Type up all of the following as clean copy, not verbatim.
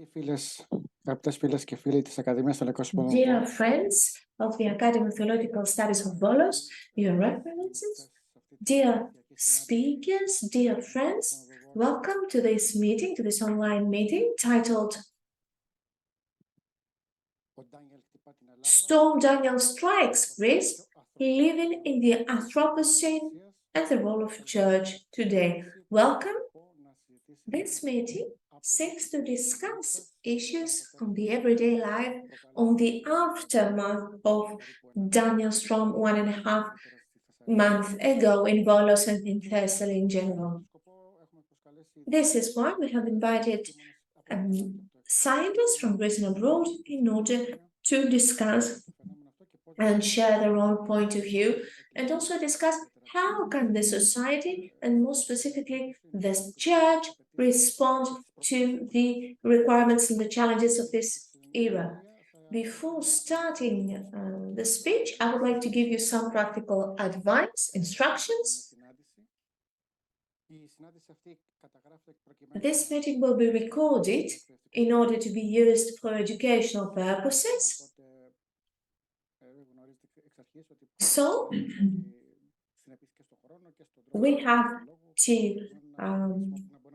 Dear friends of the Academy of Theological Studies of Volos, dear references, dear speakers, dear friends, welcome to this meeting, to this online meeting titled Storm Daniel Strikes Greece, Living in the Anthropocene and the Role of Church Today. Welcome. This meeting seeks to discuss issues from the everyday life on the aftermath of Daniel's storm 1.5 months ago in Volos and in Thessaly in general. This is why we have invited scientists from Greece and abroad in order to discuss and share their own point of view, and also discuss how can the society, and more specifically the church, respond to the requirements and the challenges of this era. Before starting the speech, I would like to give you some practical advice, instructions. This meeting will be recorded in order to be used for educational purposes. So, we have to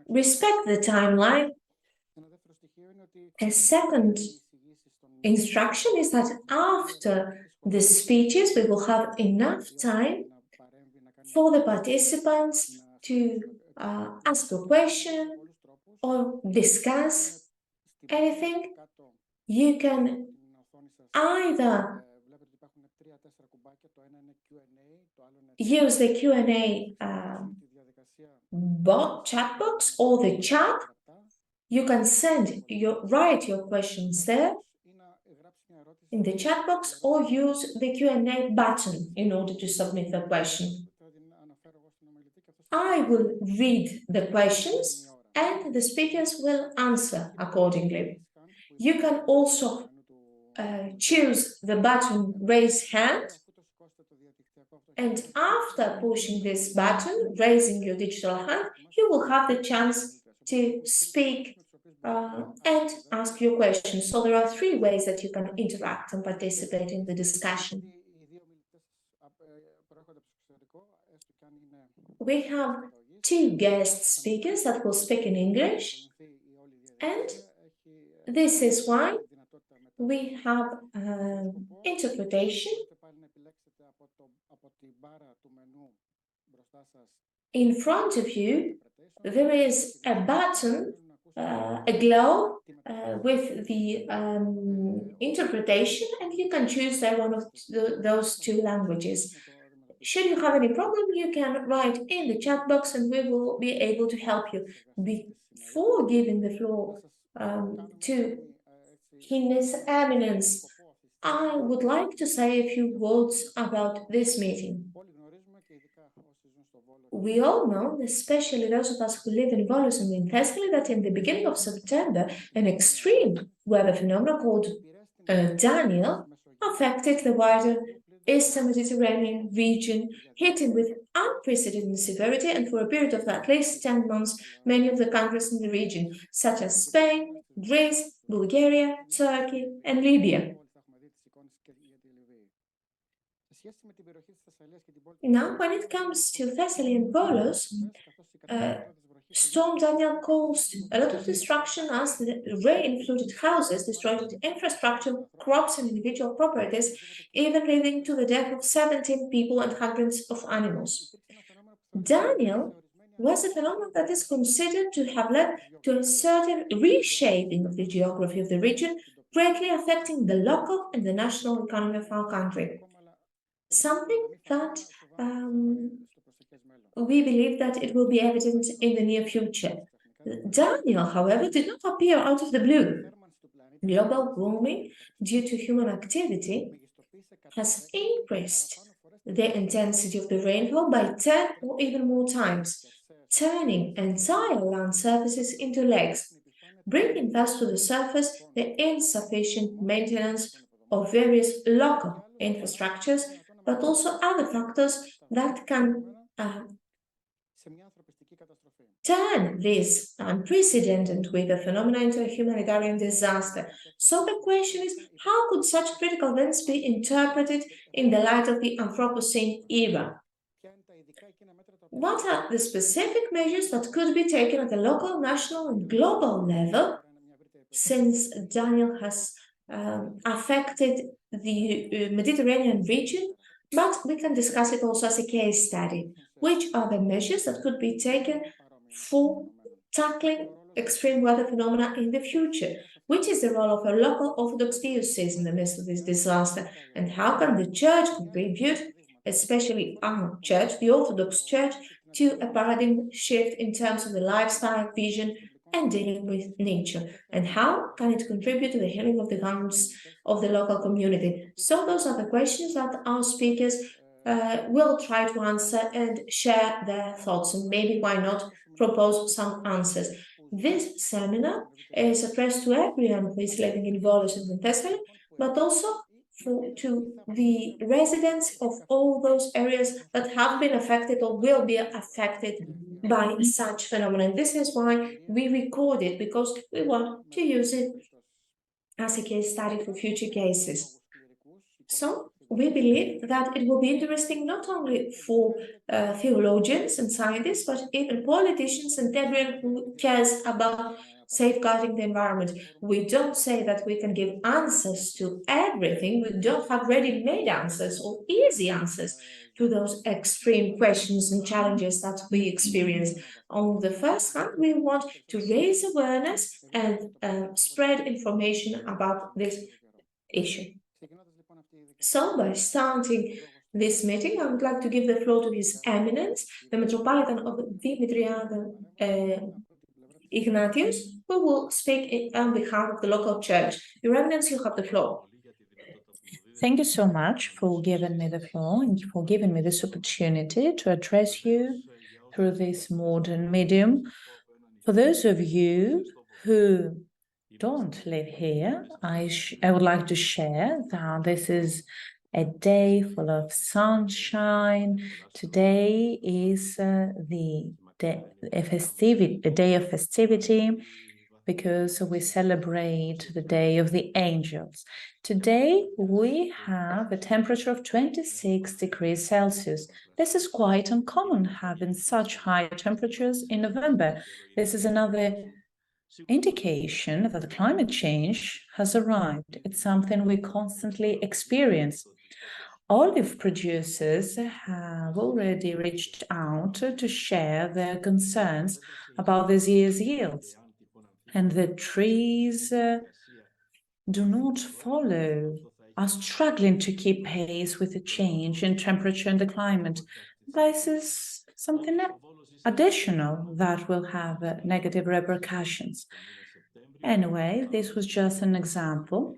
respect the timeline. A second instruction is that after the speeches, we will have enough time for the participants to ask a question or discuss anything. You can either use the Q&A chat box or the chat. You can write your questions there in the chat box, or use the Q&A button in order to submit the question. I will read the questions and the speakers will answer accordingly. You can also choose the button raise hand, and after pushing this button, raising your digital hand, you will have the chance to speak and ask your questions. So there are 3 ways that you can interact and participate in the discussion. We have 2 guest speakers that will speak in English, and this is why we have interpretation. In front of you, there is a button, a globe with the interpretation, and you can choose one of those 2 languages. Should you have any problem, you can write in the chat box and we will be able to help you. Before giving the floor to His Eminence, I would like to say a few words about this meeting. We all know, especially those of us who live in Volos and in Thessaly, that in the beginning of September, an extreme weather phenomenon called Daniel affected the wider Eastern Mediterranean region, hitting with unprecedented severity, and for a period of at least 10 months, many of the countries in the region, such as Spain, Greece, Bulgaria, Turkey, and Libya. Now, when it comes to Thessaly and Volos, Storm Daniel caused a lot of destruction as the rain-flooded houses destroyed infrastructure, crops, and individual properties, even leading to the death of 17 people and hundreds of animals. Daniel was a phenomenon that is considered to have led to a certain reshaping of the geography of the region, greatly affecting the local and the national economy of our country. Something that we believe that it will be evident in the near future. Daniel, however, did not appear out of the blue. Global warming due to human activity has increased the intensity of the rainfall by 10 or even more times, turning entire land surfaces into lakes, bringing thus to the surface the insufficient maintenance of various local infrastructures, but also other factors that can turn this unprecedented weather phenomenon into a humanitarian disaster. So the question is, how could such critical events be interpreted in the light of the Anthropocene era? What are the specific measures that could be taken at the local, national, and global level, since Daniel has affected the Mediterranean region, but we can discuss it also as a case study. Which are the measures that could be taken for tackling extreme weather phenomena in the future? Which is the role of a local Orthodox diocese in the midst of this disaster? And how can the Church contribute, especially our Church, the Orthodox Church, to a paradigm shift in terms of the lifestyle, vision, and dealing with nature? And how can it contribute to the healing of the harms of the local community? So those are the questions that our speakers will try to answer and share their thoughts, and maybe why not propose some answers. This seminar is addressed to everyone who is living in Volos and in Thessaly, but also to the residents of all those areas that have been affected or will be affected by such phenomena. This is why we record it, because we want to use it as a case study for future cases. So we believe that it will be interesting not only for theologians and scientists, but even politicians and everyone who cares about safeguarding the environment. We don't say that we can give answers to everything. We don't have ready-made answers or easy answers to those extreme questions and challenges that we experience. On the first hand, we want to raise awareness and spread information about this issue. So, by starting this meeting, I would like to give the floor to His Eminence, the Metropolitan of Dimitriade Ignatius, who will speak on behalf of the local church. Your Eminence, you have the floor. Thank you so much for giving me the floor and for giving me this opportunity to address you through this modern medium. For those of you who don't live here, I would like to share that this is a day full of sunshine. Today is a day of festivity, because we celebrate the Day of the Angels. Today, we have a temperature of 26 degrees Celsius. This is quite uncommon, having such high temperatures in November. This is another indication that the climate change has arrived. It's something we constantly experience. Olive producers have already reached out to share their concerns about this year's yields. And the trees do not follow, are struggling to keep pace with the change in temperature and the climate. This is something additional that will have negative repercussions. Anyway, this was just an example.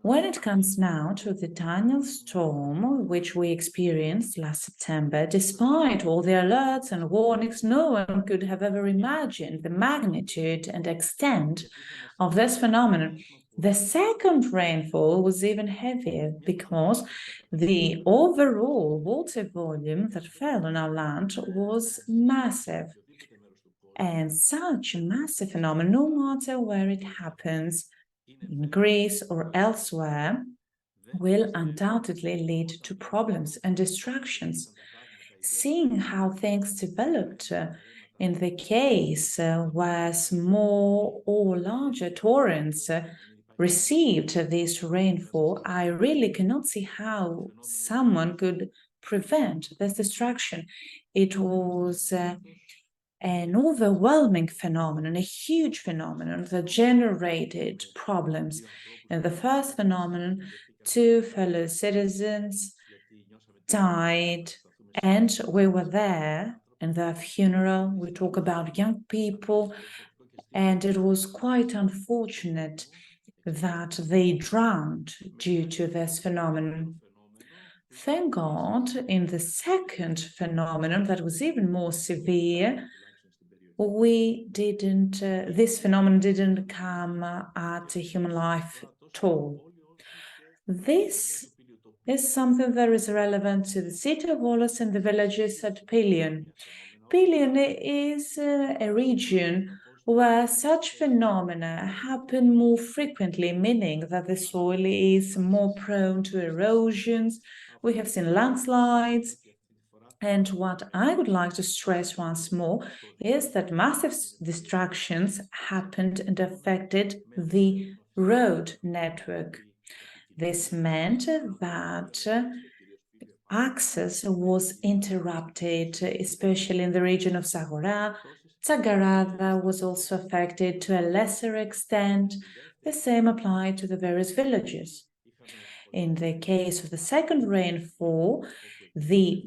When it comes now to the Daniel storm, which we experienced last September, despite all the alerts and warnings, no one could have ever imagined the magnitude and extent of this phenomenon. The second rainfall was even heavier because the overall water volume that fell on our land was massive. And such a massive phenomenon, no matter where it happens, in Greece or elsewhere, will undoubtedly lead to problems and distractions. Seeing how things developed in the case where small or larger torrents received this rainfall, I really cannot see how someone could prevent this distraction. It was an overwhelming phenomenon, a huge phenomenon that generated problems. And the first phenomenon, 2 fellow citizens died, and we were there in their funeral. We talk about young people, and it was quite unfortunate that they drowned due to this phenomenon. Thank God, in the second phenomenon that was even more severe, this phenomenon didn't come at human life at all. This is something that is relevant to the city of Volos and the villages at Pelion. Atpilion is a region where such phenomena happen more frequently, meaning that the soil is more prone to erosions. We have seen landslides. And what I would like to stress once more is that massive destructions happened and affected the road network. This meant that access was interrupted, especially in the region of Zagora. Tsagarada was also affected to a lesser extent. The same applied to the various villages. In the case of the second rainfall, the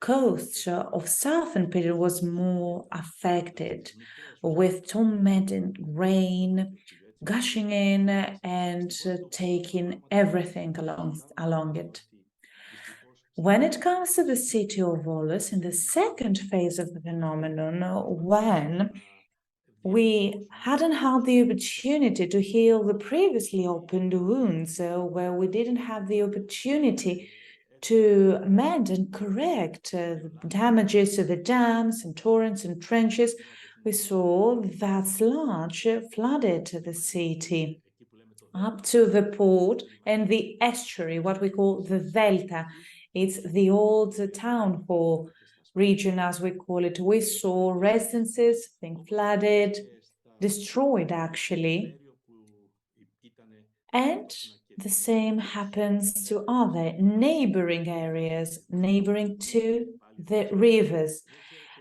coast of southern Peru was more affected, with tormenting rain gushing in and taking everything along it. When it comes to the city of Volos, in the second phase of the phenomenon, when we hadn't had the opportunity to heal the previously opened wounds, where we didn't have the opportunity to mend and correct the damages to the dams and torrents and trenches, we saw that sludge flooded the city up to the port and the estuary, what we call the delta. It's the old town hall region, as we call it. We saw residences being flooded, destroyed actually. And the same happens to other neighboring areas, neighboring to the rivers.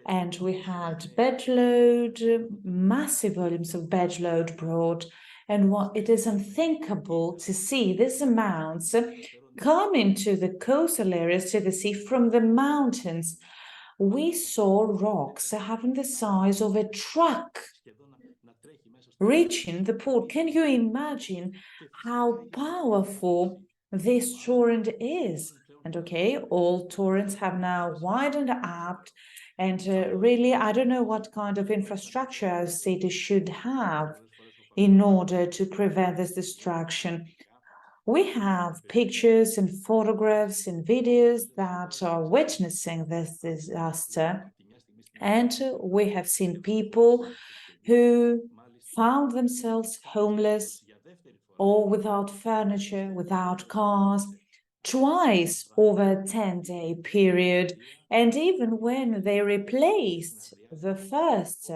And we had bed load, massive volumes of bed load brought. And what it is unthinkable to see these amounts come into the coastal areas to the sea from the mountains. We saw rocks having the size of a truck reaching the port. Can you imagine how powerful this torrent is? And okay, all torrents have now widened out, and really, I don't know what kind of infrastructure a city should have in order to prevent this destruction. We have pictures and photographs and videos that are witnessing this disaster, and we have seen people who found themselves homeless or without furniture, without cars, twice over a 10-day period. And even when they replaced the first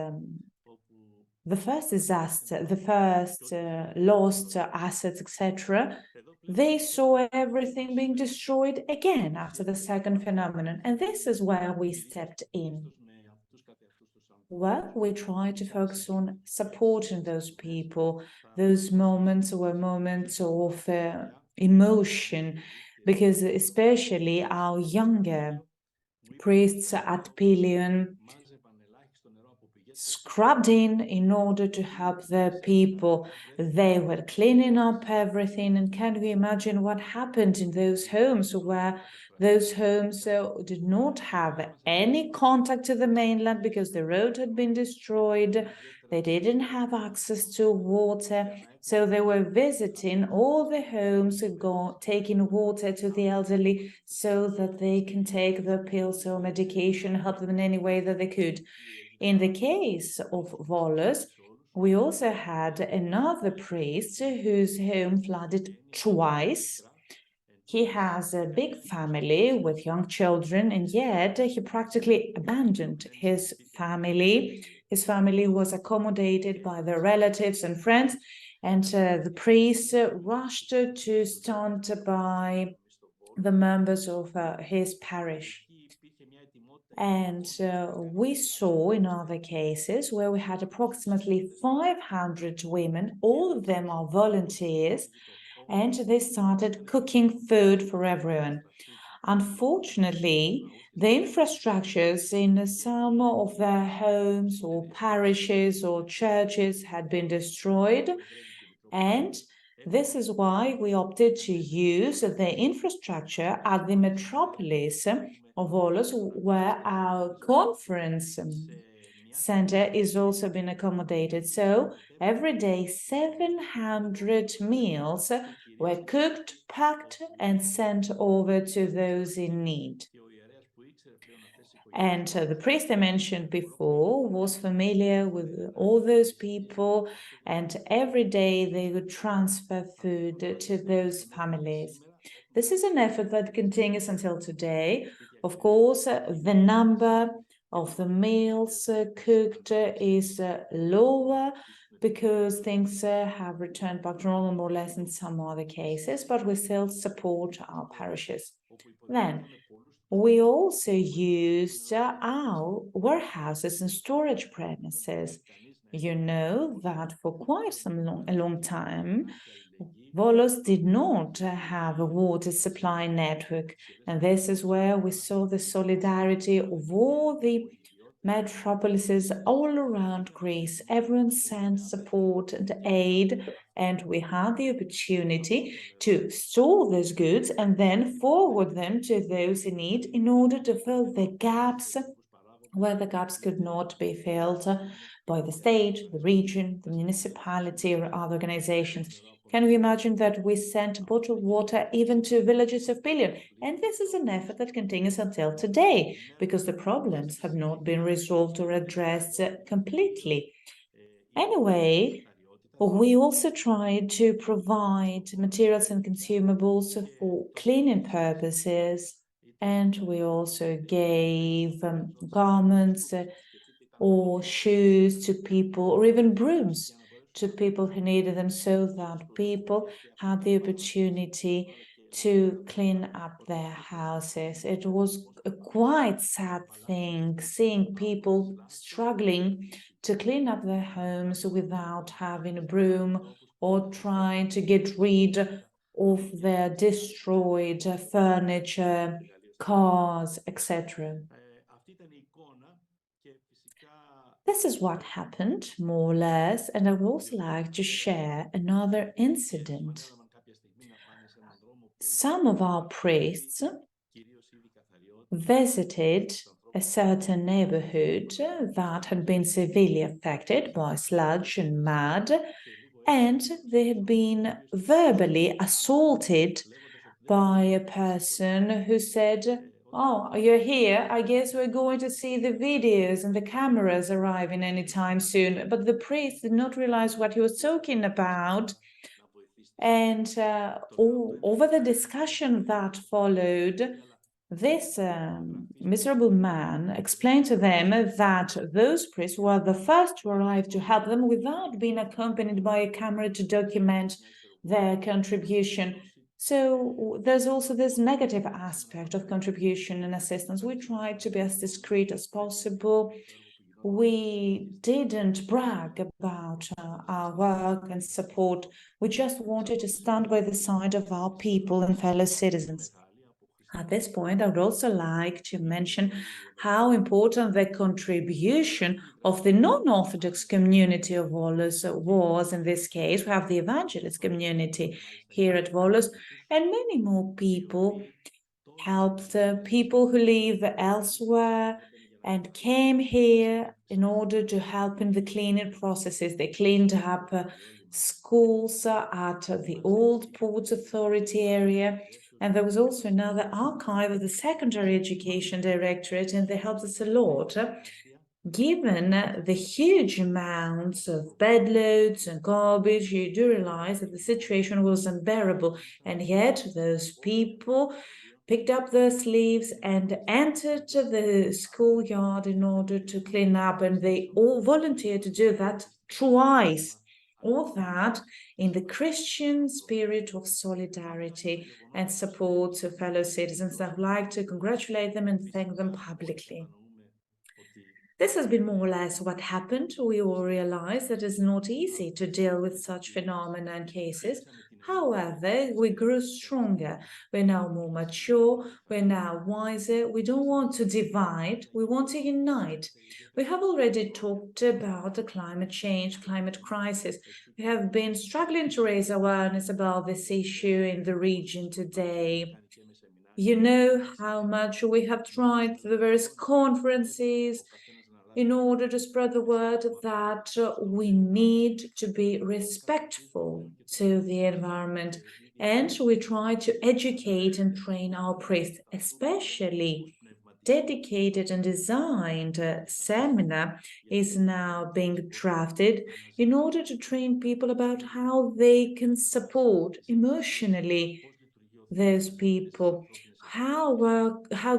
disaster, the first lost assets, etc., they saw everything being destroyed again after the second phenomenon. And this is where we stepped in. Well, we try to focus on supporting those people. Those moments were moments of emotion, because especially our younger priests at Pelion scrubbed in order to help the people. They were cleaning up everything. And can you imagine what happened in those homes, where those homes did not have any contact to the mainland because the road had been destroyed? They didn't have access to water. So they were visiting all the homes, taking water to the elderly so that they can take the pills or medication, help them in any way that they could. In the case of Volos, we also had another priest whose home flooded twice. He has a big family with young children, and yet he practically abandoned his family. His family was accommodated by their relatives and friends, and the priest rushed to stand by the members of his parish. And we saw in other cases where we had approximately 500 women, all of them are volunteers, and they started cooking food for everyone. Unfortunately, the infrastructures in some of their homes or parishes or churches had been destroyed, and this is why we opted to use the infrastructure at the metropolis of Volos, where our conference center is also being accommodated. So every day, 700 meals were cooked, packed, and sent over to those in need. And the priest I mentioned before was familiar with all those people, and every day they would transfer food to those families. This is an effort that continues until today. Of course, the number of the meals cooked is lower because things have returned back to normal more or less in some other cases, but we still support our parishes. Then, we also used our warehouses and storage premises. You know that for quite a long time, Volos did not have a water supply network, and this is where we saw the solidarity of all the metropolises all around Greece. Everyone sent support and aid, and we had the opportunity to store those goods and then forward them to those in need in order to fill the gaps where the gaps could not be filled by the state, the region, the municipality, or other organizations. Can we imagine that we sent bottled water even to villages of billion? And this is an effort that continues until today, because the problems have not been resolved or addressed completely. Anyway, we also tried to provide materials and consumables for cleaning purposes, and we also gave garments or shoes to people, or even brooms to people who needed them, so that people had the opportunity to clean up their houses. It was a quite sad thing seeing people struggling to clean up their homes without having a broom or trying to get rid of their destroyed furniture, cars, etc. This is what happened, more or less, and I would also like to share another incident. Some of our priests visited a certain neighborhood that had been severely affected by sludge and mud, and they had been verbally assaulted by a person who said, "Oh, you're here. I guess we're going to see the videos and the cameras arriving anytime soon." But the priest did not realize what he was talking about. And over the discussion that followed, this miserable man explained to them that those priests were the first to arrive to help them without being accompanied by a camera to document their contribution. So there's also this negative aspect of contribution and assistance. We tried to be as discreet as possible. We didn't brag about our work and support. We just wanted to stand by the side of our people and fellow citizens. At this point, I would also like to mention how important the contribution of the non-Orthodox community of Volos was in this case. We have the evangelist community here at Volos, and many more people helped people who live elsewhere and came here in order to help in the cleaning processes. They cleaned up schools at the old Ports Authority area. And there was also another archive of the Secondary Education Directorate, and they helped us a lot. Given the huge amounts of bed loads and garbage, you do realize that the situation was unbearable, and yet those people picked up their sleeves and entered the schoolyard in order to clean up, and they all volunteered to do that twice. All that in the Christian spirit of solidarity and support to fellow citizens. I'd like to congratulate them and thank them publicly. This has been more or less what happened. We all realize that it's not easy to deal with such phenomena and cases. However, we grew stronger. We're now more mature. We're now wiser. We don't want to divide. We want to unite. We have already talked about the climate change, climate crisis. We have been struggling to raise awareness about this issue in the region today. You know how much we have tried through the various conferences in order to spread the word that we need to be respectful to the environment. And we try to educate and train our priests, especially dedicated and designed seminar is now being drafted in order to train people about how they can support emotionally those people, how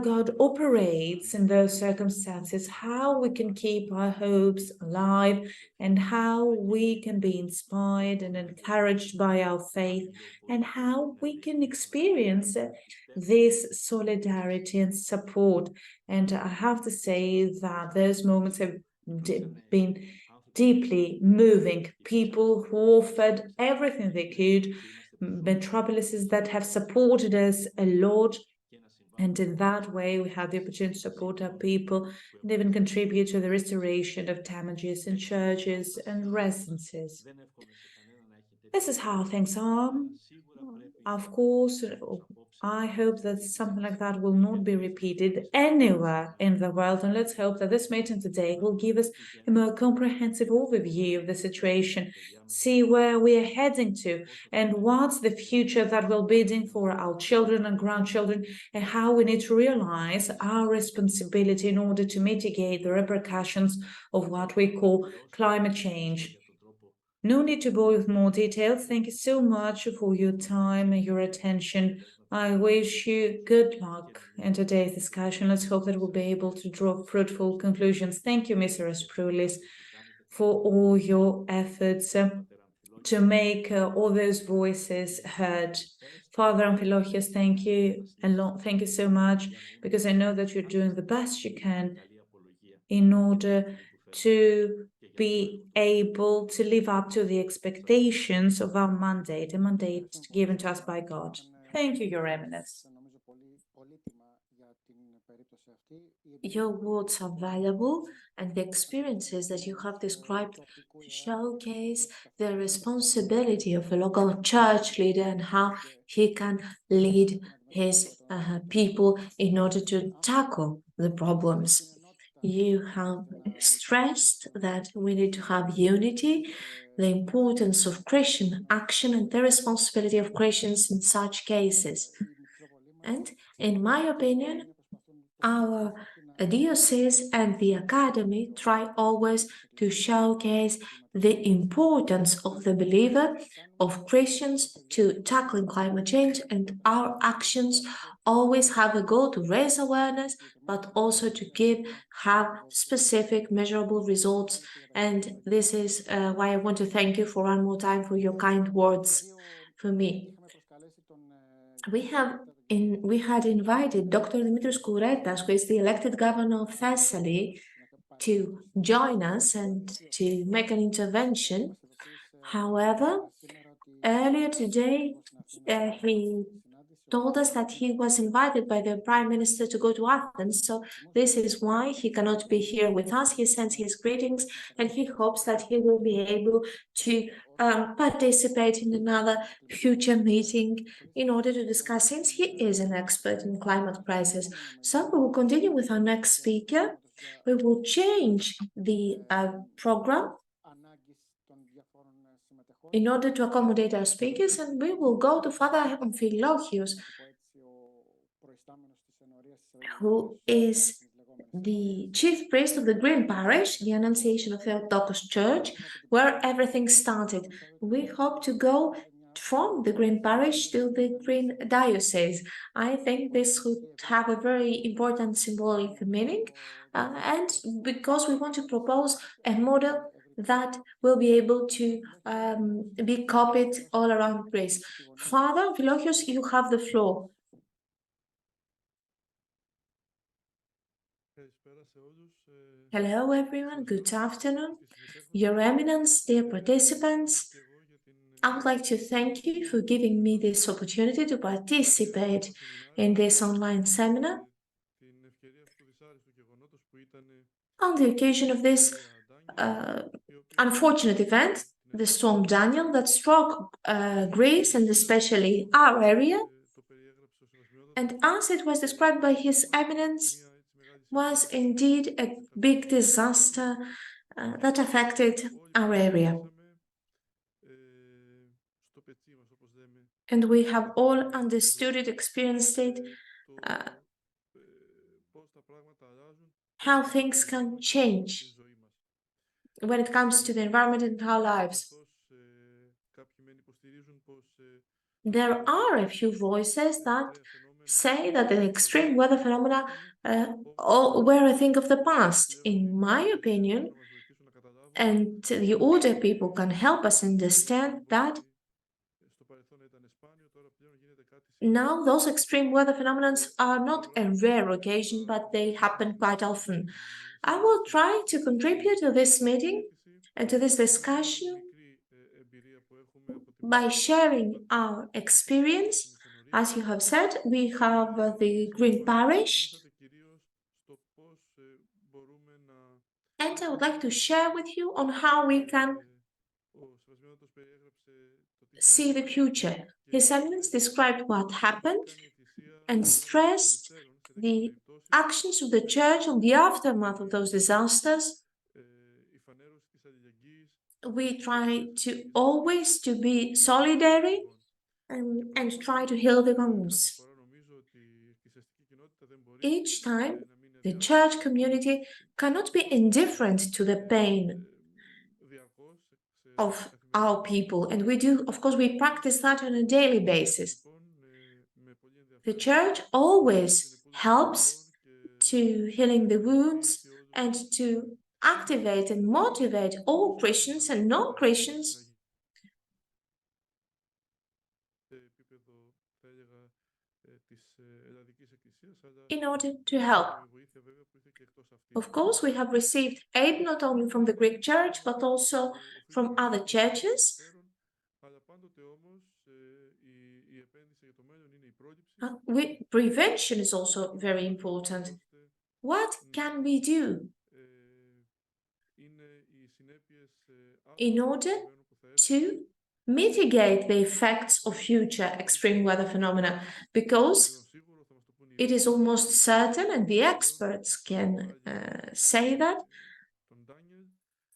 God operates in those circumstances, how we can keep our hopes alive, and how we can be inspired and encouraged by our faith, and how we can experience this solidarity and support. And I have to say that those moments have been deeply moving. People who offered everything they could, metropolises that have supported us a lot. And in that way, we had the opportunity to support our people and even contribute to the restoration of damages in churches and residences. This is how things are. Of course, I hope that something like that will not be repeated anywhere in the world. And let's hope that this meeting today will give us a more comprehensive overview of the situation, see where we are heading to, and what's the future that will be in for our children and grandchildren, and how we need to realize our responsibility in order to mitigate the repercussions of what we call climate change. No need to bore with more details. Thank you so much for your time and your attention. I wish you good luck in today's discussion. Let's hope that we'll be able to draw fruitful conclusions. Thank you, Mr. Asproulis, for all your efforts to make all those voices heard. Father Amphilochius, thank you a lot. Thank you so much, because I know that you're doing the best you can in order to be able to live up to the expectations of our mandate, a mandate given to us by God. Thank you, Your Eminence. Your words are valuable, and the experiences that you have described showcase the responsibility of a local church leader and how he can lead his people in order to tackle the problems. You have stressed that we need to have unity, the importance of Christian action, and the responsibility of Christians in such cases. And in my opinion, our diocese and the academy try always to showcase the importance of the believer, of Christians, to tackling climate change, and our actions always have a goal to raise awareness, but also to have specific measurable results. And this is why I want to thank you for one more time for your kind words for me. We had invited Dr. Dimitris Kouretas, who is the elected governor of Thessaly, to join us and to make an intervention. However, earlier today, he told us that he was invited by the Prime Minister to go to Athens, so this is why he cannot be here with us. He sends his greetings, and he hopes that he will be able to participate in another future meeting in order to discuss, since he is an expert in climate crisis. So we will continue with our next speaker. We will change the program in order to accommodate our speakers, and we will go to Father Amphilochius, who is the chief priest of the Green Parish, the Annunciation of the Orthodox Church, where everything started. We hope to go from the Green Parish to the Green Diocese. I think this would have a very important symbolic meaning, and because we want to propose a model that will be able to be copied all around Greece. Father Amphilochius, you have the floor. Hello, everyone. Good afternoon. Your Eminence, dear participants, I would like to thank you for giving me this opportunity to participate in this online seminar on the occasion of this unfortunate event, the storm Daniel, that struck Greece and especially our area. And as it was described by His Eminence, was indeed a big disaster that affected our area. And we have all understood it, experienced it. how things can change when it comes to the environment and our lives. There are a few voices that say that the extreme weather phenomena were a thing of the past. In my opinion, and the older people can help us understand that now those extreme weather phenomena are not a rare occasion, but they happen quite often. I will try to contribute to this meeting and to this discussion by sharing our experience. As you have said, we have the Green Parish, and I would like to share with you on how we can see the future. His Eminence described what happened and stressed the actions of the Church on the aftermath of those disasters. We try to always to be solidary and try to heal the wounds. Each time, the church community cannot be indifferent to the pain of our people, and we do, of course, we practice that on a daily basis. The church always helps to healing the wounds and to activate and motivate all Christians and non-Christians in order to help. Of course, we have received aid not only from the Greek Church, but also from other churches. Prevention is also very important. What can we do in order to mitigate the effects of future extreme weather phenomena? Because it is almost certain, and the experts can say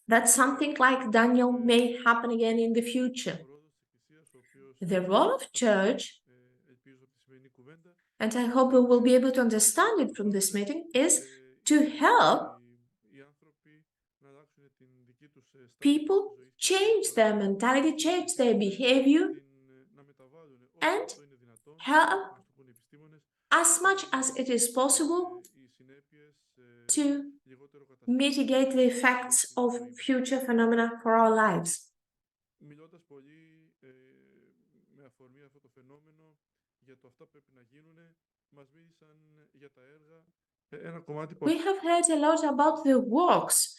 that something like Daniel may happen again in the future. The role of church, and I hope we will be able to understand it from this meeting, is to help people change their mentality, change their behavior, and help as much as it is possible to mitigate the effects of future phenomena for our lives. We have heard a lot about the works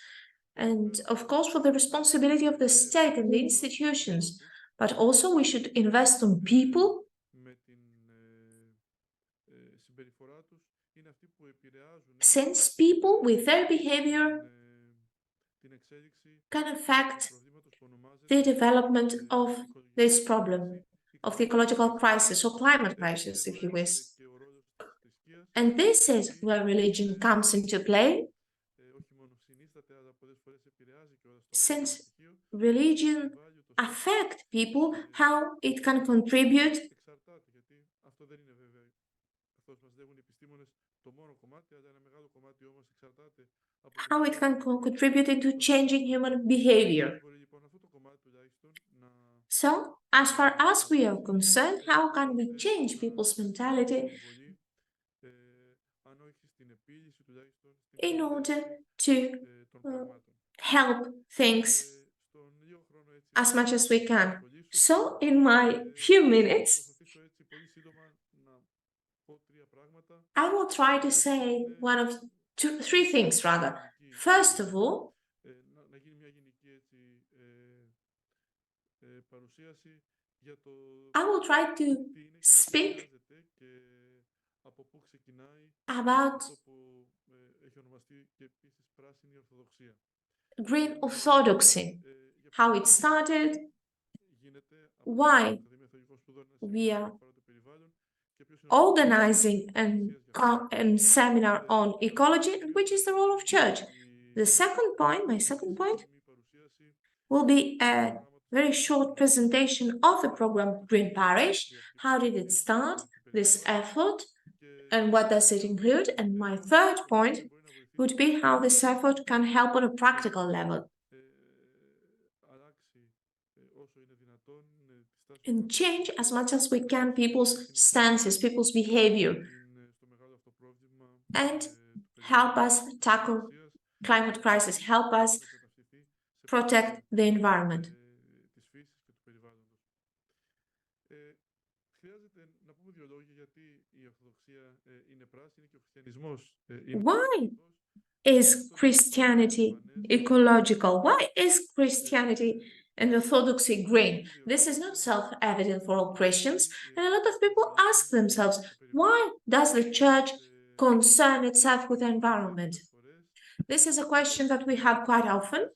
and, of course, for the responsibility of the state and the institutions, but also we should invest on people since people with their behavior can affect the development of this problem, of the ecological crisis or climate crisis, if you wish. And this is where religion comes into play, since religion affects people, how it can contribute into changing human behavior. So, as far as we are concerned, how can we change people's mentality in order to help things as much as we can? So, in my few minutes, I will try to say three things rather. First of all, I will try to speak about Green Orthodoxy, how it started, why we are organizing a seminar on ecology, and which is the role of church. My second point, will be a very short presentation of the program Green Parish. How did it start, this effort, And what does it include? And my third point would be how this effort can help on a practical level and change as much as we can people's stances, people's behavior, and help us tackle climate crisis, help us protect the environment. Why is Christianity ecological? Why is Christianity and Orthodoxy green? This is not self-evident for all Christians, and a lot of people ask themselves, why does the church concern itself with the environment? This is a question that we have quite often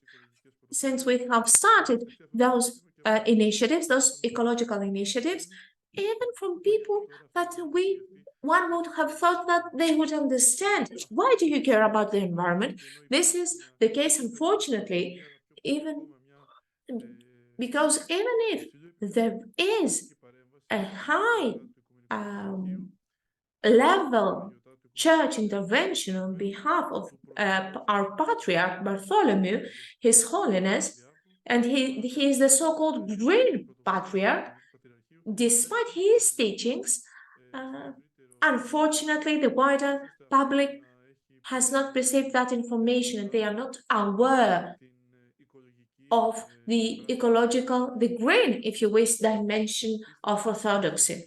since we have started those initiatives, those ecological initiatives, even from people that one would have thought that they would understand. Why do you care about the environment? This is the case, unfortunately, even because even if there is a high level church intervention on behalf of our patriarch Bartholomew, His Holiness, and he is the so-called Green Patriarch, despite his teachings, unfortunately, the wider public has not received that information and they are not aware of the ecological, the green, if you wish, dimension of orthodoxy,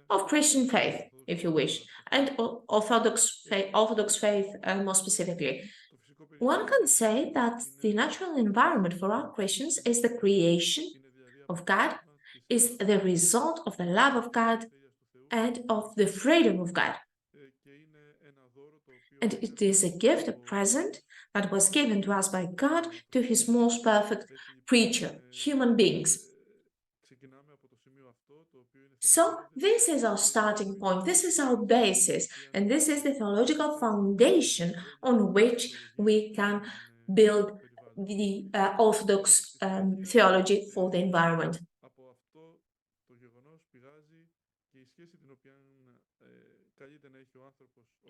of Christian faith, if you wish, and Orthodox faith more specifically. One can say that the natural environment for our Christians is the creation of God, is the result of the love of God and of the freedom of God. And it is a gift, a present, that was given to us by God to His most perfect creature, human beings. So this is our starting point, this is our basis, and this is the theological foundation on which we can build the Orthodox theology for the environment.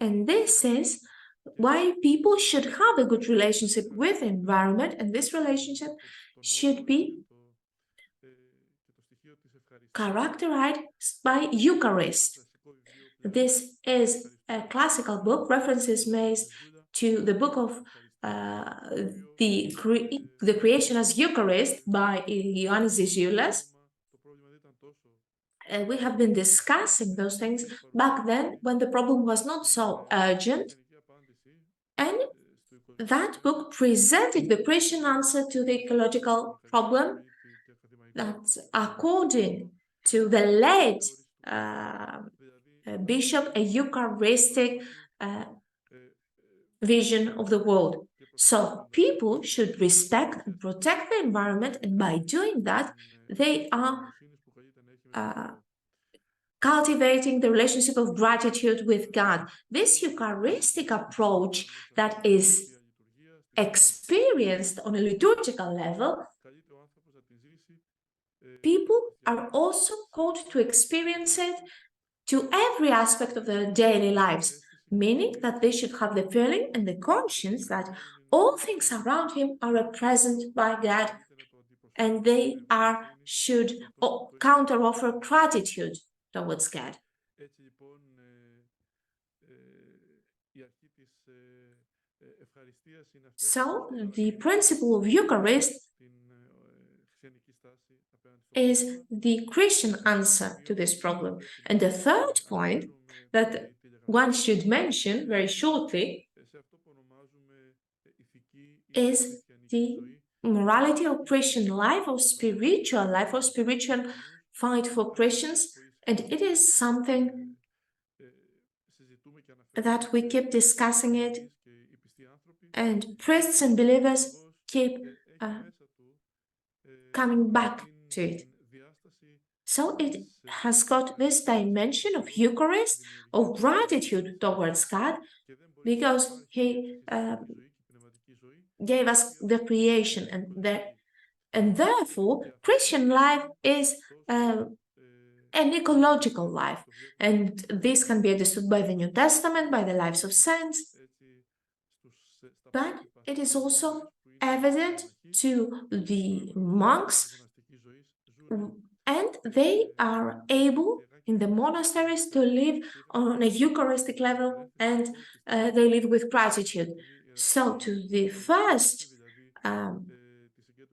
And this is why people should have a good relationship with the environment, and this relationship should be characterized by Eucharist. This is a classical book, references made to the book of the creation as Eucharist by Ioannis Zisioulas. We have been discussing those things back then when the problem was not so urgent. And that book presented the Christian answer to the ecological problem that, according to the late bishop, a Eucharistic vision of the world. So people should respect and protect the environment, and by doing that, they are cultivating the relationship of gratitude with God. This Eucharistic approach that is experienced on a liturgical level, people are also called to experience it to every aspect of their daily lives, meaning that they should have the feeling and the conscience that all things around him are a present by God, and they should counter-offer gratitude towards God. So, the principle of Eucharist is the Christian answer to this problem. And the third point that one should mention very shortly is the morality of Christian life, or spiritual life, or spiritual fight for Christians. And it is something that we keep discussing it, and priests and believers keep coming back to it. So it has got this dimension of Eucharist, of gratitude towards God, because He gave us the creation, and therefore Christian life is an ecological life. And this can be understood by the New Testament, by the lives of saints, but it is also evident to the monks, and they are able in the monasteries to live on a Eucharistic level, and they live with gratitude. So to the first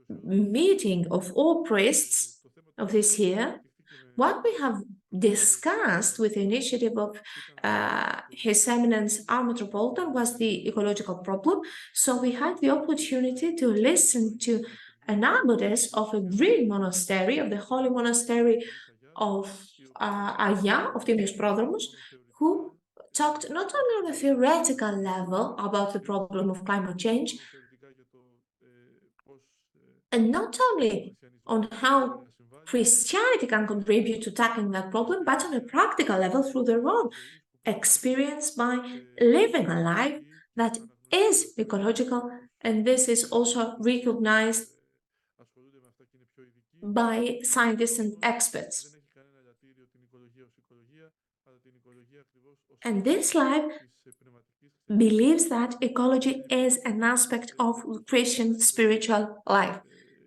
meeting of all priests of this year, what we have discussed with the initiative of His Eminence our Metropolitan was the ecological problem. So we had the opportunity to listen to an abbotess of a green monastery, of the holy monastery of Agia, of Timios Prodromos, who talked not only on a theoretical level about the problem of climate change, and not only on how Christianity can contribute to tackling that problem, but on a practical level through their own experience by living a life that is ecological, and this is also recognized by scientists and experts. And this life believes that ecology is an aspect of Christian spiritual life.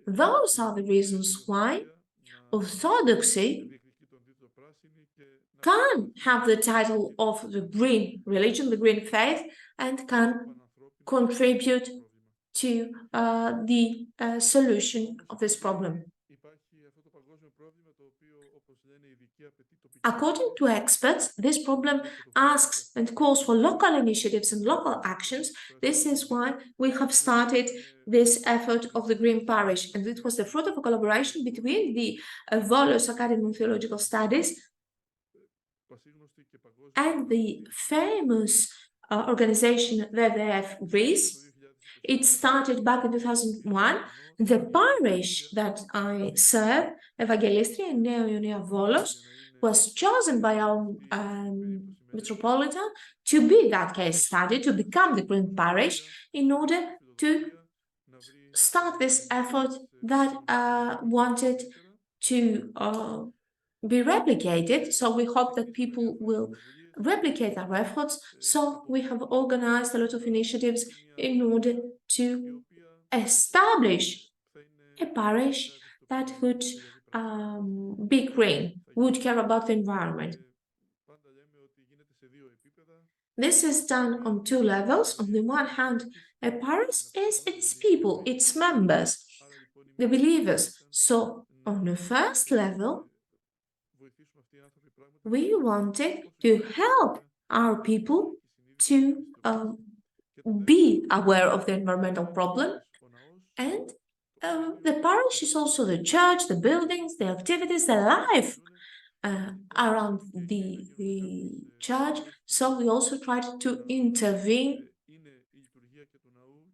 Those are the reasons why Orthodoxy can have the title of the green religion, the green faith, and can contribute to the solution of this problem. According to experts, this problem asks and calls for local initiatives and local actions. This is why we have started this effort of the Green Parish, and it was the fruit of a collaboration between the Volos Academy of Theological Studies and the famous organization WWF Greece. It started back in 2001. The parish that I serve, Evangelistria and Neo Ionia Volos, was chosen by our metropolitan to be that case study, to become the Green Parish, in order to start this effort that wanted to be replicated. So we hope that people will replicate our efforts. So we have organized a lot of initiatives in order to establish a parish that would be green, would care about the environment. This is done on two levels. On the one hand, a parish is its people, its members, the believers. So on the first level, we wanted to help our people to be aware of the environmental problem, and the parish is also the church, the buildings, the activities, the life around the church. So we also tried to intervene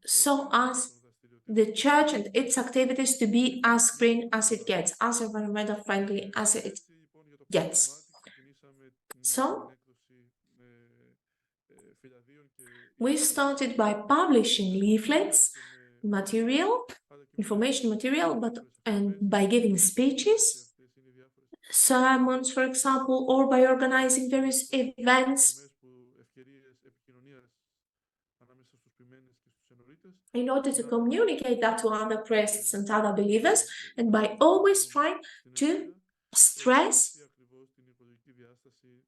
so as the church and its activities to be as green as it gets, as environmental friendly as it gets. So we started by publishing leaflets, information material, and by giving speeches, sermons, for example, or by organizing various events in order to communicate that to other priests and other believers, and by always trying to stress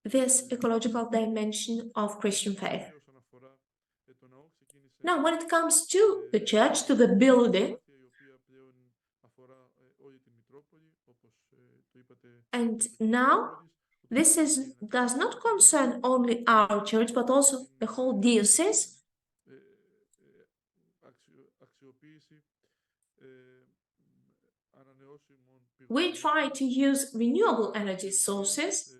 this ecological dimension of Christian faith. Now, when it comes to the church, to the building, and now this does not concern only our church, but also the whole diocese. We try to use renewable energy sources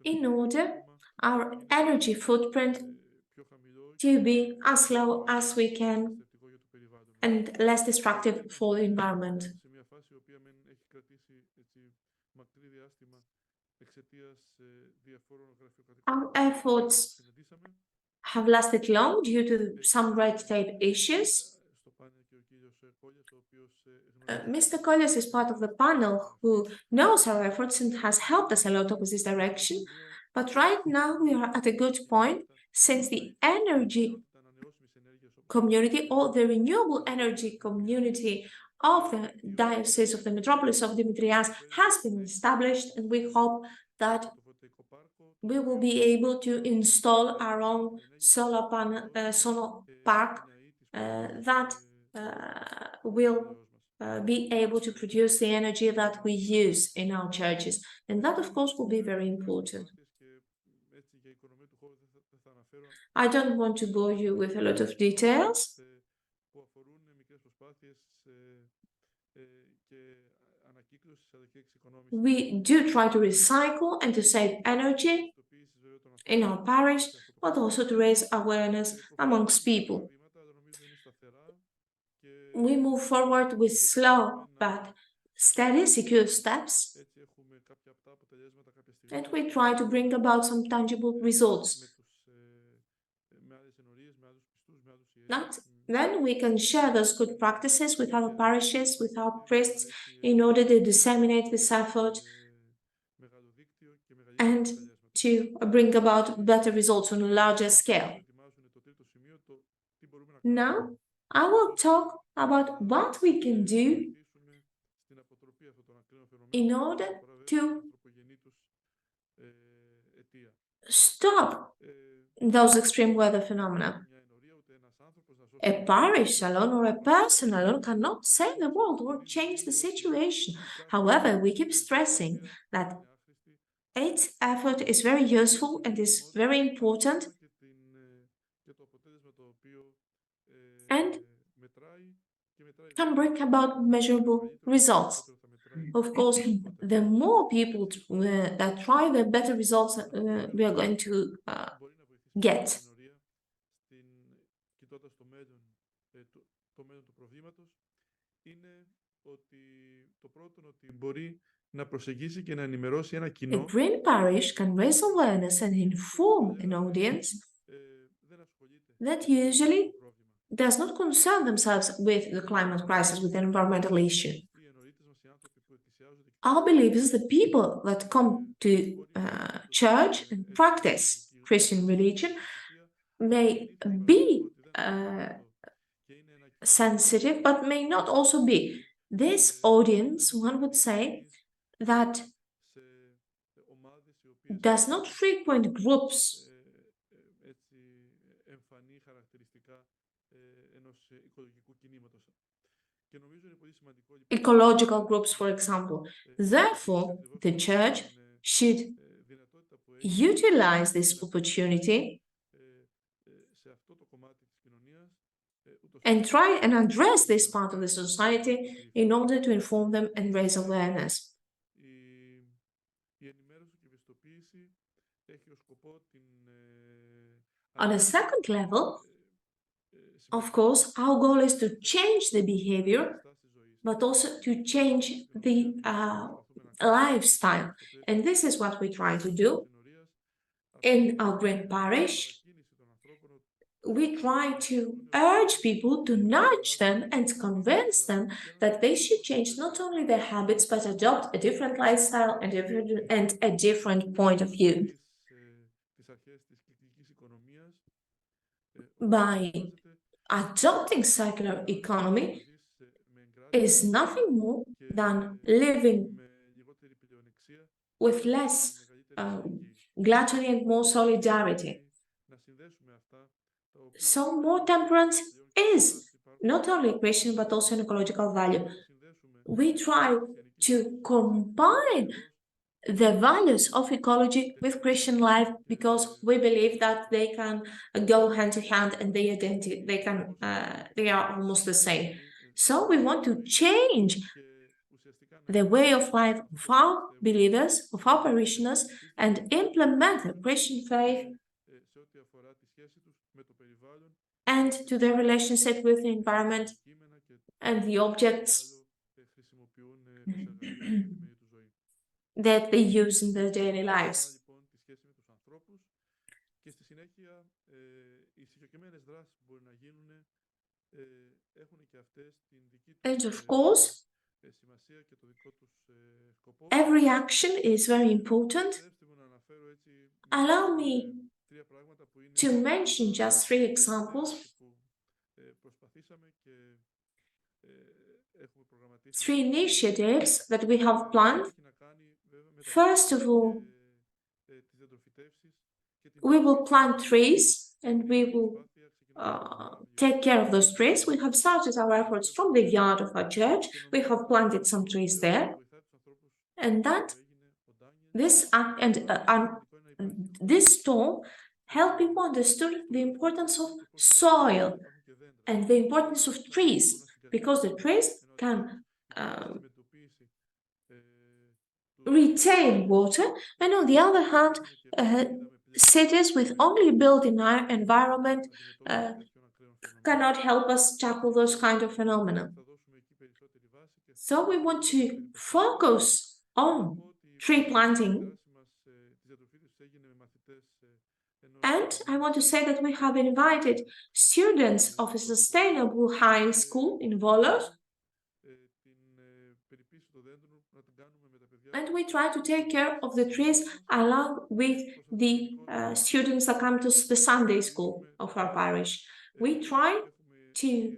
in order our energy footprint to be as low as we can and less destructive for the environment. Our efforts have lasted long due to some red tape issues. Mr. Colliers is part of the panel who knows our efforts and has helped us a lot with this direction. But right now we are at a good point since the energy community or the renewable energy community of the Diocese of the Metropolis of Dimitrias has been established, and we hope that we will be able to install our own solar park that will be able to produce the energy that we use in our churches. And that, of course, will be very important. I don't want to bore you with a lot of details. We do try to recycle and to save energy in our parish, but also to raise awareness amongst people. We move forward with slow but steady, secure steps, and we try to bring about some tangible results. Then we can share those good practices with our parishes, with our priests, in order to disseminate this effort and to bring about better results on a larger scale. Now, I will talk about what we can do in order to stop those extreme weather phenomena. A parish alone or a person alone cannot save the world or change the situation. However, we keep stressing that its effort is very useful and is very important and can bring about measurable results. Of course, the more people that try, the better results we are going to get. A green parish can raise awareness and inform an audience that usually does not concern themselves with the climate crisis, with the environmental issue. Our believers, the people that come to church and practice Christian religion, may be sensitive, but may not also be. This audience, one would say, that does not frequent groups ecological groups, for example. Therefore, the church should utilize this opportunity and try and address this part of the society in order to inform them and raise awareness. On a second level, of course, our goal is to change the behavior, but also to change the lifestyle. And this is what we try to do in our green parish. We try to urge people, to nudge them and convince them that they should change not only their habits, but adopt a different lifestyle and a different point of view. By adopting circular economy is nothing more than living with less gluttony and more solidarity. So more temperance is not only a Christian but also an ecological value. We try to combine the values of ecology with Christian life because we believe that they can go hand to hand and they are almost the same. So we want to change the way of life of our believers, of our parishioners, and implement the Christian faith and to their relationship with the environment and the objects that they use in their daily lives. And of course, Every action is very important. Allow me to mention just 3 examples, 3 initiatives that we have planned. First of all, we will plant trees and we will take care of those trees. We have started our efforts from the yard of our church. We have planted some trees there. And this storm helped people understand the importance of soil and the importance of trees, because the trees can retain water, and on the other hand, cities with only built environment cannot help us tackle those kind of phenomena. So we want to focus on tree planting. And I want to say that we have invited students of a sustainable high school in Volos, and we try to take care of the trees along with the students that come to the Sunday school of our parish. We try to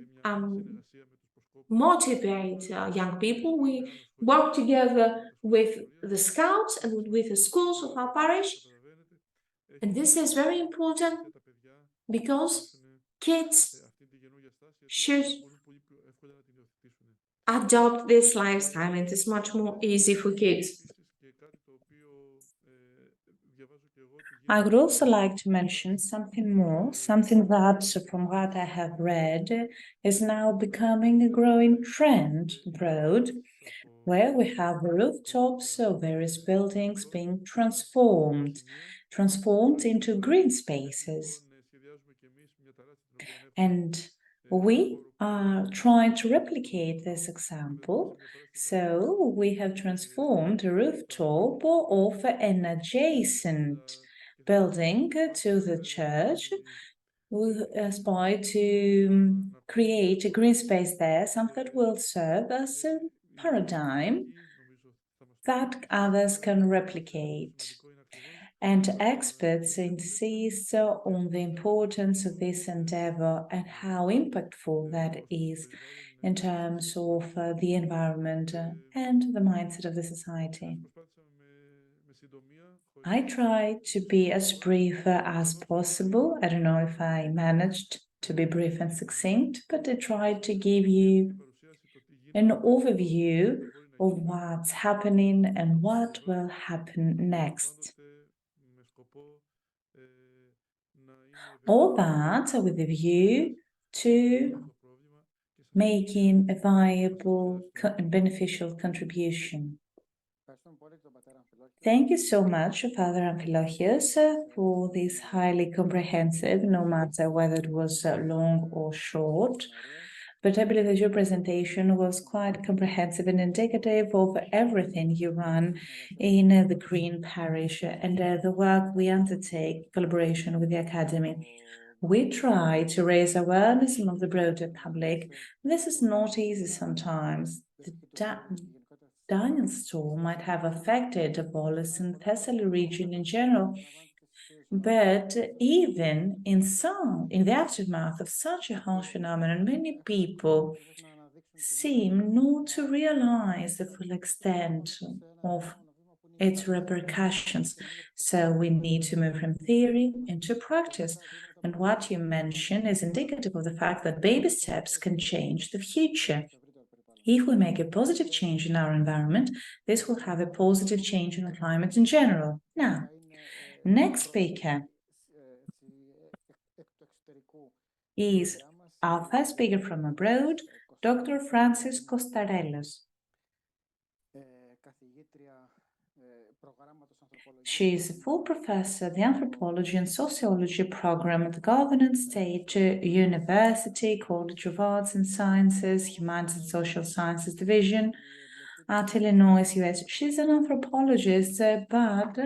motivate young people. We work together with the scouts and with the schools of our parish. And this is very important because kids should adopt this lifestyle. It is much more easy for kids. I would also like to mention something more, something that, from what I have read, is now becoming a growing trend abroad, where we have rooftops of various buildings being transformed into green spaces. And we are trying to replicate this example. So we have transformed a rooftop of an adjacent building to the church. We aspire to create a green space there, something that will serve as a paradigm that others can replicate. And experts insist on the importance of this endeavor and how impactful that is in terms of the environment and the mindset of the society. I try to be as brief as possible. I don't know if I managed to be brief and succinct, but I tried to give you an overview of what's happening and what will happen next. All that with a view to making a viable and beneficial contribution. Thank you so much, Father Amphilochius, for this highly comprehensive, no matter whether it was long or short. But I believe that your presentation was quite comprehensive and indicative of everything you run in the Green Parish and the work we undertake in collaboration with the Academy. We try to raise awareness among the broader public. This is not easy sometimes. The Daniel storm might have affected the Volos and Thessaly region in general, but even in the aftermath of such a harsh phenomenon, many people seem not to realize the full extent of its repercussions. So we need to move from theory into practice. And what you mention is indicative of the fact that baby steps can change the future. If we make a positive change in our environment, this will have a positive change in the climate in general. Now, next speaker is our first speaker from abroad, Dr. Francis Kostarellos. She is a full professor of the Anthropology and Sociology program at the Governor State University, College of Arts and Sciences, Humanities and Social Sciences Division at Illinois, US. She's an anthropologist, but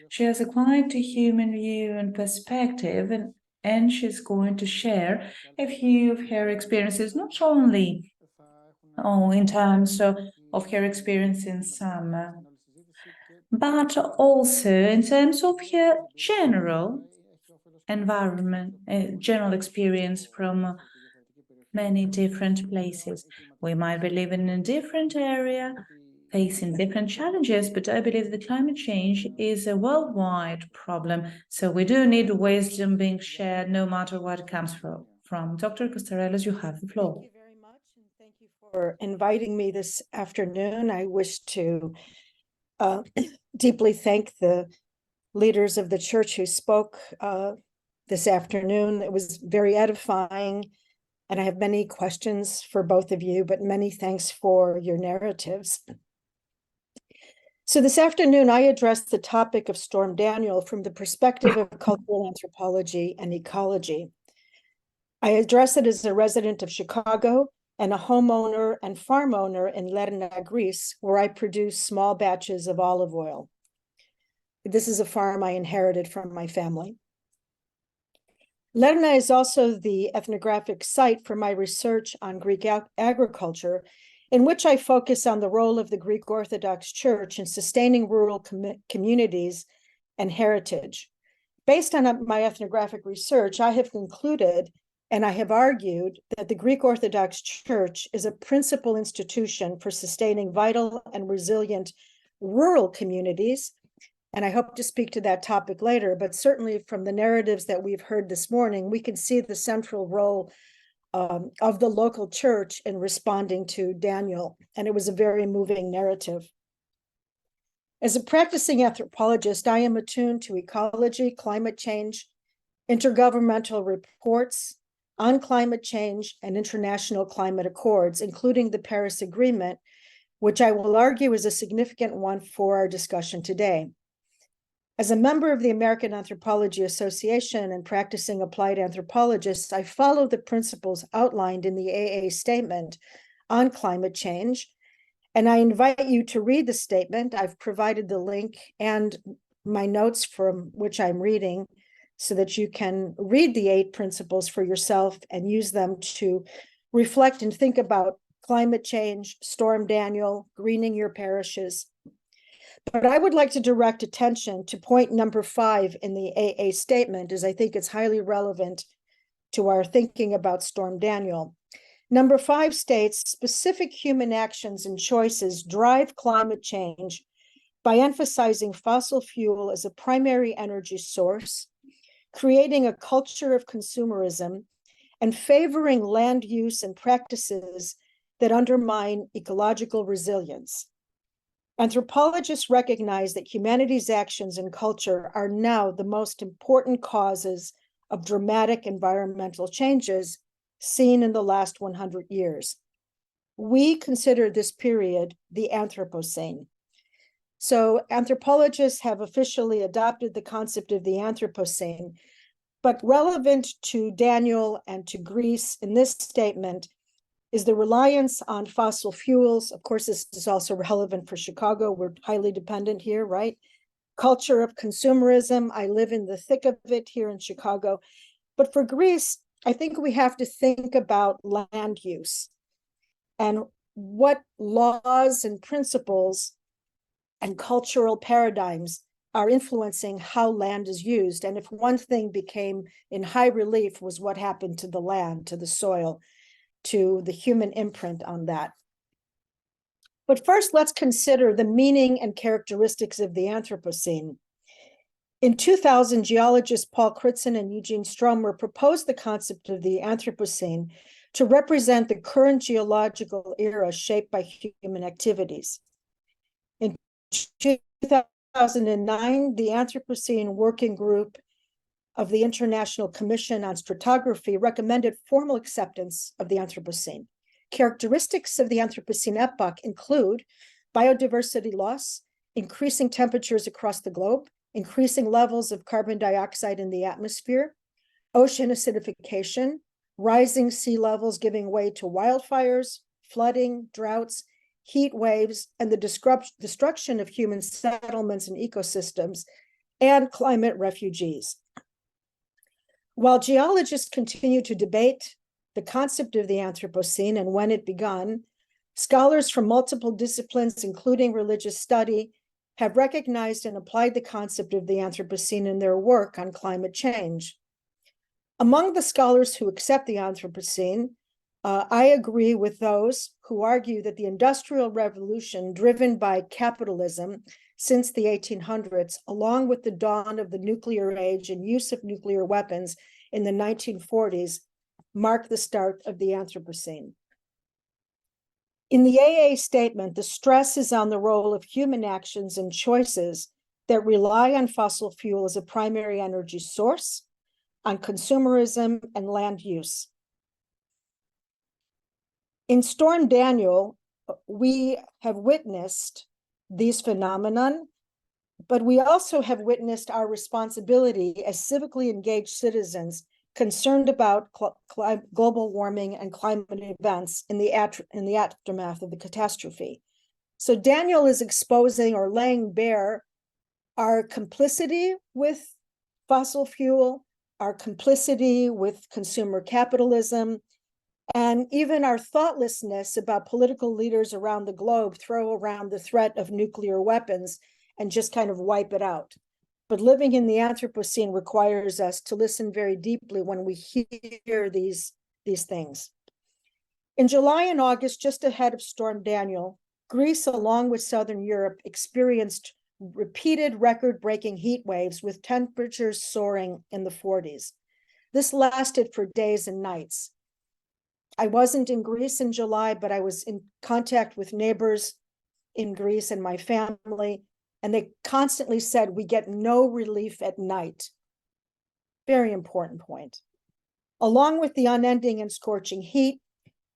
she has a quite human view and perspective, and she's going to share a few of her experiences, not only in terms of of her experience in summer, but also in terms of her general environment, general experience from many different places. We might be living in a different area, facing different challenges, but I believe that climate change is a worldwide problem. So we do need wisdom being shared no matter what it comes from. Dr. Costarellos, you have the floor. Thank you very much, and thank you for inviting me this afternoon. I wish to deeply thank the leaders of the church who spoke this afternoon. It was very edifying, and I have many questions for both of you, but many thanks for your narratives. So this afternoon, I addressed the topic of Storm Daniel from the perspective of cultural anthropology and ecology. I address it as a resident of Chicago and a homeowner and farm owner in Lerna, Greece, where I produce small batches of olive oil. This is a farm I inherited from my family. Lerna is also the ethnographic site for my research on Greek agriculture, in which I focus on the role of the Greek Orthodox Church in sustaining rural communities and heritage. Based on my ethnographic research, I have concluded and I have argued that the Greek Orthodox Church is a principal institution for sustaining vital and resilient rural communities. And I hope to speak to that topic later, but certainly from the narratives that we've heard this morning, we can see the central role of the local church in responding to Daniel. And it was a very moving narrative. As a practicing anthropologist, I am attuned to ecology, climate change, intergovernmental reports on climate change and international climate accords, including the Paris Agreement, which I will argue is a significant one for our discussion today. As a member of the American Anthropology Association and practicing applied anthropologist, I follow the principles outlined in the AA statement on climate change, and I invite you to read the statement. I've provided the link and my notes from which I'm reading so that you can read the 8 principles for yourself and use them to reflect and think about climate change, Storm Daniel, greening your parishes. But I would like to direct attention to point number 5 in the AA statement, as I think it's highly relevant to our thinking about Storm Daniel. Number 5 states, specific human actions and choices drive climate change by emphasizing fossil fuel as a primary energy source, creating a culture of consumerism, and favoring land use and practices that undermine ecological resilience. Anthropologists recognize that humanity's actions and culture are now the most important causes of dramatic environmental changes seen in the last 100 years. We consider this period the Anthropocene. So anthropologists have officially adopted the concept of the Anthropocene, but relevant to Daniel and to Greece in this statement is the reliance on fossil fuels. Of course, this is also relevant for Chicago. We're highly dependent here, right? Culture of consumerism. I live in the thick of it here in Chicago. But for Greece, I think we have to think about land use and what laws and principles and cultural paradigms are influencing how land is used. And if one thing became in high relief was what happened to the land, to the soil, to the human imprint on that. But first, let's consider the meaning and characteristics of the Anthropocene. In 2000, geologists Paul Crutzen and Eugene Stromer proposed the concept of the Anthropocene to represent the current geological era shaped by human activities. In 2009, the Anthropocene Working Group of the International Commission on Stratigraphy recommended formal acceptance of the Anthropocene. Characteristics of the Anthropocene epoch include biodiversity loss, increasing temperatures across the globe, increasing levels of carbon dioxide in the atmosphere, ocean acidification, rising sea levels giving way to wildfires, flooding, droughts, heat waves, and the destruction of human settlements and ecosystems, and climate refugees. While geologists continue to debate the concept of the Anthropocene and when it began, Scholars from multiple disciplines, including religious study, have recognized and applied the concept of the Anthropocene in their work on climate change. Among the scholars who accept the Anthropocene, I agree with those who argue that the Industrial Revolution, driven by capitalism since the 1800s, along with the dawn of the nuclear age and use of nuclear weapons in the 1940s, marked the start of the Anthropocene. In the AA statement, the stress is on the role of human actions and choices that rely on fossil fuel as a primary energy source, on consumerism and land use. In Storm Daniel, we have witnessed these phenomenon, but we also have witnessed our responsibility as civically engaged citizens concerned about global warming and climate events in the aftermath of the catastrophe. So Daniel is exposing or laying bare our complicity with fossil fuel, our complicity with consumer capitalism, and even our thoughtlessness about political leaders around the globe throw around the threat of nuclear weapons and just kind of wipe it out. But living in the Anthropocene requires us to listen very deeply when we hear these things. In July and August, just ahead of Storm Daniel, Greece, along with Southern Europe, experienced repeated record-breaking heat waves with temperatures soaring in the 40s. This lasted for days and nights. I wasn't in Greece in July, but I was in contact with neighbors in Greece and my family, and they constantly said, we get no relief at night. Very important point. Along with the unending and scorching heat,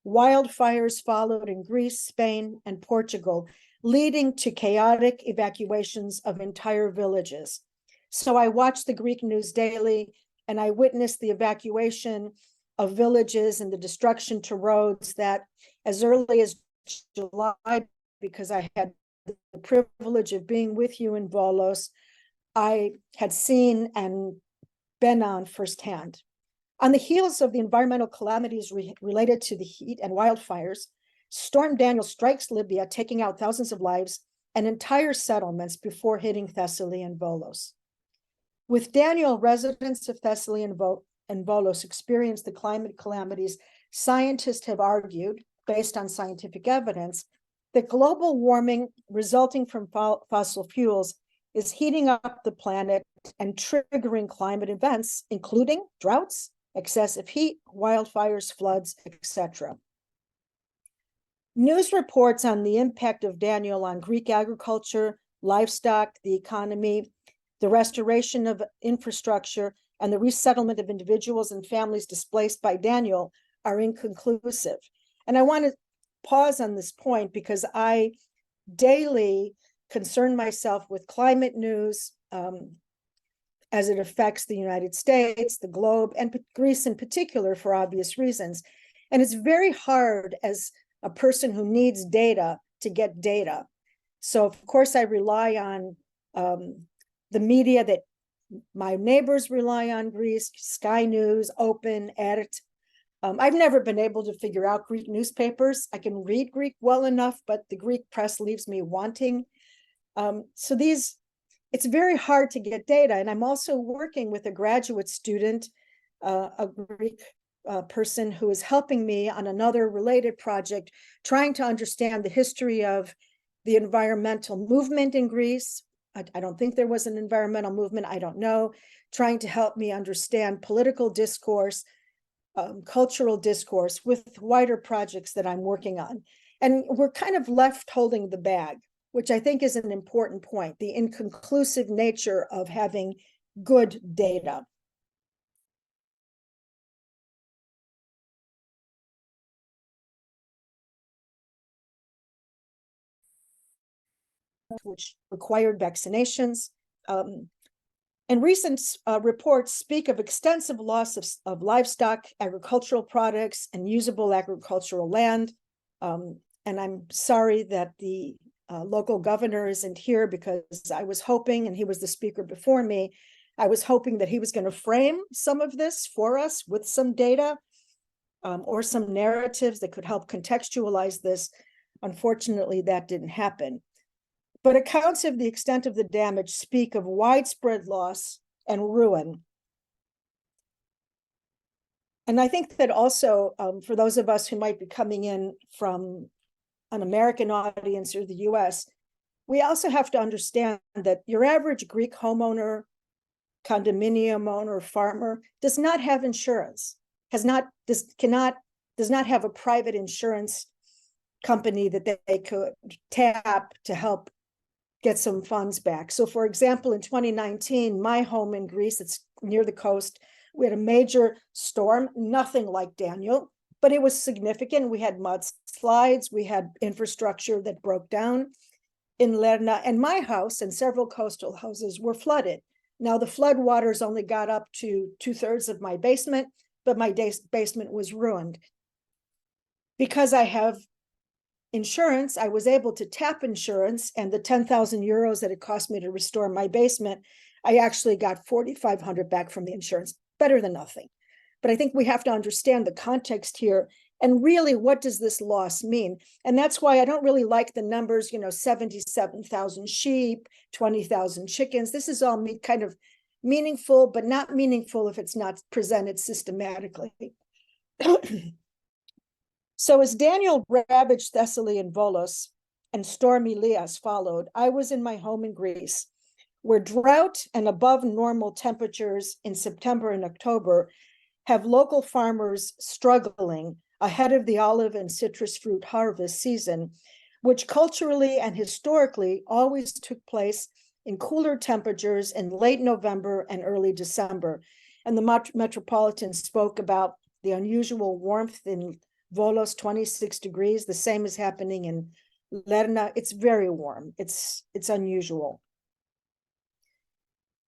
wildfires followed in Greece, Spain, and Portugal, leading to chaotic evacuations of entire villages. So I watched the Greek news daily, and I witnessed the evacuation of villages and the destruction to roads that as early as July, because I had the privilege of being with you in Volos, I had seen and been on firsthand. On the heels of the environmental calamities related to the heat and wildfires, Storm Daniel strikes Libya, taking out thousands of lives and entire settlements before hitting Thessaly and Volos. With Daniel, residents of Thessaly and Volos experienced the climate calamities. Scientists have argued, based on scientific evidence, that global warming resulting from fossil fuels is heating up the planet and triggering climate events, including droughts, excessive heat, wildfires, floods, etc. News reports on the impact of Daniel on Greek agriculture, livestock, the economy, the restoration of infrastructure, and the resettlement of individuals and families displaced by Daniel are inconclusive. And I want to pause on this point because I daily concern myself with climate news as it affects the United States, the globe, and Greece in particular for obvious reasons. And it's very hard as a person who needs data to get data. So of course I rely on the media that my neighbors rely on, Greece, Sky News, Open, Edit. I've never been able to figure out Greek newspapers. I can read Greek well enough, but the Greek press leaves me wanting. So it's very hard to get data. And I'm also working with a graduate student, a Greek person who is helping me on another related project, trying to understand the history of the environmental movement in Greece. I don't think there was an environmental movement. I don't know. Trying to help me understand political discourse, cultural discourse with wider projects that I'm working on. And we're kind of left holding the bag, which I think is an important point, the inconclusive nature of having good data. Which required vaccinations. And recent reports speak of extensive loss of livestock, agricultural products, and usable agricultural land. And I'm sorry that the local governor isn't here because I was hoping, and he was the speaker before me, I was hoping that he was going to frame some of this for us with some data or some narratives that could help contextualize this. Unfortunately, that didn't happen. But accounts of the extent of the damage speak of widespread loss and ruin. And I think that also, for those of us who might be coming in from an American audience or the US, we also have to understand that your average Greek homeowner, condominium owner, farmer does not have insurance, does not have a private insurance company that they could tap to help get some funds back. So for example, in 2019, my home in Greece, it's near the coast, we had a major storm, nothing like Daniel, but it was significant. We had mudslides, we had infrastructure that broke down in Lerna, and my house and several coastal houses were flooded. Now the flood waters only got up to 2/3 of my basement, but my basement was ruined. Because I have insurance, I was able to tap insurance, and the 10,000 euros that it cost me to restore my basement, I actually got 4,500 back from the insurance, better than nothing. But I think we have to understand the context here, and really, what does this loss mean? And that's why I don't really like the numbers, 77,000 sheep, 20,000 chickens. This is all kind of meaningful, but not meaningful if it's not presented systematically. So as Daniel ravaged Thessaly and Volos and storm Elias followed, I was in my home in Greece, where drought and above normal temperatures in September and October have local farmers struggling ahead of the olive and citrus fruit harvest season, which culturally and historically always took place in cooler temperatures in late November and early December. And the Metropolitan spoke about the unusual warmth in Volos, 26 degrees. The same is happening in Lerna. It's very warm. It's unusual.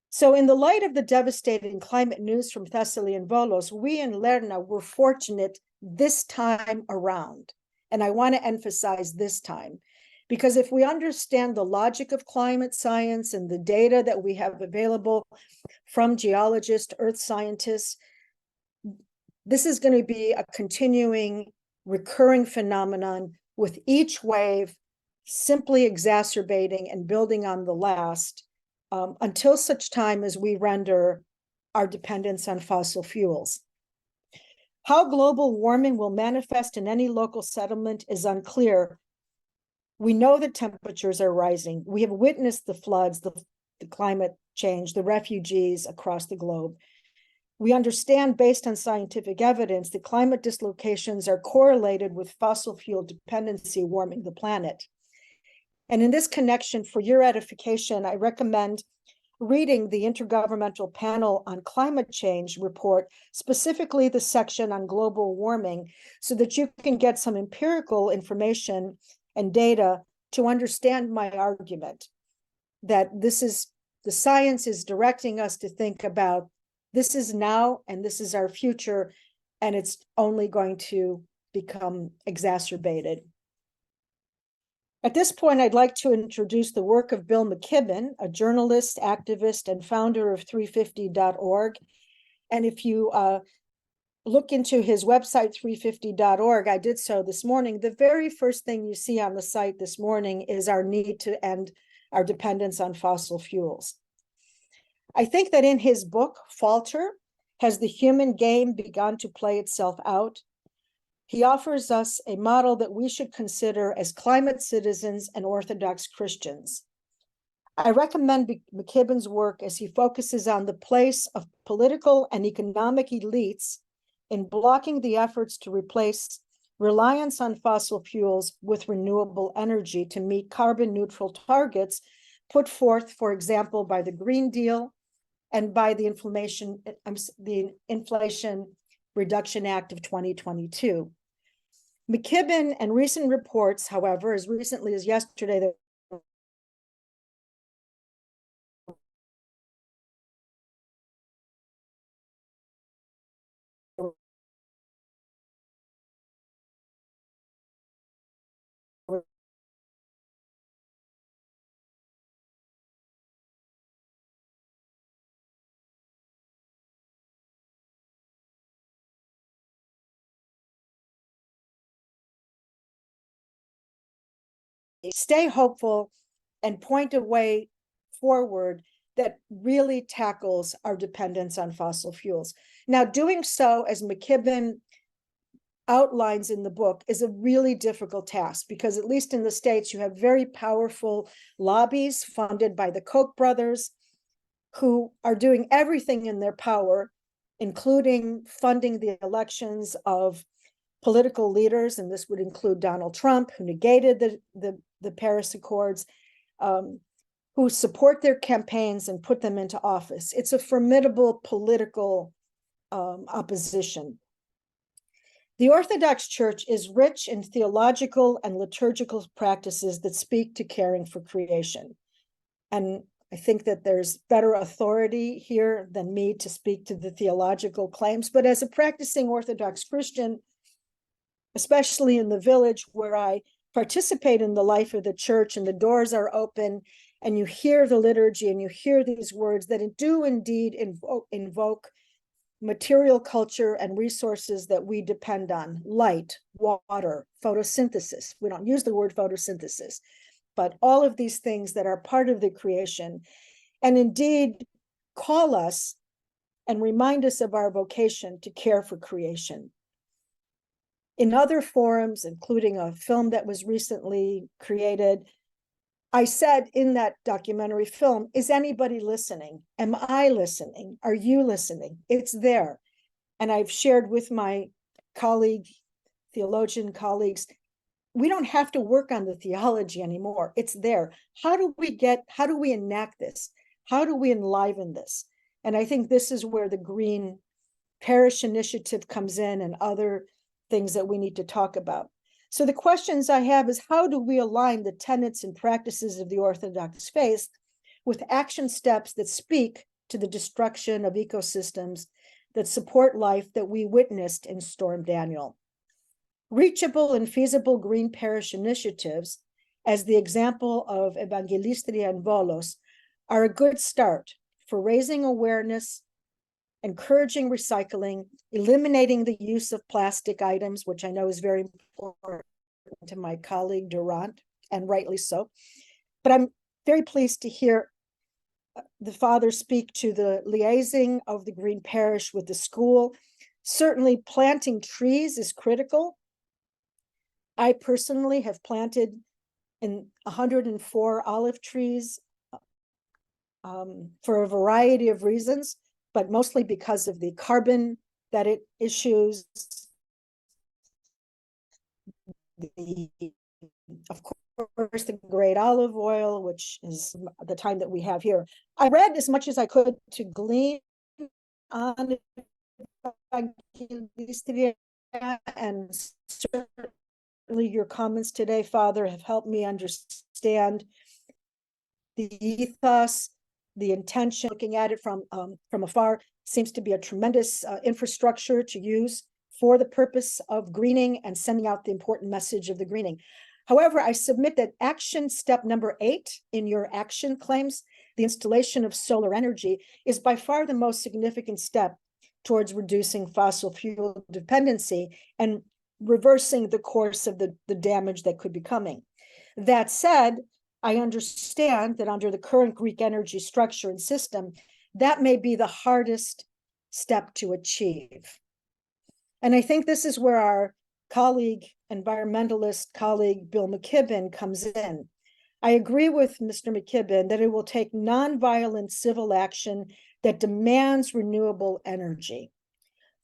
So in the light of the devastating climate news from Thessaly and Volos, we in Lerna were fortunate this time around. And I want to emphasize this time, because if we understand the logic of climate science and the data that we have available from geologists, earth scientists, this is going to be a continuing, recurring phenomenon with each wave simply exacerbating and building on the last until such time as we render our dependence on fossil fuels. How global warming will manifest in any local settlement is unclear. We know that temperatures are rising. We have witnessed the floods, the climate change, the refugees across the globe. We understand, based on scientific evidence, that climate dislocations are correlated with fossil fuel dependency warming the planet. And in this connection, for your edification, I recommend reading the Intergovernmental Panel on Climate Change report, specifically the section on global warming, so that you can get some empirical information and data to understand my argument that the science is directing us to think about this is now and this is our future, and it's only going to become exacerbated. At this point, I'd like to introduce the work of Bill McKibben, a journalist, activist, and founder of 350.org. And if you look into his website, 350.org, I did so this morning, the very first thing you see on the site this morning is our need to end our dependence on fossil fuels. I think that in his book, Falter, Has the Human Game Begun to Play Itself Out? He offers us a model that we should consider as climate citizens and Orthodox Christians. I recommend McKibben's work as he focuses on the place of political and economic elites in blocking the efforts to replace reliance on fossil fuels with renewable energy to meet carbon neutral targets put forth, for example, by the Green Deal and by the Inflation Reduction Act of 2022. McKibben and recent reports, however, as recently as yesterday, stay hopeful and point a way forward that really tackles our dependence on fossil fuels. Now, doing so, as McKibben outlines in the book, is a really difficult task because, at least in the States, you have very powerful lobbies funded by the Koch brothers who are doing everything in their power, including funding the elections of political leaders, and this would include Donald Trump, who negated the Paris Accords, who support their campaigns and put them into office. It's a formidable political opposition. The Orthodox Church is rich in theological and liturgical practices that speak to caring for creation. And I think that there's better authority here than me to speak to the theological claims. But as a practicing Orthodox Christian, especially in the village where I participate in the life of the church and the doors are open and you hear the liturgy and you hear these words that do indeed invoke material culture and resources that we depend on: light, water, photosynthesis. We don't use the word photosynthesis, but all of these things that are part of the creation, and indeed call us and remind us of our vocation to care for creation. In other forums, including a film that was recently created, I said in that documentary film, is anybody listening? Am I listening? Are you listening? It's there. And I've shared with my theologian colleagues, we don't have to work on the theology anymore. It's there. How do we enact this? How do we enliven this? And I think this is where the Green Parish Initiative comes in and other things that we need to talk about. So the questions I have is, how do we align the tenets and practices of the Orthodox faith with action steps that speak to the destruction of ecosystems that support life that we witnessed in Storm Daniel? Reachable and feasible green parish initiatives, as the example of Thessaly and Volos, are a good start for raising awareness, encouraging recycling, eliminating the use of plastic items, which I know is very important to my colleague Durant, and rightly so. But I'm very pleased to hear the father speak to the liaising of the Green Parish with the school. Certainly planting trees is critical. I personally have planted 104 olive trees for a variety of reasons, but mostly because of the carbon that it issues, of course, the great olive oil, which is the time that we have here. I read as much as I could to glean on and certainly your comments today, Father, have helped me understand the ethos, the intention. Looking at it from afar seems to be a tremendous infrastructure to use for the purpose of greening and sending out the important message of the greening. However, I submit that action step number 8 in your action claims, the installation of solar energy, is by far the most significant step towards reducing fossil fuel dependency and reversing the course of the damage that could be coming. That said, I understand that under the current Greek energy structure and system, that may be the hardest step to achieve. And I think this is where our environmentalist colleague, Bill McKibben, comes in. I agree with Mr. McKibben that it will take nonviolent civil action that demands renewable energy.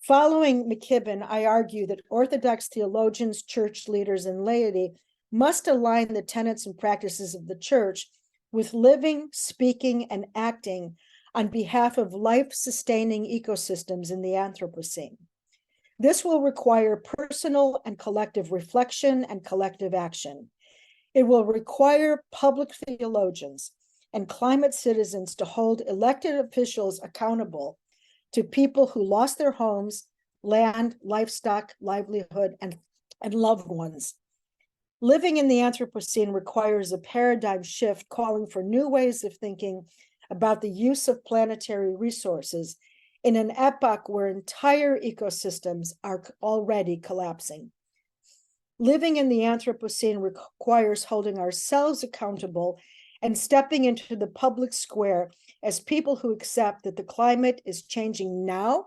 Following McKibben, I argue that Orthodox theologians, church leaders, and laity must align the tenets and practices of the church with living, speaking, and acting on behalf of life-sustaining ecosystems in the Anthropocene. This will require personal and collective reflection and collective action. It will require public theologians and climate citizens to hold elected officials accountable to people who lost their homes, land, livestock, livelihood, and loved ones. Living in the Anthropocene requires a paradigm shift calling for new ways of thinking about the use of planetary resources in an epoch where entire ecosystems are already collapsing. Living in the Anthropocene requires holding ourselves accountable and stepping into the public square as people who accept that the climate is changing now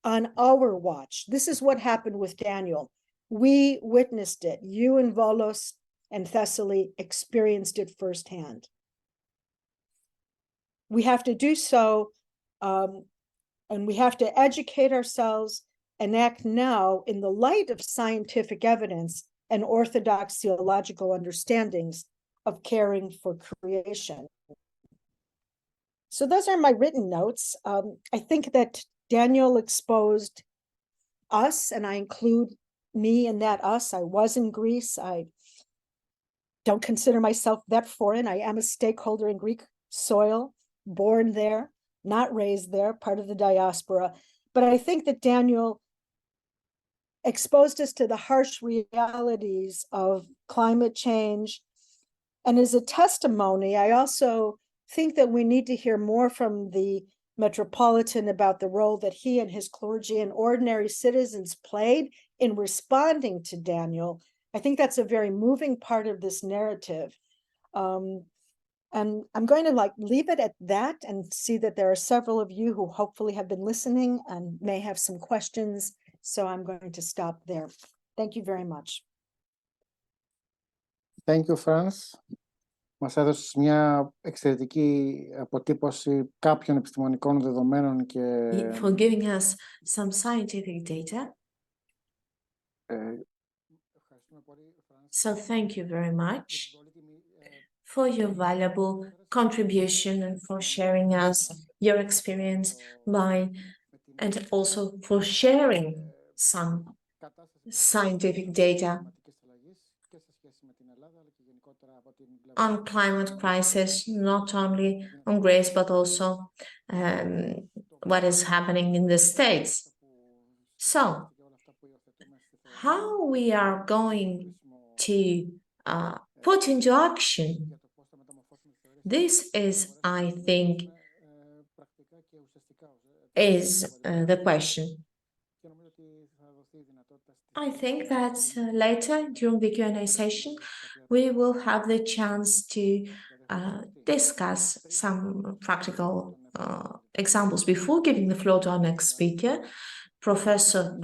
on our watch. This is what happened with Daniel. We witnessed it. You and Volos and Thessaly experienced it firsthand. We have to do so, and we have to educate ourselves and act now in the light of scientific evidence and orthodox theological understandings of caring for creation. So those are my written notes. I think that Daniel exposed us, and I include me in that us. I was in Greece. I don't consider myself that foreign. I am a stakeholder in Greek soil, born there, not raised there, part of the diaspora. But I think that Daniel exposed us to the harsh realities of climate change. And as a testimony, I also think that we need to hear more from the Metropolitan about the role that he and his clergy and ordinary citizens played in responding to Daniel. I think that's a very moving part of this narrative. And I'm going to leave it at that and see that there are several of you who hopefully have been listening and may have some questions. So I'm going to stop there. Thank you very much. Thank you, Franz. Μας έδωσες μια εξαιρετική αποτύπωση κάποιων επιστημονικών δεδομένων και... For giving us some scientific data. So thank you very much for your valuable contribution and for sharing us your experience and also for sharing some scientific data on climate crisis, not only on Greece, but also what is happening in the States. So, how we are going to put into action, this is, I think, is the question. I think that later during the Q&A session, we will have the chance to discuss some practical examples. Before giving the floor to our next speaker, Professor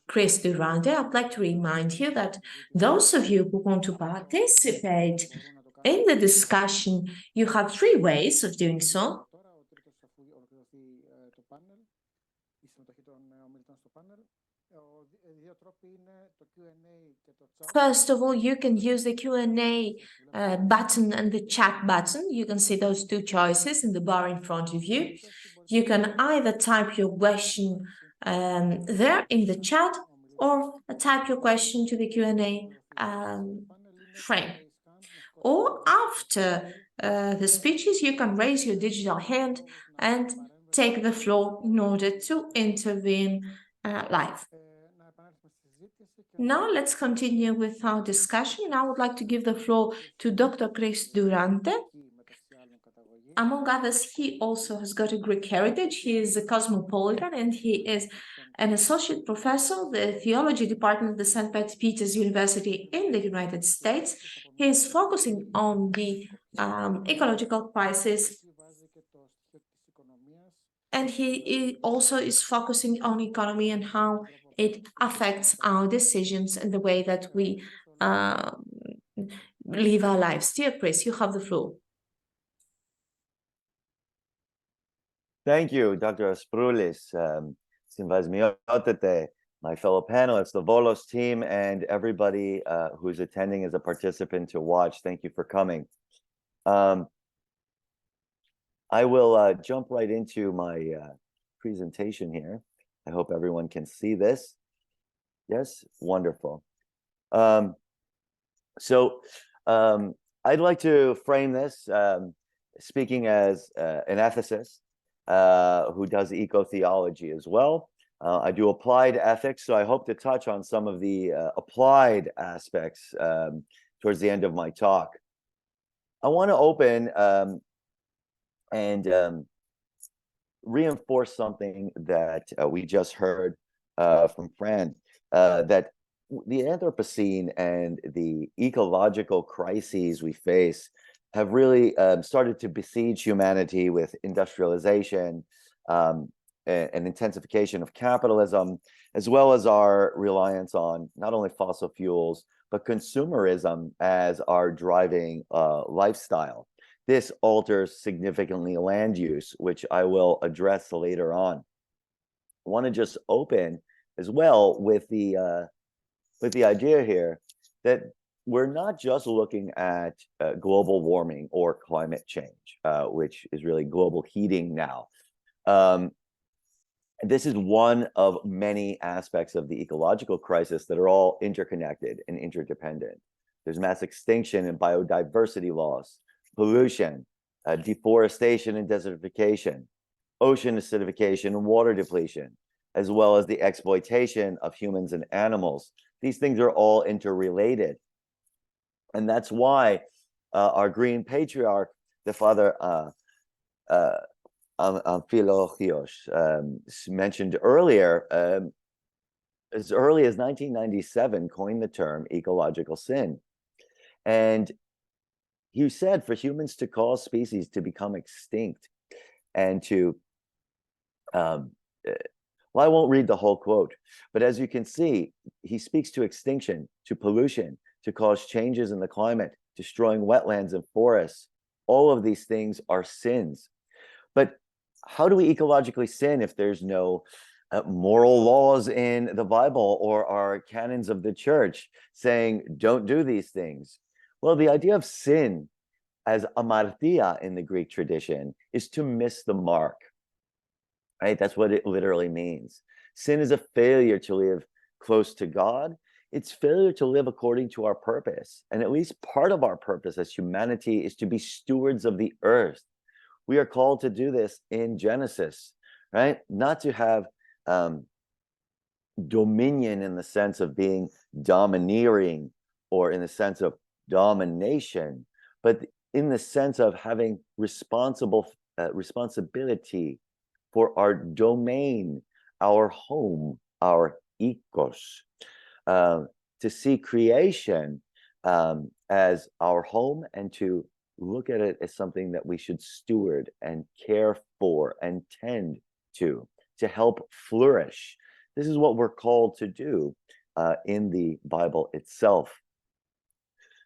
Chris Durante, I'd like to remind you that those of you who want to participate in the discussion, you have 3 ways of doing so. First of all, you can use the Q&A button and the chat button. You can see those 2 choices in the bar in front of you. You can either type your question there in the chat or type your question to the Q&A frame. Or after the speeches, you can raise your digital hand and take the floor in order to intervene live. Now let's continue with our discussion. I would like to give the floor to Dr. Chris Durante. Among others, he also has got a Greek heritage. He is a cosmopolitan and he is an associate professor, the theology department of the St. Peter's University in the United States. He is focusing on the ecological crisis, and he also is focusing on economy and how it affects our decisions and the way that we live our lives. Dear Chris, you have the floor. Thank you, Dr. Sproulis, Simvasmiotate, my fellow panelists, the Volos team, and everybody who's attending as a participant to watch. Thank you for coming. I will jump right into my presentation here. I hope everyone can see this. Yes, wonderful. I'd like to frame this speaking as an ethicist who does eco-theology as well. I do applied ethics, so I hope to touch on some of the applied aspects towards the end of my talk. I want to open and reinforce something that we just heard from Fran, that the Anthropocene and the ecological crises we face have really started to besiege humanity with industrialization and intensification of capitalism, as well as our reliance on not only fossil fuels, but consumerism as our driving lifestyle. This alters significantly land use, which I will address later on. I want to just open as well with the idea here that we're not just looking at global warming or climate change, which is really global heating now. This is one of many aspects of the ecological crisis that are all interconnected and interdependent. There's mass extinction and biodiversity loss, pollution, deforestation and desertification, ocean acidification and water depletion, as well as the exploitation of humans and animals. These things are all interrelated. And that's why our green patriarch, the Father Amphilolochios, mentioned earlier, as early as 1997, coined the term ecological sin. And he said for humans to cause species to become extinct and to, well, I won't read the whole quote, but as you can see, he speaks to extinction, to pollution, to cause changes in the climate, destroying wetlands and forests. All of these things are sins. But how do we ecologically sin if there's no moral laws in the Bible or our canons of the church saying don't do these things? Well, the idea of sin as amartia in the Greek tradition is to miss the mark, right? That's what it literally means. Sin is a failure to live close to God. It's failure to live according to our purpose. And at least part of our purpose as humanity is to be stewards of the earth. We are called to do this in Genesis, right? Not to have dominion in the sense of being domineering or in the sense of domination, but in the sense of having responsibility for our domain, our home, our ecos, to see creation as our home and to look at it as something that we should steward and care for and tend to help flourish. This is what we're called to do in the Bible itself.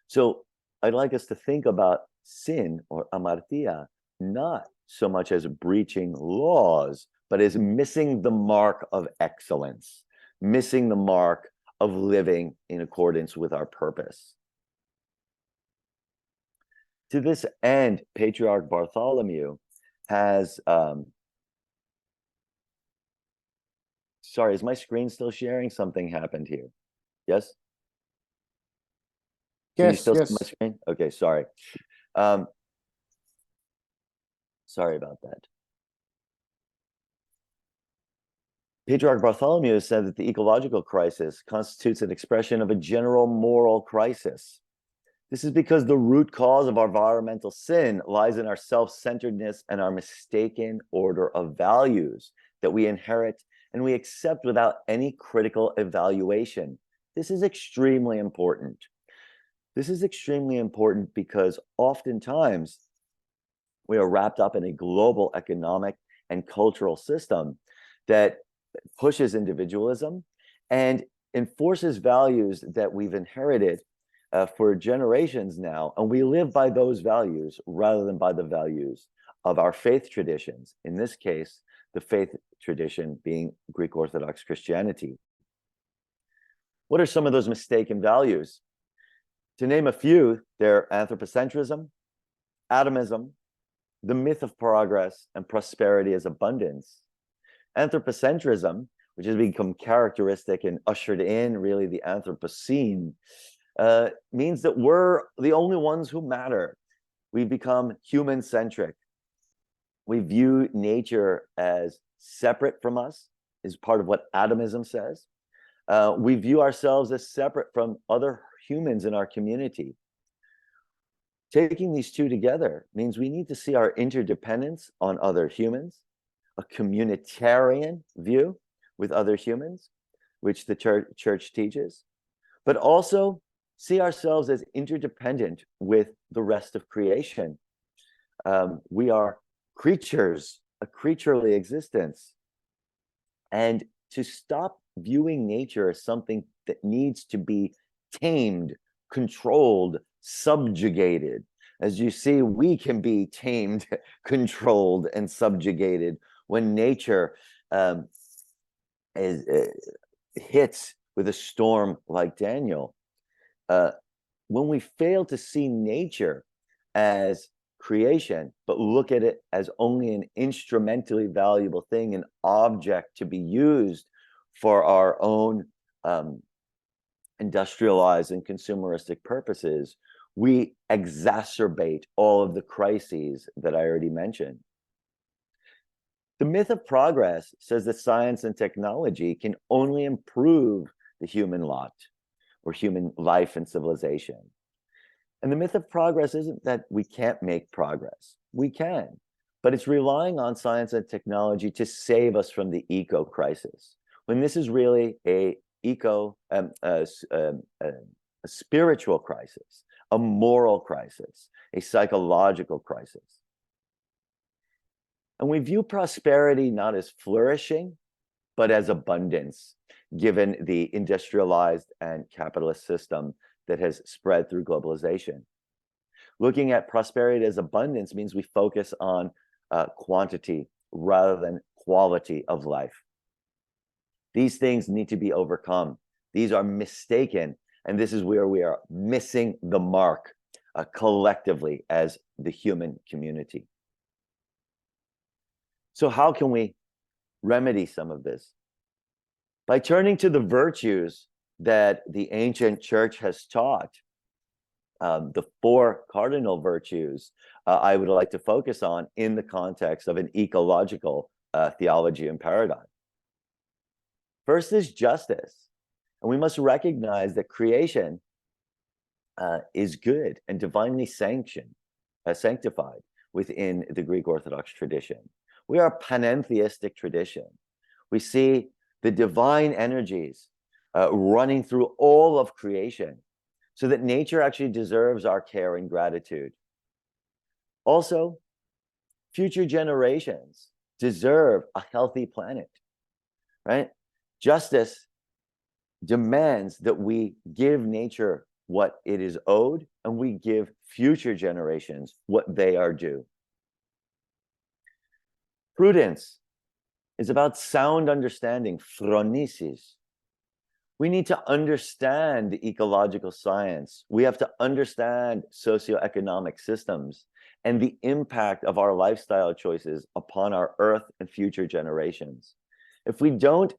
So I'd like us to think about sin or amartia, not so much as breaching laws, but as missing the mark of excellence, missing the mark of living in accordance with our purpose. To this end, Patriarch Bartholomew has, sorry, is my screen still sharing? Something happened here. Yes? Can you still see my screen? Okay, sorry. Sorry about that. Patriarch Bartholomew said that the ecological crisis constitutes an expression of a general moral crisis. This is because the root cause of our environmental sin lies in our self-centeredness and our mistaken order of values that we inherit and we accept without any critical evaluation. This is extremely important. This is extremely important because oftentimes we are wrapped up in a global economic and cultural system that pushes individualism and enforces values that we've inherited for generations now, and we live by those values rather than by the values of our faith traditions. In this case, the faith tradition being Greek Orthodox Christianity. What are some of those mistaken values? To name a few, they're anthropocentrism, atomism, the myth of progress, and prosperity as abundance. Anthropocentrism, which has become characteristic and ushered in really the Anthropocene, means that we're the only ones who matter. We've become human-centric. We view nature as separate from us, is part of what atomism says. We view ourselves as separate from other humans in our community. Taking these two together means we need to see our interdependence on other humans, a communitarian view with other humans, which the church teaches, but also see ourselves as interdependent with the rest of creation. We are creatures, a creaturely existence. And to stop viewing nature as something that needs to be tamed, controlled, subjugated. As you see, we can be tamed, controlled, and subjugated when nature hits with a storm like Daniel. When we fail to see nature as creation, but look at it as only an instrumentally valuable thing, an object to be used for our own industrialized and consumeristic purposes, we exacerbate all of the crises that I already mentioned. The myth of progress says that science and technology can only improve the human lot or human life and civilization. And the myth of progress isn't that we can't make progress. We can, but it's relying on science and technology to save us from the eco crisis, when this is really a spiritual crisis, a moral crisis, a psychological crisis. And we view prosperity not as flourishing, but as abundance, given the industrialized and capitalist system that has spread through globalization. Looking at prosperity as abundance means we focus on quantity rather than quality of life. These things need to be overcome. These are mistaken, and this is where we are missing the mark collectively as the human community. So how can we remedy some of this? By turning to the virtues that the ancient church has taught, the 4 cardinal virtues I would like to focus on in the context of an ecological theology and paradigm. First is justice, and we must recognize that creation is good and divinely sanctified within the Greek Orthodox tradition. We are a panentheistic tradition. We see the divine energies running through all of creation, so that nature actually deserves our care and gratitude. Also, future generations deserve a healthy planet, right? Justice demands that we give nature what it is owed, and we give future generations what they are due. Prudence is about sound understanding, phronesis. We need to understand the ecological science. We have to understand socioeconomic systems and the impact of our lifestyle choices upon our earth and future generations. If we don't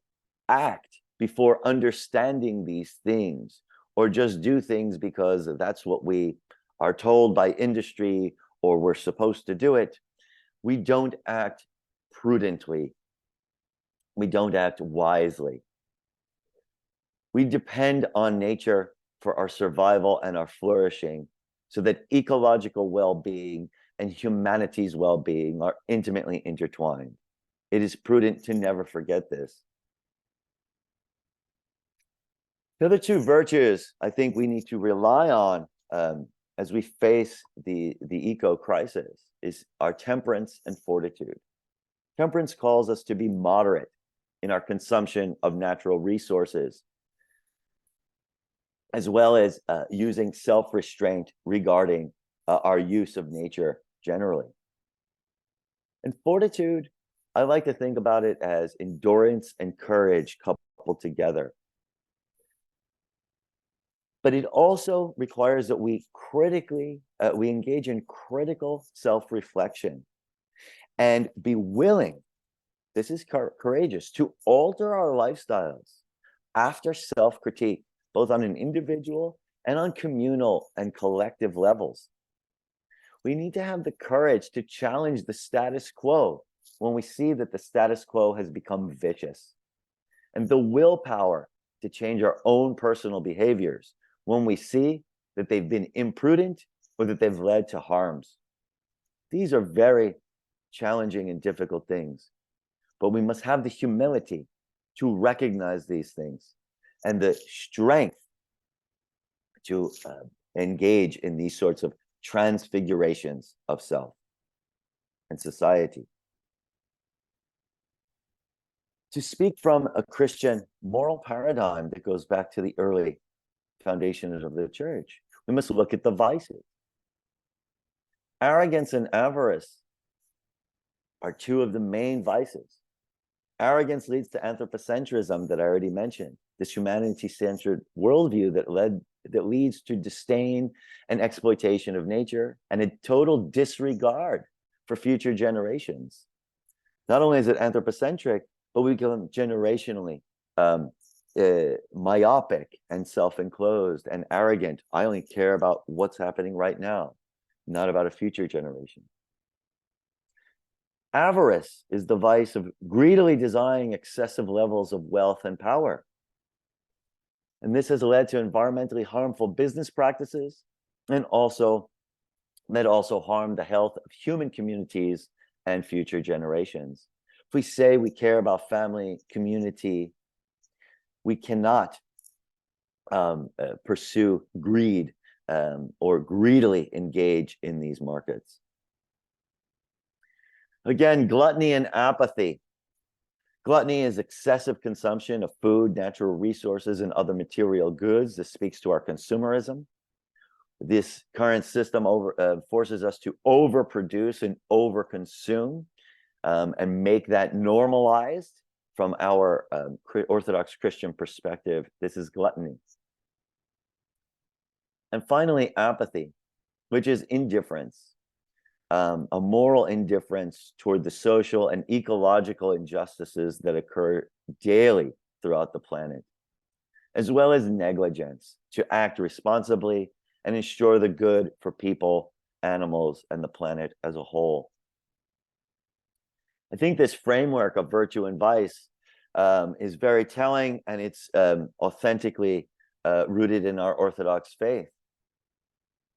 act before understanding these things, or just do things because that's what we are told by industry or we're supposed to do it, we don't act prudently. We don't act wisely. We depend on nature for our survival and our flourishing, so that ecological well-being and humanity's well-being are intimately intertwined. It is prudent to never forget this. The other 2 virtues I think we need to rely on as we face the eco crisis is our temperance and fortitude. Temperance calls us to be moderate in our consumption of natural resources, as well as using self-restraint regarding our use of nature generally. And fortitude, I like to think about it as endurance and courage coupled together. But it also requires that we engage in critical self-reflection and be willing, this is courageous, to alter our lifestyles after self-critique, both on an individual and on communal and collective levels. We need to have the courage to challenge the status quo when we see that the status quo has become vicious, and the willpower to change our own personal behaviors when we see that they've been imprudent or that they've led to harms. These are very challenging and difficult things, but we must have the humility to recognize these things and the strength to engage in these sorts of transfigurations of self and society. To speak from a Christian moral paradigm that goes back to the early foundations of the church, we must look at the vices. Arrogance and avarice are two of the main vices. Arrogance leads to anthropocentrism that I already mentioned, this humanity-centered worldview that leads to disdain and exploitation of nature and a total disregard for future generations. Not only is it anthropocentric, but we become generationally myopic and self-enclosed and arrogant. I only care about what's happening right now, not about a future generation. Avarice is the vice of greedily desiring excessive levels of wealth and power. And this has led to environmentally harmful business practices and also harm the health of human communities and future generations. If we say we care about family, community, we cannot pursue greed or greedily engage in these markets. Again, gluttony and apathy. Gluttony is excessive consumption of food, natural resources, and other material goods. This speaks to our consumerism. This current system forces us to overproduce and overconsume and make that normalized from our Orthodox Christian perspective. This is gluttony. And finally, apathy, which is indifference. A moral indifference toward the social and ecological injustices that occur daily throughout the planet, as well as negligence to act responsibly and ensure the good for people, animals, and the planet as a whole. I think this framework of virtue and vice is very telling, and it's authentically rooted in our Orthodox faith.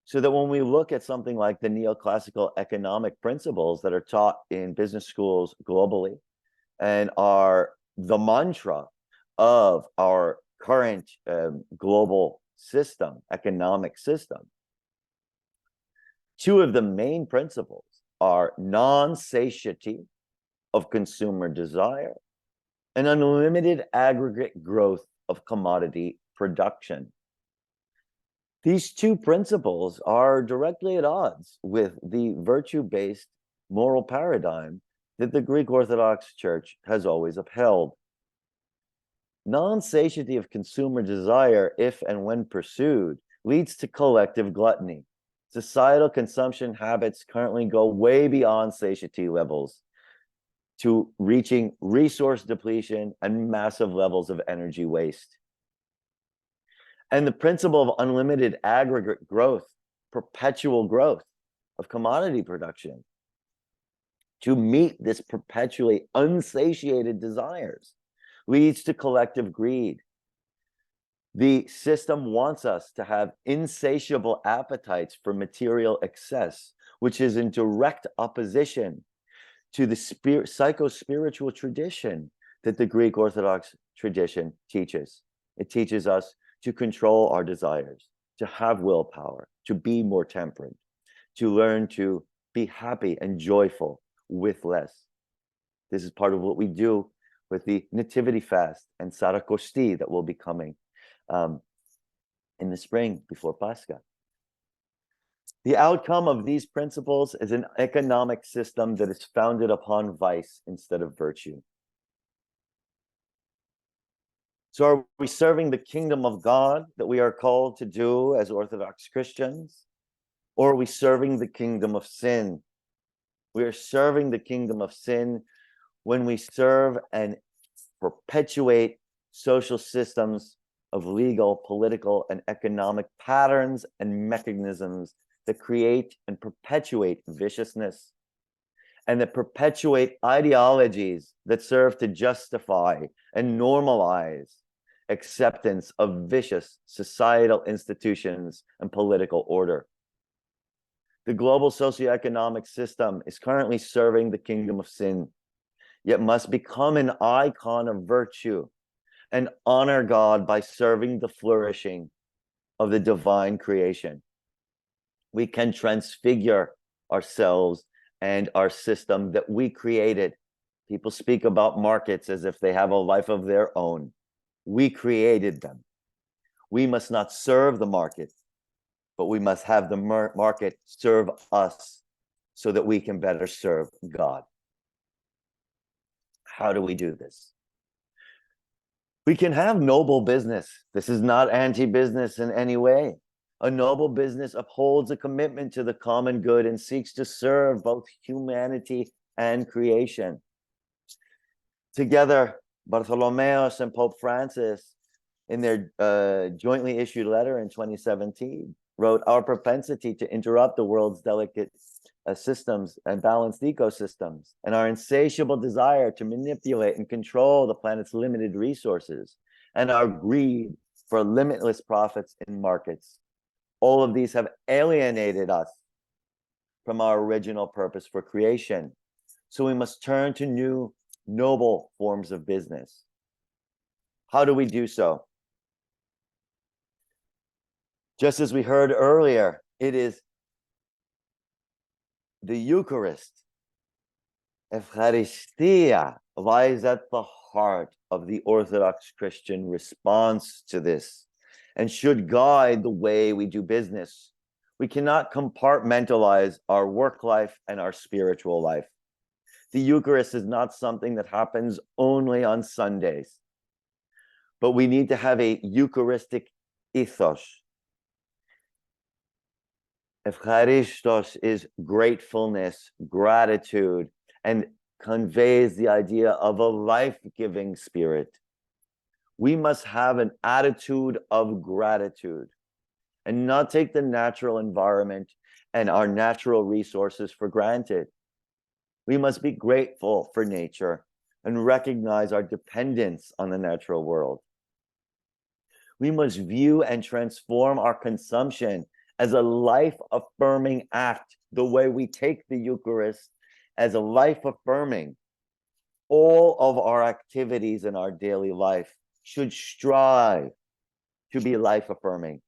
So that when we look at something like the neoclassical economic principles that are taught in business schools globally and are the mantra of our current global system, economic system, two of the main principles are non-satiety of consumer desire and unlimited aggregate growth of commodity production. These two principles are directly at odds with the virtue-based moral paradigm that the Greek Orthodox Church has always upheld. Non-satiety of consumer desire, if and when pursued, leads to collective gluttony. Societal consumption habits currently go way beyond satiety levels to reaching resource depletion and massive levels of energy waste. And the principle of unlimited aggregate growth, perpetual growth of commodity production to meet this perpetually unsatiated desires leads to collective greed. The system wants us to have insatiable appetites for material excess, which is in direct opposition to the psycho-spiritual tradition that the Greek Orthodox tradition teaches. It teaches us to control our desires, to have willpower, to be more temperate, to learn to be happy and joyful with less. This is part of what we do with the Nativity Fast and Sarakosti that will be coming in the spring before Pascha. The outcome of these principles is an economic system that is founded upon vice instead of virtue. So are we serving the kingdom of God that we are called to do as Orthodox Christians? Or are we serving the kingdom of sin? We are serving the kingdom of sin when we serve and perpetuate social systems of legal, political, and economic patterns and mechanisms that create and perpetuate viciousness, and that perpetuate ideologies that serve to justify and normalize acceptance of vicious societal institutions and political order. The global socioeconomic system is currently serving the kingdom of sin, yet must become an icon of virtue and honor God by serving the flourishing of the divine creation. We can transfigure ourselves and our system that we created. People speak about markets as if they have a life of their own. We created them. We must not serve the market, but we must have the market serve us so that we can better serve God. How do we do this? We can have noble business. This is not anti-business in any way. A noble business upholds a commitment to the common good and seeks to serve both humanity and creation. Together, Bartholomeus and Pope Francis, in their jointly issued letter in 2017, wrote, "Our propensity to interrupt the world's delicate systems and balanced ecosystems, and our insatiable desire to manipulate and control the planet's limited resources, and our greed for limitless profits in markets. All of these have alienated us from our original purpose for creation. So we must turn to new, noble forms of business." How do we do so? Just as we heard earlier, it is the Eucharist, Eucharistia, lies at the heart of the Orthodox Christian response to this and should guide the way we do business. We cannot compartmentalize our work life and our spiritual life. The Eucharist is not something that happens only on Sundays, but we need to have a Eucharistic ethos. Eucharistos is gratefulness, gratitude, and conveys the idea of a life-giving spirit. We must have an attitude of gratitude and not take the natural environment and our natural resources for granted. We must be grateful for nature and recognize our dependence on the natural world. We must view and transform our consumption as a life-affirming act, the way we take the Eucharist as a life-affirming. All of our activities in our daily life should strive to be life-affirming,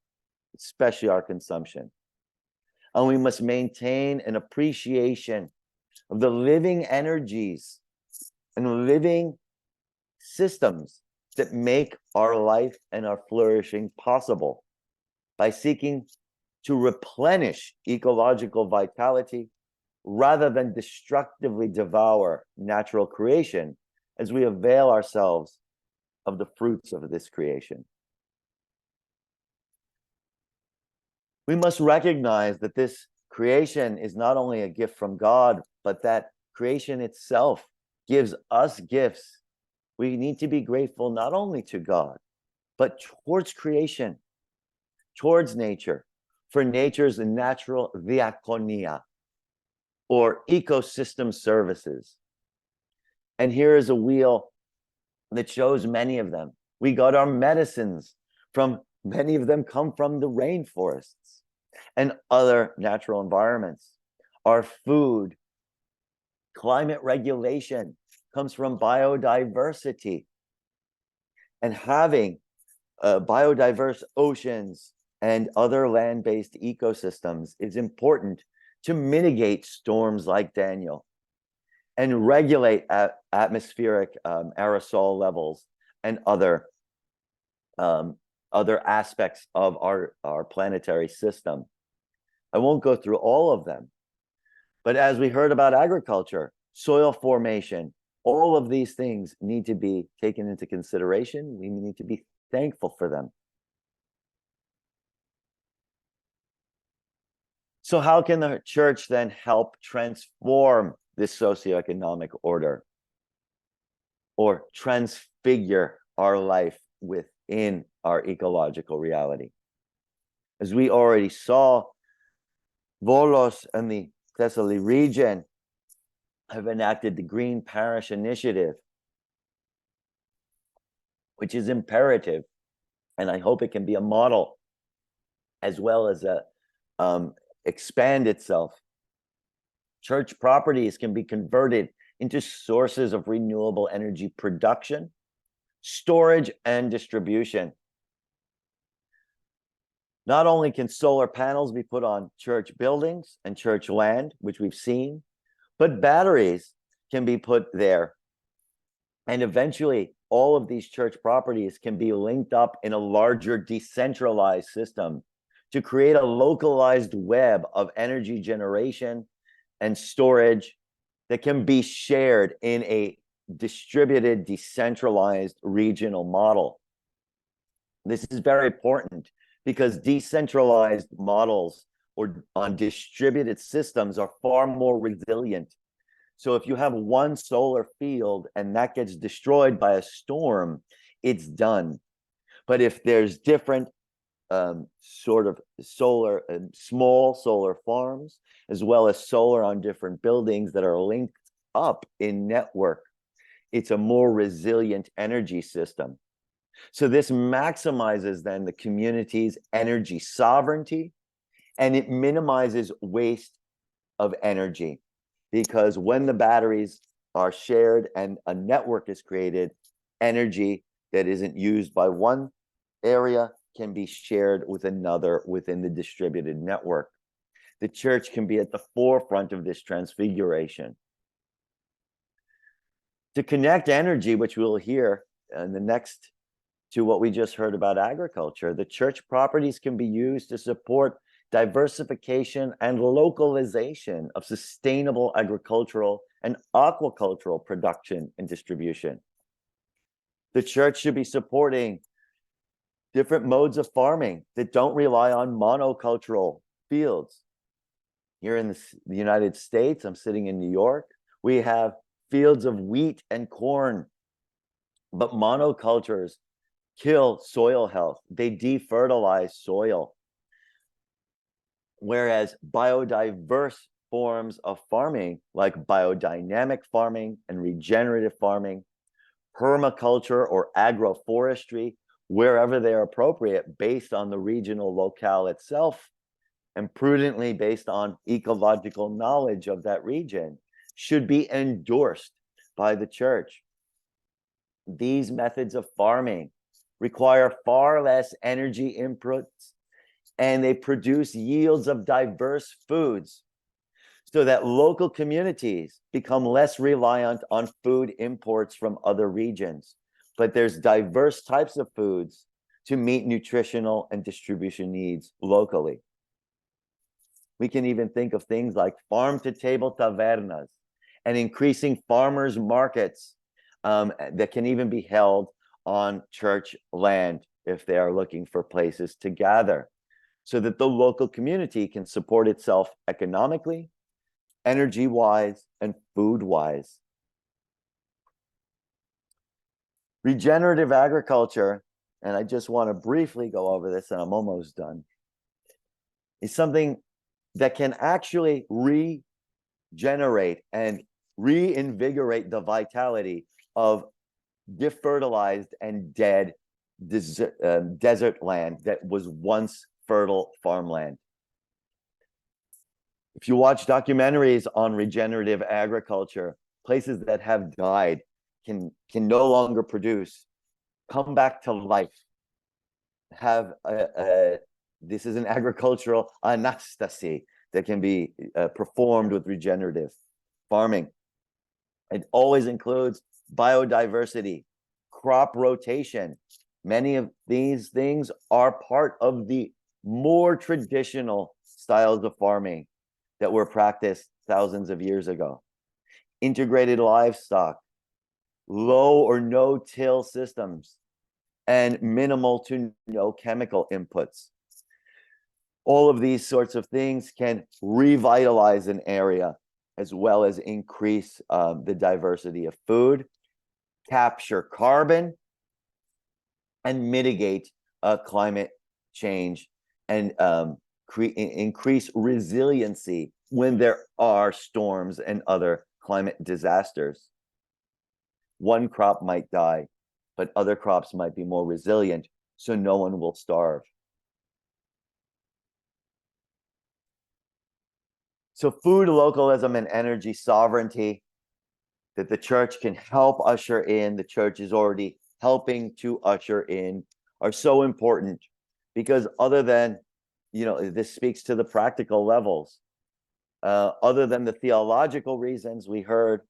especially our consumption. And we must maintain an appreciation of the living energies and living systems that make our life and our flourishing possible by seeking to replenish ecological vitality rather than destructively devour natural creation as we avail ourselves of the fruits of this creation. We must recognize that this creation is not only a gift from God, but that creation itself gives us gifts. We need to be grateful not only to God, but towards creation, towards nature, for nature's natural diakonia, or ecosystem services. And here is a wheel that shows many of them. We got our medicines from, many of them come from the rainforests and other natural environments. Our food, climate regulation comes from biodiversity. And having biodiverse oceans and other land-based ecosystems is important to mitigate storms like Daniel and regulate atmospheric aerosol levels and other aspects of our planetary system. I won't go through all of them, but as we heard about agriculture, soil formation, all of these things need to be taken into consideration. We need to be thankful for them. So how can the church then help transform this socioeconomic order or transfigure our life within our ecological reality? As we already saw, Volos and the Thessaly region have enacted the Green Parish Initiative, which is imperative, and I hope it can be a model as well as expand itself. Church properties can be converted into sources of renewable energy production, storage, and distribution. Not only can solar panels be put on church buildings and church land, which we've seen, but batteries can be put there. And eventually, all of these church properties can be linked up in a larger decentralized system to create a localized web of energy generation and storage that can be shared in a distributed, decentralized regional model. This is very important because decentralized models or on distributed systems are far more resilient. So if you have one solar field and that gets destroyed by a storm, it's done. But if there's different sort of solar, small solar farms, as well as solar on different buildings that are linked up in network, it's a more resilient energy system. So this maximizes then the community's energy sovereignty, and it minimizes waste of energy, because when the batteries are shared and a network is created, energy that isn't used by one area can be shared with another within the distributed network. The church can be at the forefront of this transfiguration. To connect energy, which we'll hear in the next to what we just heard about agriculture, the church properties can be used to support diversification and localization of sustainable agricultural and aquacultural production and distribution. The church should be supporting different modes of farming that don't rely on monocultural fields. Here in the United States, I'm sitting in New York, we have fields of wheat and corn, but monocultures kill soil health. They defertilize soil. Whereas biodiverse forms of farming, like biodynamic farming and regenerative farming, permaculture or agroforestry, wherever they're appropriate, based on the regional locale itself, and prudently based on ecological knowledge of that region, should be endorsed by the church. These methods of farming require far less energy inputs, and they produce yields of diverse foods so that local communities become less reliant on food imports from other regions. But there's diverse types of foods to meet nutritional and distribution needs locally. We can even think of things like farm-to-table tavernas and increasing farmers markets that can even be held on church land if they are looking for places to gather, so that the local community can support itself economically, energy-wise, and food-wise. Regenerative agriculture, and I just want to briefly go over this and I'm almost done, is something that can actually regenerate and reinvigorate the vitality of defertilized and dead desert land that was once fertile farmland. If you watch documentaries on regenerative agriculture, places that have died can no longer produce, come back to life, have this is an agricultural anastasy that can be performed with regenerative farming. It always includes biodiversity, crop rotation. Many of these things are part of the more traditional styles of farming that were practiced thousands of years ago. Integrated livestock, low or no till systems, and minimal to no chemical inputs. All of these sorts of things can revitalize an area as well as increase the diversity of food, capture carbon, and mitigate climate change, and increase resiliency when there are storms and other climate disasters. One crop might die, but other crops might be more resilient, so no one will starve. So food localism and energy sovereignty that the church can help usher in, the church is already helping to usher in, are so important, because other than this speaks to the practical levels. Other than the theological reasons we heard,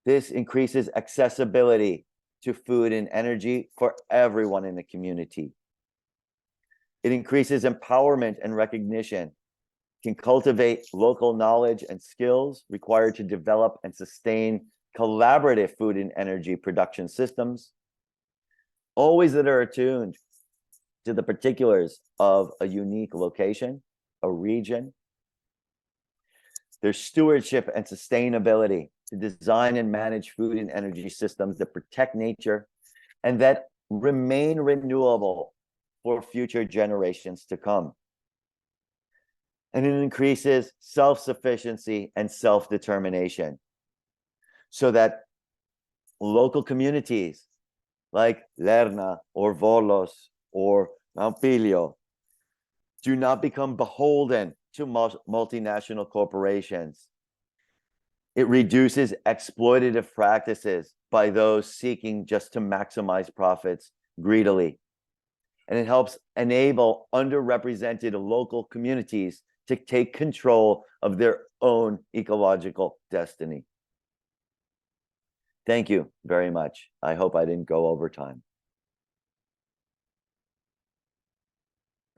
this increases accessibility to food and energy for everyone in the community. It increases empowerment and recognition, can cultivate local knowledge and skills required to develop and sustain collaborative food and energy production systems, always that are attuned to the particulars of a unique location, a region. There's stewardship and sustainability to design and manage food and energy systems that protect nature and that remain renewable for future generations to come. And it increases self-sufficiency and self-determination so that local communities like Lerna or Volos or Pampilio do not become beholden to multinational corporations. It reduces exploitative practices by those seeking just to maximize profits greedily. And it helps enable underrepresented local communities to take control of their own ecological destiny. Thank you very much. I hope I didn't go over time.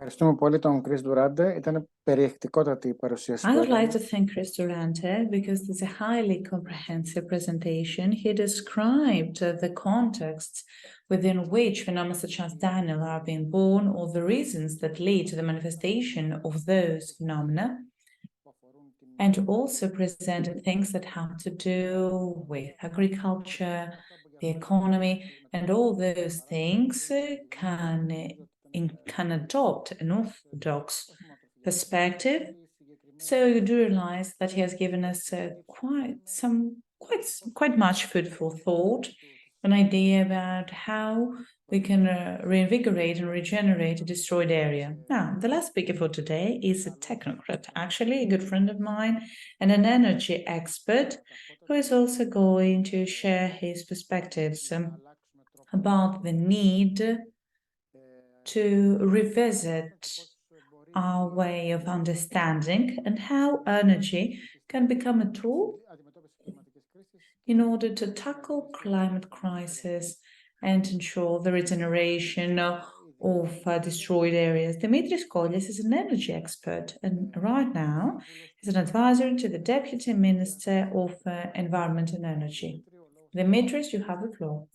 Ευχαριστούμε πολύ τον Chris Durante. Ήταν περιεκτικότατη η παρουσίαση I που would like έκανε. to thank Chris Durante because it's a highly comprehensive presentation. He described the contexts within which phenomena such as Daniel are being born, or the reasons that lead to the manifestation of those phenomena, and also presented things that have to do with agriculture, the economy, and all those things can adopt an orthodox perspective. So you do realize that he has given us quite much food for thought, an idea about how we can reinvigorate and regenerate a destroyed area. Now, the last speaker for today is a technocrat, actually a good friend of mine and an energy expert who is also going to share his perspectives about the need to revisit our way of understanding and how energy can become a tool in order to tackle climate crisis and ensure the regeneration of destroyed areas. Dimitris Kollias is an energy expert and right now is an advisor to the Deputy Minister of Environment and Energy. Dimitris, you have the floor.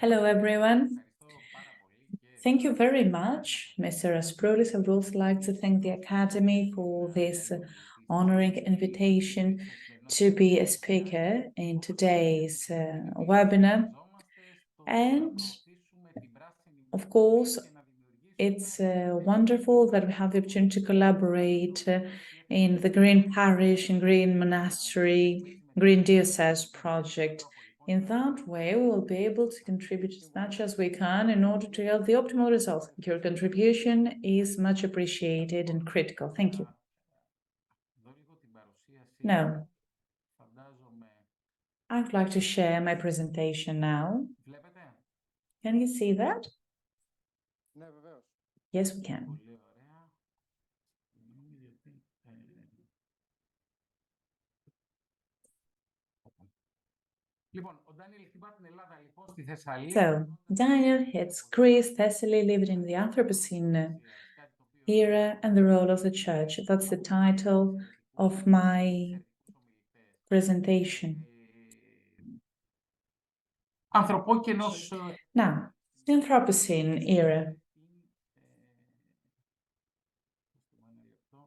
Hello, everyone. Thank you very much, Mr. Asproulis. I would also like to thank the Academy for this honoring invitation to be a speaker in today's webinar. And of course, it's wonderful that we have the opportunity to collaborate in the Green Parish and Green Monastery, Green Diocese project. In that way, we will be able to contribute as much as we can in order to get the optimal results. Your contribution is much appreciated and critical. Thank you. Now, I would like to share my presentation now. Can you see that? Yes, we can. So, Daniel hits Greece, Thessaly, lived in the Anthropocene era, and the role of the church. That's the title of my presentation. Now, the Anthropocene era.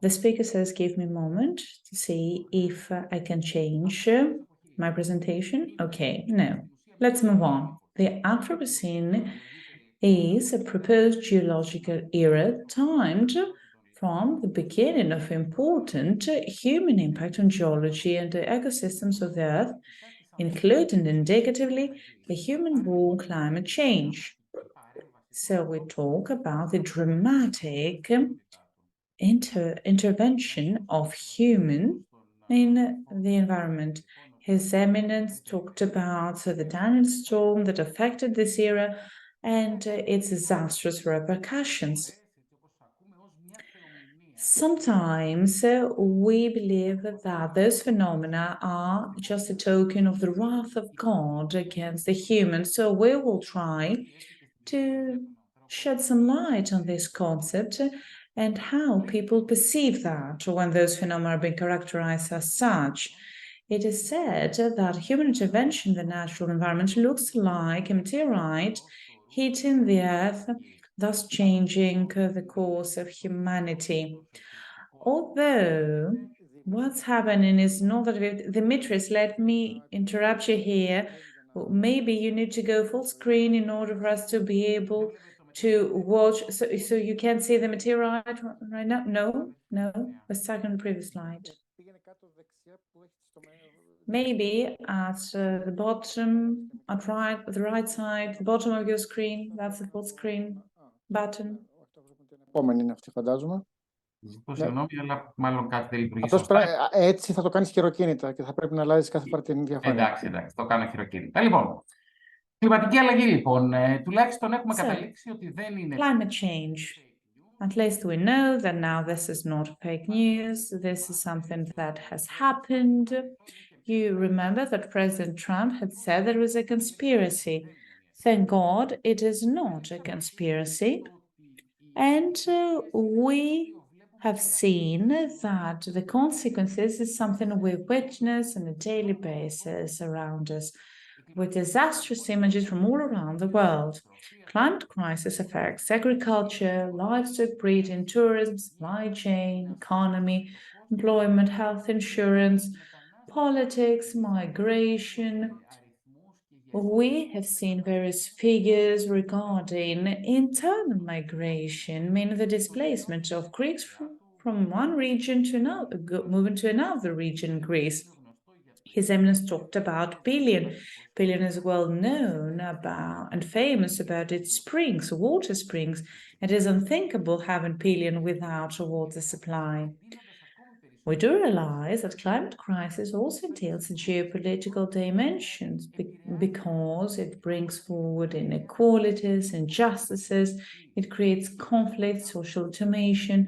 The speaker says, give me a moment to see if I can change my presentation. Okay, no. Let's move on. The Anthropocene is a proposed geological era timed from the beginning of important human impact on geology and the ecosystems of the Earth, including indicatively the human-born climate change. So we talk about the dramatic intervention of human in the environment. His Eminence talked about the Daniel storm that affected this era and its disastrous repercussions. Sometimes we believe that those phenomena are just a token of the wrath of God against the humans. So we will try to shed some light on this concept and how people perceive that when those phenomena are being characterized as such. It is said that human intervention in the natural environment looks like a meteorite hitting the earth, thus changing the course of humanity. Although what's happening is not that Dimitris, let me interrupt you here. Maybe you need to go full screen in order for us to be able to watch. So you can't see the material right now? No, let's start on the previous slide. Maybe at the bottom, the right side, the bottom of your screen, that's the full screen button. Επόμενη είναι αυτή, φαντάζομαι. Ζητώ συγγνώμη, αλλά μάλλον κάτι δεν λειτουργεί Απλώς σωστά. έτσι θα το κάνεις χειροκίνητα και θα πρέπει να αλλάζεις κάθε φορά την διαφάνεια. Εντάξει, το κάνω χειροκίνητα. Λοιπόν, κλιματική αλλαγή λοιπόν, τουλάχιστον έχουμε So, καταλήξει ότι δεν είναι... Climate change. At least we know that now this is not fake news. This is something that has happened. You remember that President Trump had said there was a conspiracy. Thank God it is not a conspiracy. And we have seen that the consequences is something we witness on a daily basis around us, with disastrous images from all around the world. Climate crisis affects agriculture, livestock breeding, tourism, supply chain, economy, employment, health insurance, politics, migration. We have seen various figures regarding internal migration, meaning the displacement of Greeks from one region to another, moving to another region in Greece. His Eminence talked about Pelion. Pelion is well known about and famous about its springs, water springs. It is unthinkable having Pelion without a water supply. We do realize that climate crisis also entails geopolitical dimensions because it brings forward inequalities, injustices, it creates conflict, social automation,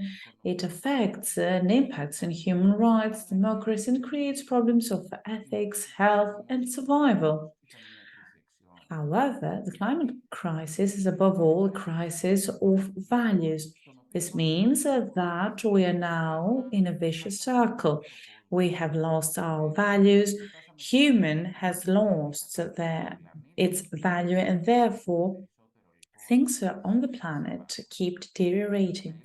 it affects and impacts on human rights, democracy, and creates problems of ethics, health, and survival. However, the climate crisis is above all a crisis of values. This means that we are now in a vicious circle. We have lost our values. Human has lost its value, and therefore things on the planet keep deteriorating.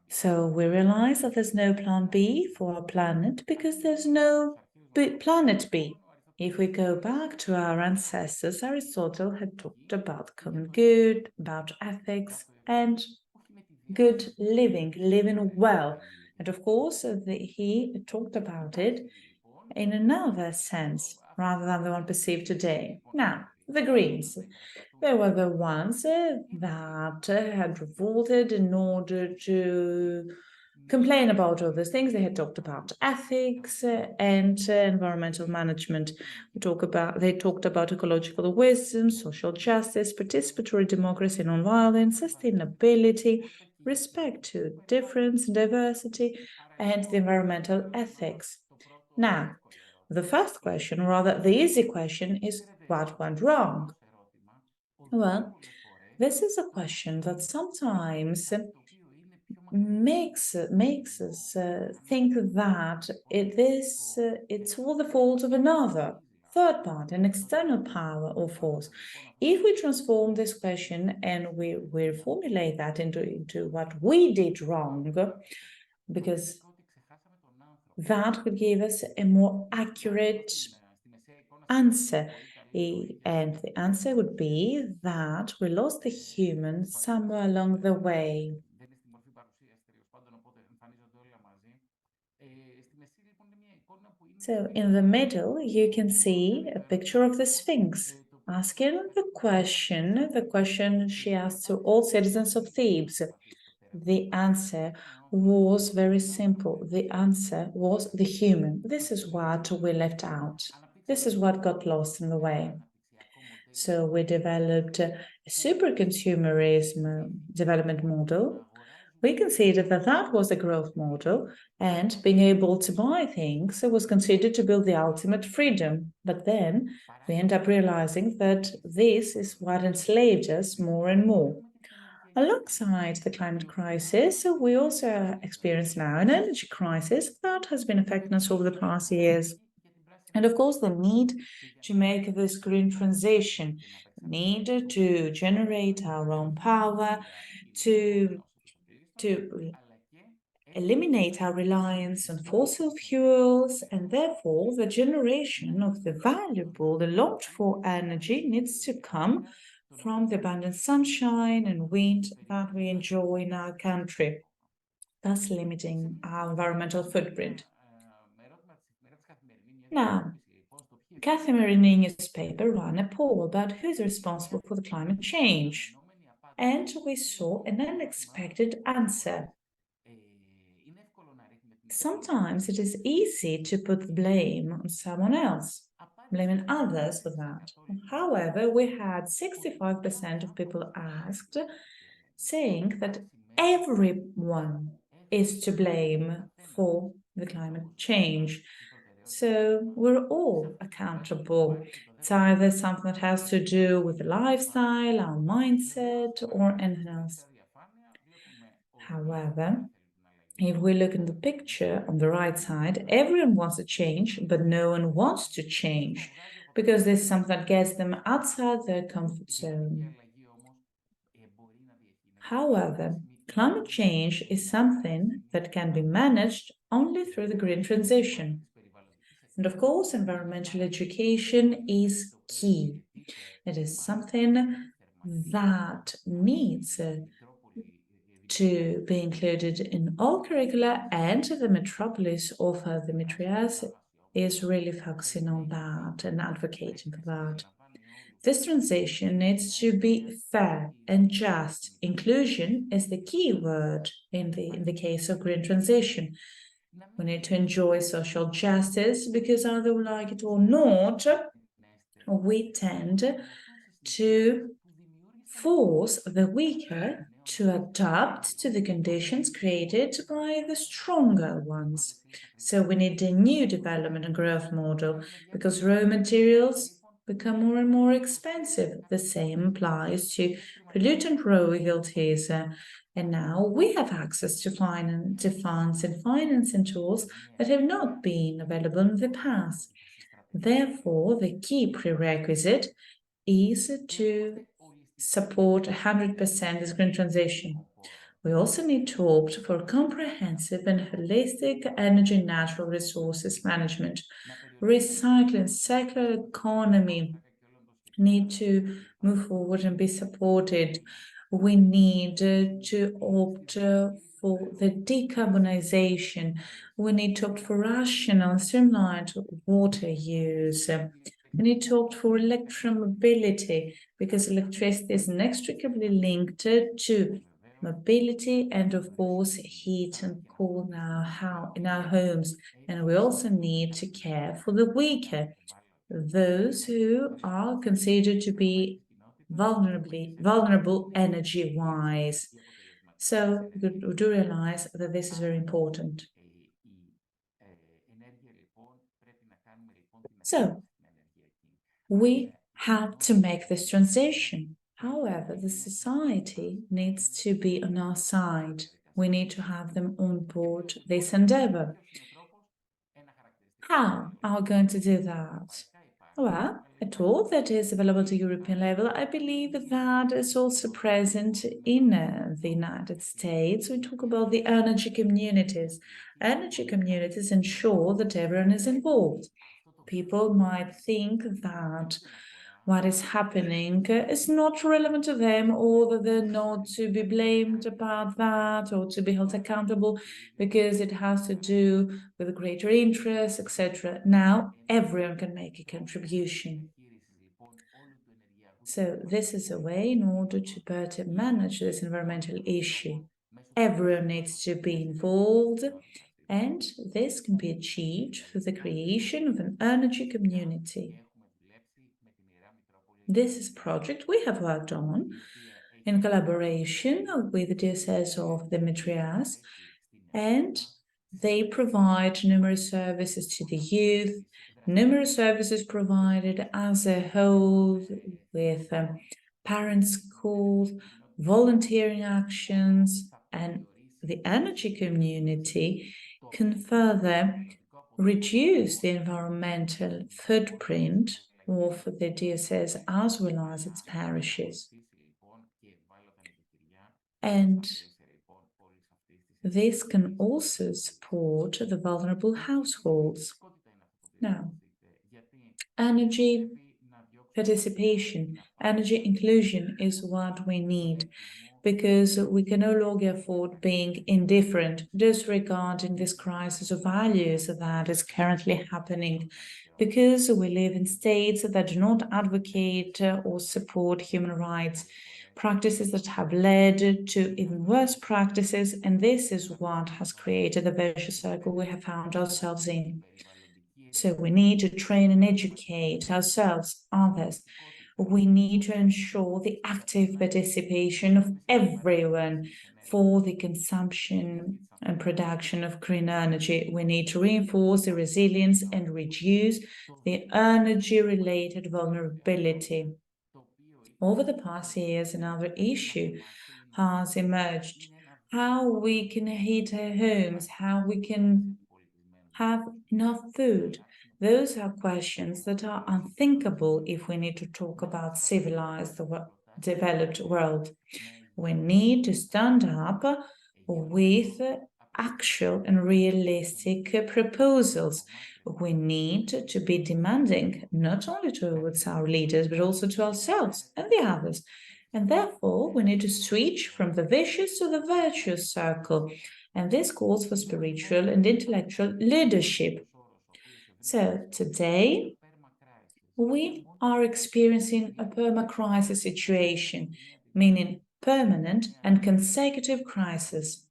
So we realize that there's no plan B for our planet because there's no planet B. If we go back to our ancestors, Aristotle had talked about common good, about ethics, and good living well. And of course, he talked about it in another sense, rather than the one perceived today. Now, the Greens. They were the ones that had revolted in order to complain about all those things. They had talked about ethics and environmental management. They talked about ecological wisdom, social justice, participatory democracy, non-violence, sustainability, respect to difference, diversity, and the environmental ethics. Now, the first question, or rather the easy question, is what went wrong? Well, this is a question that sometimes makes us think that it's all the fault of another third party, an external power or force. If we transform this question and we formulate that into what we did wrong, because that would give us a more accurate answer. And the answer would be that we lost the human somewhere along the way. So in the middle, you can see a picture of the Sphinx asking the question she asked to all citizens of Thebes. The answer was very simple. The answer was the human. This is what we left out. This is what got lost in the way. So we developed a super consumerism development model We considered that that was the growth model, and being able to buy things was considered to build the ultimate freedom. But then we end up realizing that this is what enslaved us more and more. Alongside the climate crisis, we also experience now an energy crisis that has been affecting us over the past years. And of course, the need to make this green transition, the need to generate our own power, to eliminate our reliance on fossil fuels, and therefore the generation of the valuable, the longed-for energy needs to come from the abundant sunshine and wind that we enjoy in our country, thus limiting our environmental footprint. Now, Katharine newspaper ran a poll about who's responsible for the climate change, and we saw an unexpected answer. Sometimes it is easy to put the blame on someone else, blaming others for that. However, we had 65% of people asked saying that everyone is to blame for the climate change. So we're all accountable. It's either something that has to do with the lifestyle, our mindset, or anything else. However, if we look in the picture on the right side, everyone wants to change, but no one wants to change because there's something that gets them outside their comfort zone. However, climate change is something that can be managed only through the green transition. And of course, environmental education is key. It is something that needs to be included in all curricula, and the metropolis of Demetrias is really focusing on that and advocating for that. This transition needs to be fair and just. Inclusion is the key word in the case of green transition. We need to enjoy social justice because either we like it or not, we tend to force the weaker to adapt to the conditions created by the stronger ones. So we need a new development and growth model because raw materials become more and more expensive. The same applies to pollutant royalties. And now we have access to funds and financing tools that have not been available in the past. Therefore, the key prerequisite is to support 100% this green transition. We also need to opt for comprehensive and holistic energy and natural resources management. Recycling, circular economy need to move forward and be supported. We need to opt for the decarbonization. We need to opt for rational and streamlined water use. We need to opt for electromobility because electricity is inextricably linked to mobility and, of course, heat and cool in our homes. And we also need to care for the weaker, those who are considered to be vulnerable energy-wise. So we do realize that this is very important. So we have to make this transition. However, the society needs to be on our side. We need to have them on board this endeavor. How are we going to do that? Well, a tool that is available to European level, I believe that is also present in the United States. We talk about the energy communities. Energy communities ensure that everyone is involved. People might think that what is happening is not relevant to them, or that they're not to be blamed about that or to be held accountable because it has to do with greater interest, etc. Now everyone can make a contribution. So this is a way in order to better manage this environmental issue. Everyone needs to be involved, and this can be achieved through the creation of an energy community. This is a project we have worked on, in collaboration with the DSS of the Demetrias, and they provide numerous services to the youth, numerous services provided as a whole with parent schools, volunteering actions, and the energy community can further reduce the environmental footprint of the DSS as well as its parishes. And this can also support the vulnerable households. Now, energy participation, energy inclusion is what we need, because we can no longer afford being indifferent, disregarding this crisis of values that is currently happening, because we live in states that do not advocate or support human rights, practices that have led to even worse practices, and this is what has created the vicious circle we have found ourselves in. So we need to train and educate ourselves, others. We need to ensure the active participation of everyone for the consumption and production of green energy. We need to reinforce the resilience and reduce the energy-related vulnerability. Over the past years, another issue has emerged: how we can heat our homes, how we can have enough food. Those are questions that are unthinkable if we need to talk about civilized, developed world. We need to stand up with actual and realistic proposals. We need to be demanding not only towards our leaders, but also to ourselves and the others. And therefore, we need to switch from the vicious to the virtuous circle. And this calls for spiritual and intellectual leadership. So today, we are experiencing a perma-crisis situation, meaning permanent and consecutive crisis.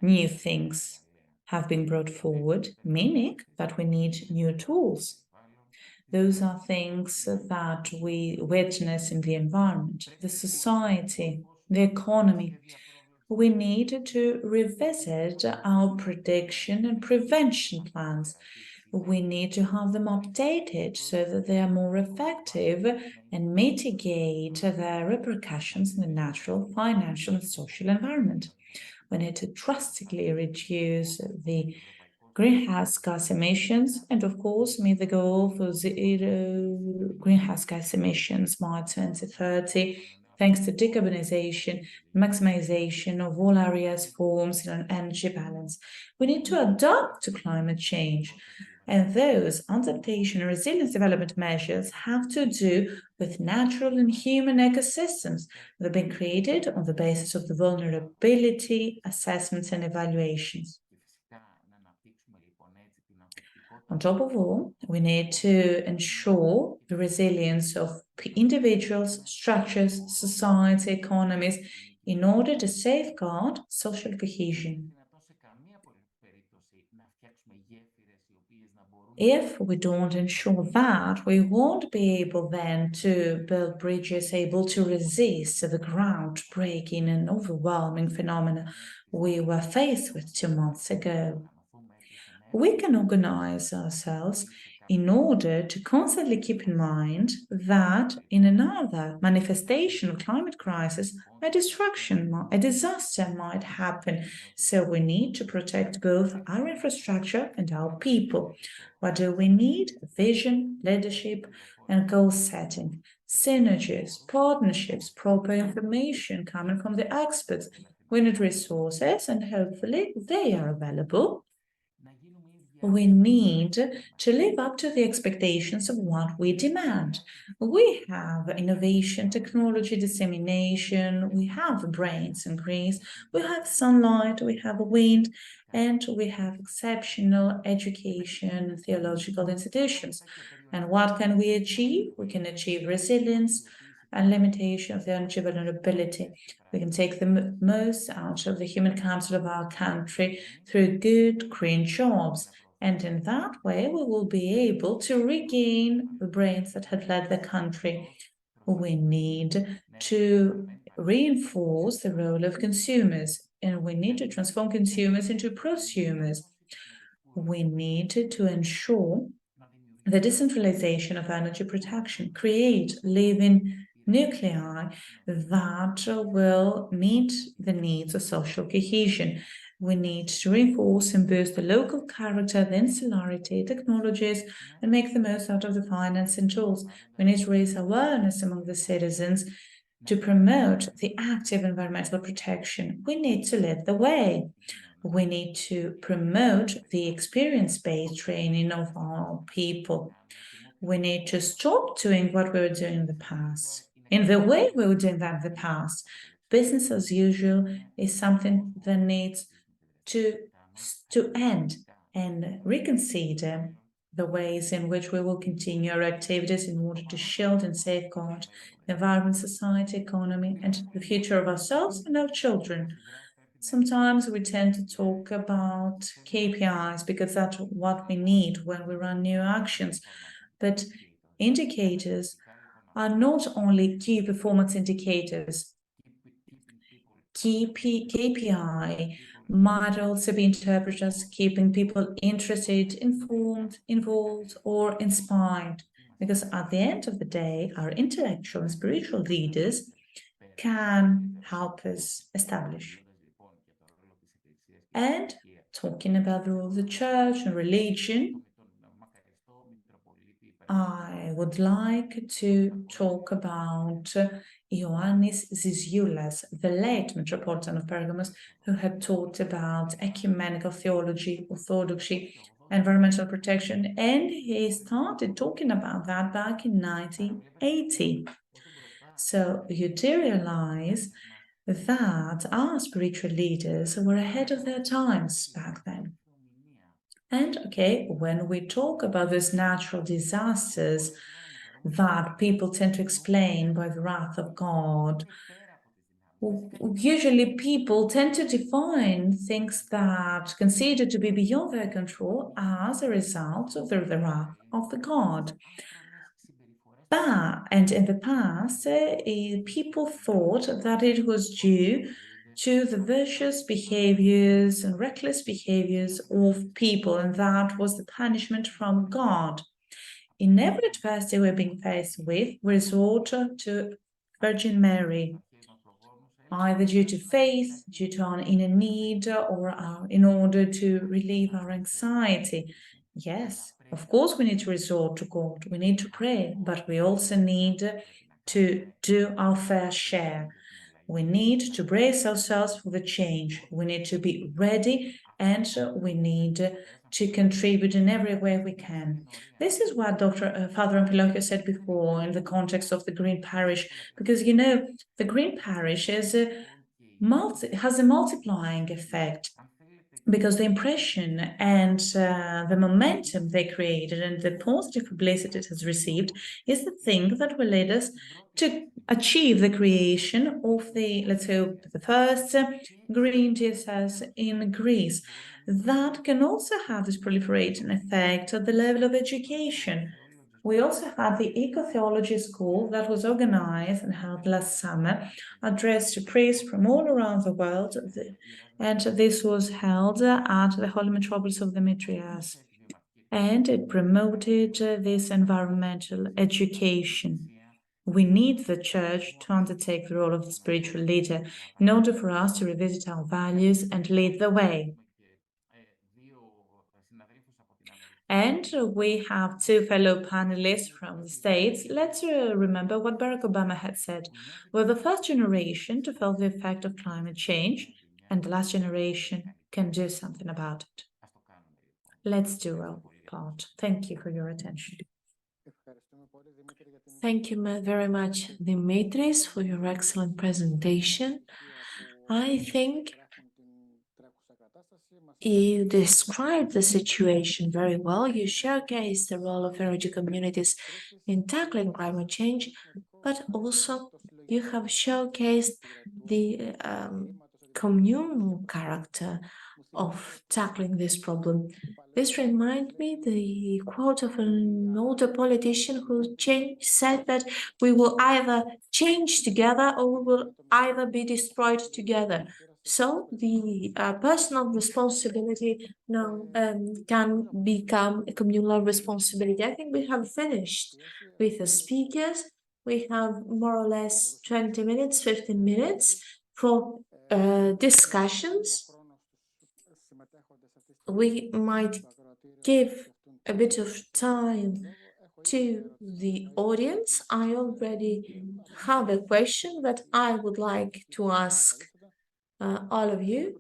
New things have been brought forward, meaning that we need new tools. Those are things that we witness in the environment, the society, the economy. We need to revisit our prediction and prevention plans. We need to have them updated so that they are more effective and mitigate their repercussions in the natural, financial, and social environment. We need to drastically reduce the greenhouse gas emissions and, of course, meet the goal for zero greenhouse gas emissions by 2030, thanks to decarbonization, maximization of all areas, forms, and an energy balance. We need to adapt to climate change. And those adaptation and resilience development measures have to do with natural and human ecosystems that have been created on the basis of the vulnerability assessments and evaluations. On top of all, we need to ensure the resilience of individuals, structures, society, economies, in order to safeguard social cohesion. If we don't ensure that, we won't be able then to build bridges able to resist the groundbreaking and overwhelming phenomena we were faced with 2 months ago. We can organize ourselves in order to constantly keep in mind that in another manifestation of climate crisis, a disaster might happen. So we need to protect both our infrastructure and our people. What do we need? Vision, leadership, and goal setting, synergies, partnerships, proper information coming from the experts. We need resources, and hopefully they are available. We need to live up to the expectations of what we demand. We have innovation, technology, dissemination, we have brains in Greece, we have sunlight, we have wind, and we have exceptional education, theological institutions. And what can we achieve? We can achieve resilience and limitation of the energy vulnerability. We can take the most out of the human capital of our country through good green jobs. And in that way, we will be able to regain the brains that had led the country. We need to reinforce the role of consumers, and we need to transform consumers into prosumers. We need to ensure the decentralization of energy production, create living nuclei that will meet the needs of social cohesion. We need to reinforce and boost the local character, the insularity, technologies, and make the most out of the financing tools. We need to raise awareness among the citizens to promote the active environmental protection. We need to lead the way. We need to promote the experience-based training of our people. We need to stop doing what we were doing in the past, in the way we were doing that in the past. Business as usual is something that needs to end and reconsider the ways in which we will continue our activities in order to shield and safeguard the environment, society, economy, and the future of ourselves and our children. Sometimes we tend to talk about KPIs because that's what we need when we run new actions. But indicators are not only key performance indicators. KPI might also be interpreted as keeping people interested, informed, involved, or inspired. Because at the end of the day, our intellectual and spiritual leaders can help us establish. And talking about the role of the church and religion, I would like to talk about Ioannis Zisioulas, the late Metropolitan of Pergamos, who had taught about ecumenical theology, orthodoxy, environmental protection, and he started talking about that back in 1980. So you do realize that our spiritual leaders were ahead of their times back then. And okay, when we talk about these natural disasters that people tend to explain by the wrath of God, usually people tend to define things that considered to be beyond their control as a result of the wrath of the God. And in the past, people thought that it was due to the vicious behaviors and reckless behaviors of people, and that was the punishment from God. In every adversity we're being faced with, we resort to Virgin Mary, either due to faith, due to our inner need, or in order to relieve our anxiety. Yes, of course we need to resort to God, we need to pray, but we also need to do our fair share. We need to brace ourselves for the change. We need to be ready, and we need to contribute in every way we can. This is what Father Amphilochos said before in the context of the Green Parish, because, you know, the Green Parish has a multiplying effect, because the impression and the momentum they created and the positive publicity it has received is the thing that will lead us to achieve the creation of the, let's say, the first green TSS in Greece. That can also have this proliferating effect at the level of education. We also had the Eco-Theology School that was organized and held last summer, addressed to priests from all around the world, and this was held at the Holy Metropolis of Demetrias. And it promoted this environmental education. We need the Church to undertake the role of the spiritual leader in order for us to revisit our values and lead the way. And we have two fellow panelists from the States. Let's remember what Barack Obama had said. We're the first generation to feel the effect of climate change, and the last generation can do something about it. Let's do our part. Thank you for your attention. Thank you very much, Dimitris, for your excellent presentation. I think you described the situation very well. You showcased the role of energy communities in tackling climate change, but also you have showcased the communal character of tackling this problem. This reminds me the quote of an older politician who said that we will either change together or we will either be destroyed together. So the personal responsibility now can become a communal responsibility. I think we have finished with the speakers. We have more or less 20 minutes, 15 minutes for discussions. We might give a bit of time to the audience. I already have a question that I would like to ask all of you.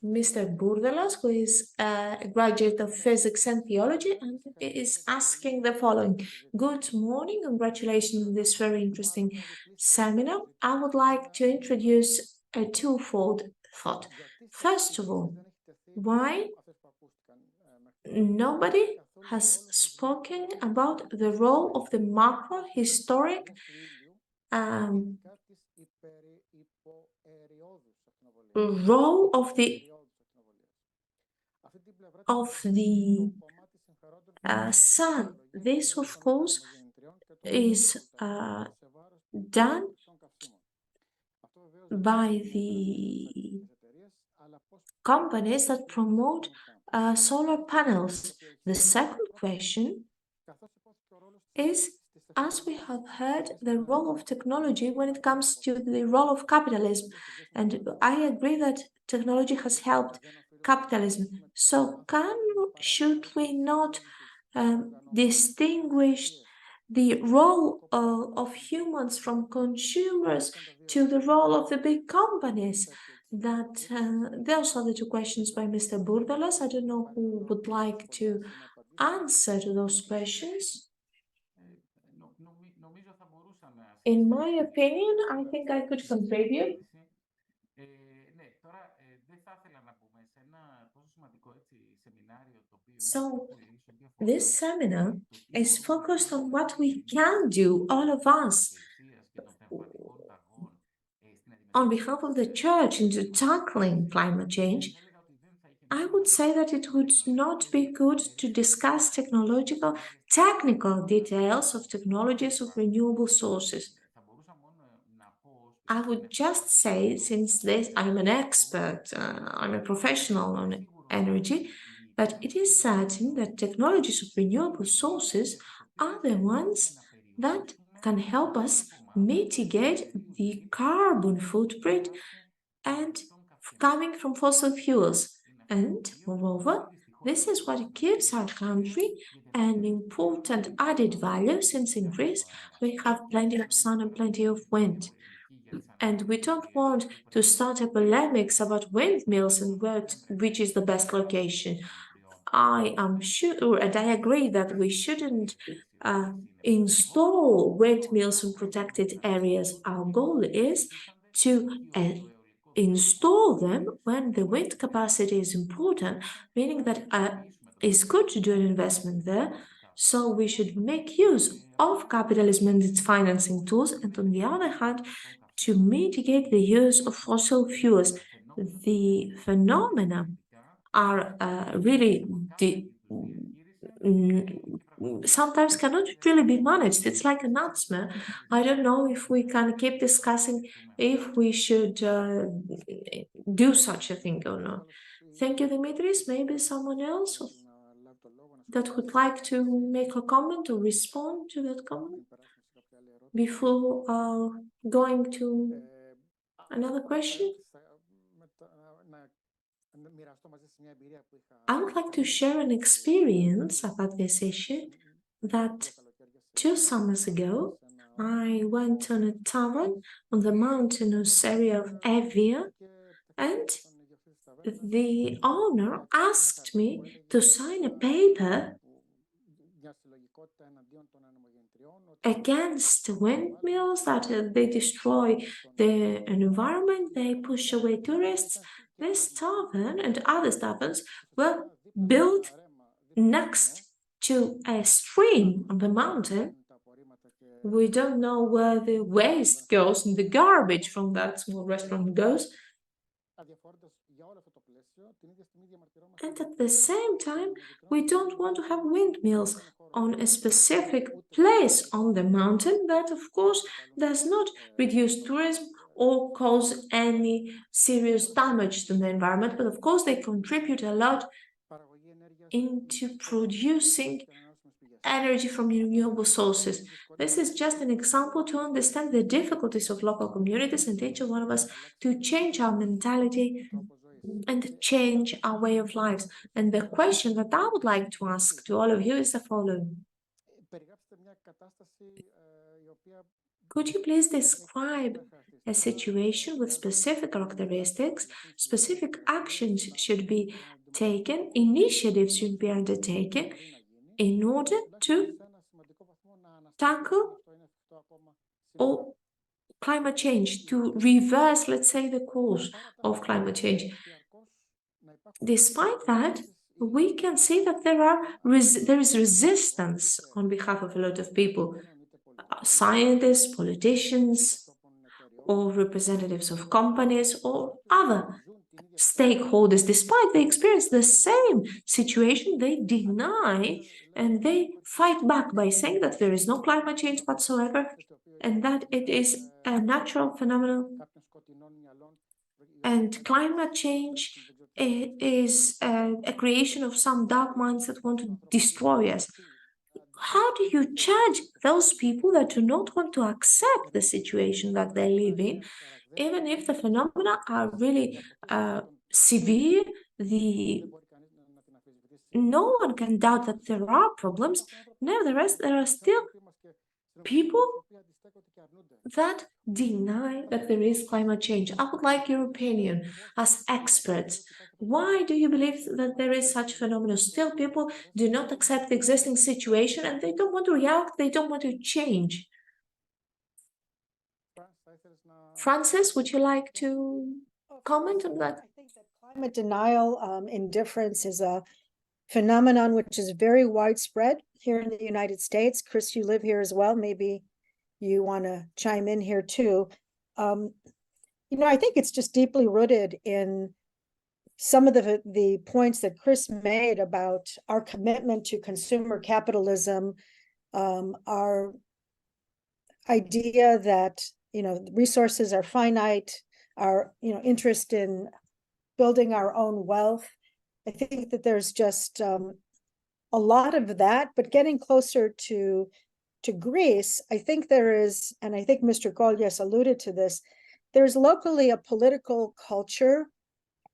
Mr. Bourdalos, who is a graduate of physics and theology, and is asking the following. Good morning, congratulations on this very interesting seminar. I would like to introduce a twofold thought. First of all, why nobody has spoken about the role of the macro historic role of the sun. This, of course, is done by the companies that promote solar panels. The second question is, as we have heard, the role of technology when it comes to the role of capitalism. And I agree that technology has helped capitalism. So should we not distinguish the role of humans from consumers to the role of the big companies? Those are the two questions by Mr. Bourdalos. I don't know who would like to answer to those questions. In my opinion, I think I could contribute. So, this seminar is focused on what we can do, all of us, on behalf of the church into tackling climate change. I would say that it would not be good to discuss technical details of technologies of renewable sources. I would just say, since I'm an expert, I'm a professional on energy, that it is certain that technologies of renewable sources are the ones that can help us mitigate the carbon footprint and coming from fossil fuels. And moreover, this is what gives our country an important added value, since in Greece we have plenty of sun and plenty of wind. And we don't want to start a polemics about windmills and which is the best location. I am sure, and I agree that we shouldn't install windmills in protected areas. Our goal is to install them when the wind capacity is important, meaning that it's good to do an investment there. So we should make use of capitalism and its financing tools, and on the other hand, to mitigate the use of fossil fuels. The phenomena are really sometimes cannot really be managed. It's like a nightmare. I don't know if we can keep discussing if we should do such a thing or not. Thank you, Dimitris. Maybe someone else that would like to make a comment or respond to that comment before going to another question? I would like to share an experience about this issue that 2 summers ago, I went on a tavern on the mountainous area of Evia, and the owner asked me to sign a paper against windmills that they destroy the environment, they push away tourists. This tavern and other taverns were built next to a stream on the mountain. We don't know where the waste goes and the garbage from that small restaurant goes. And at the same time, we don't want to have windmills on a specific place on the mountain that, of course, does not reduce tourism or cause any serious damage to the environment, but of course they contribute a lot into producing energy from renewable sources. This is just an example to understand the difficulties of local communities and each one of us to change our mentality and change our way of life. And the question that I would like to ask to all of you is the following. Could you please describe a situation with specific characteristics? Specific actions should be taken, initiatives should be undertaken in order to tackle or climate change, to reverse, let's say, the course of climate change. Despite that, we can see that there is resistance on behalf of a lot of people, scientists, politicians, or representatives of companies or other stakeholders. Despite they experience the same situation, they deny and they fight back by saying that there is no climate change whatsoever and that it is a natural phenomenon. And climate change is a creation of some dark minds that want to destroy us. How do you judge those people that do not want to accept the situation that they live in, even if the phenomena are really severe? No one can doubt that there are problems. Nevertheless, there are still people that deny that there is climate change. I would like your opinion as experts. Why do you believe that there is such phenomenon? Still, people do not accept the existing situation and they don't want to react, they don't want to change. Francis, would you like to comment on that? I think that climate denial, indifference is a phenomenon which is very widespread here in the United States. Chris, you live here as well. Maybe you want to chime in here too. I think it's just deeply rooted in some of the points that Chris made about our commitment to consumer capitalism, our idea that resources are finite, our interest in building our own wealth. I think that there's just a lot of that, but getting closer to Greece, I think there is, and I think Mr. Kollias alluded to this, there's locally a political culture,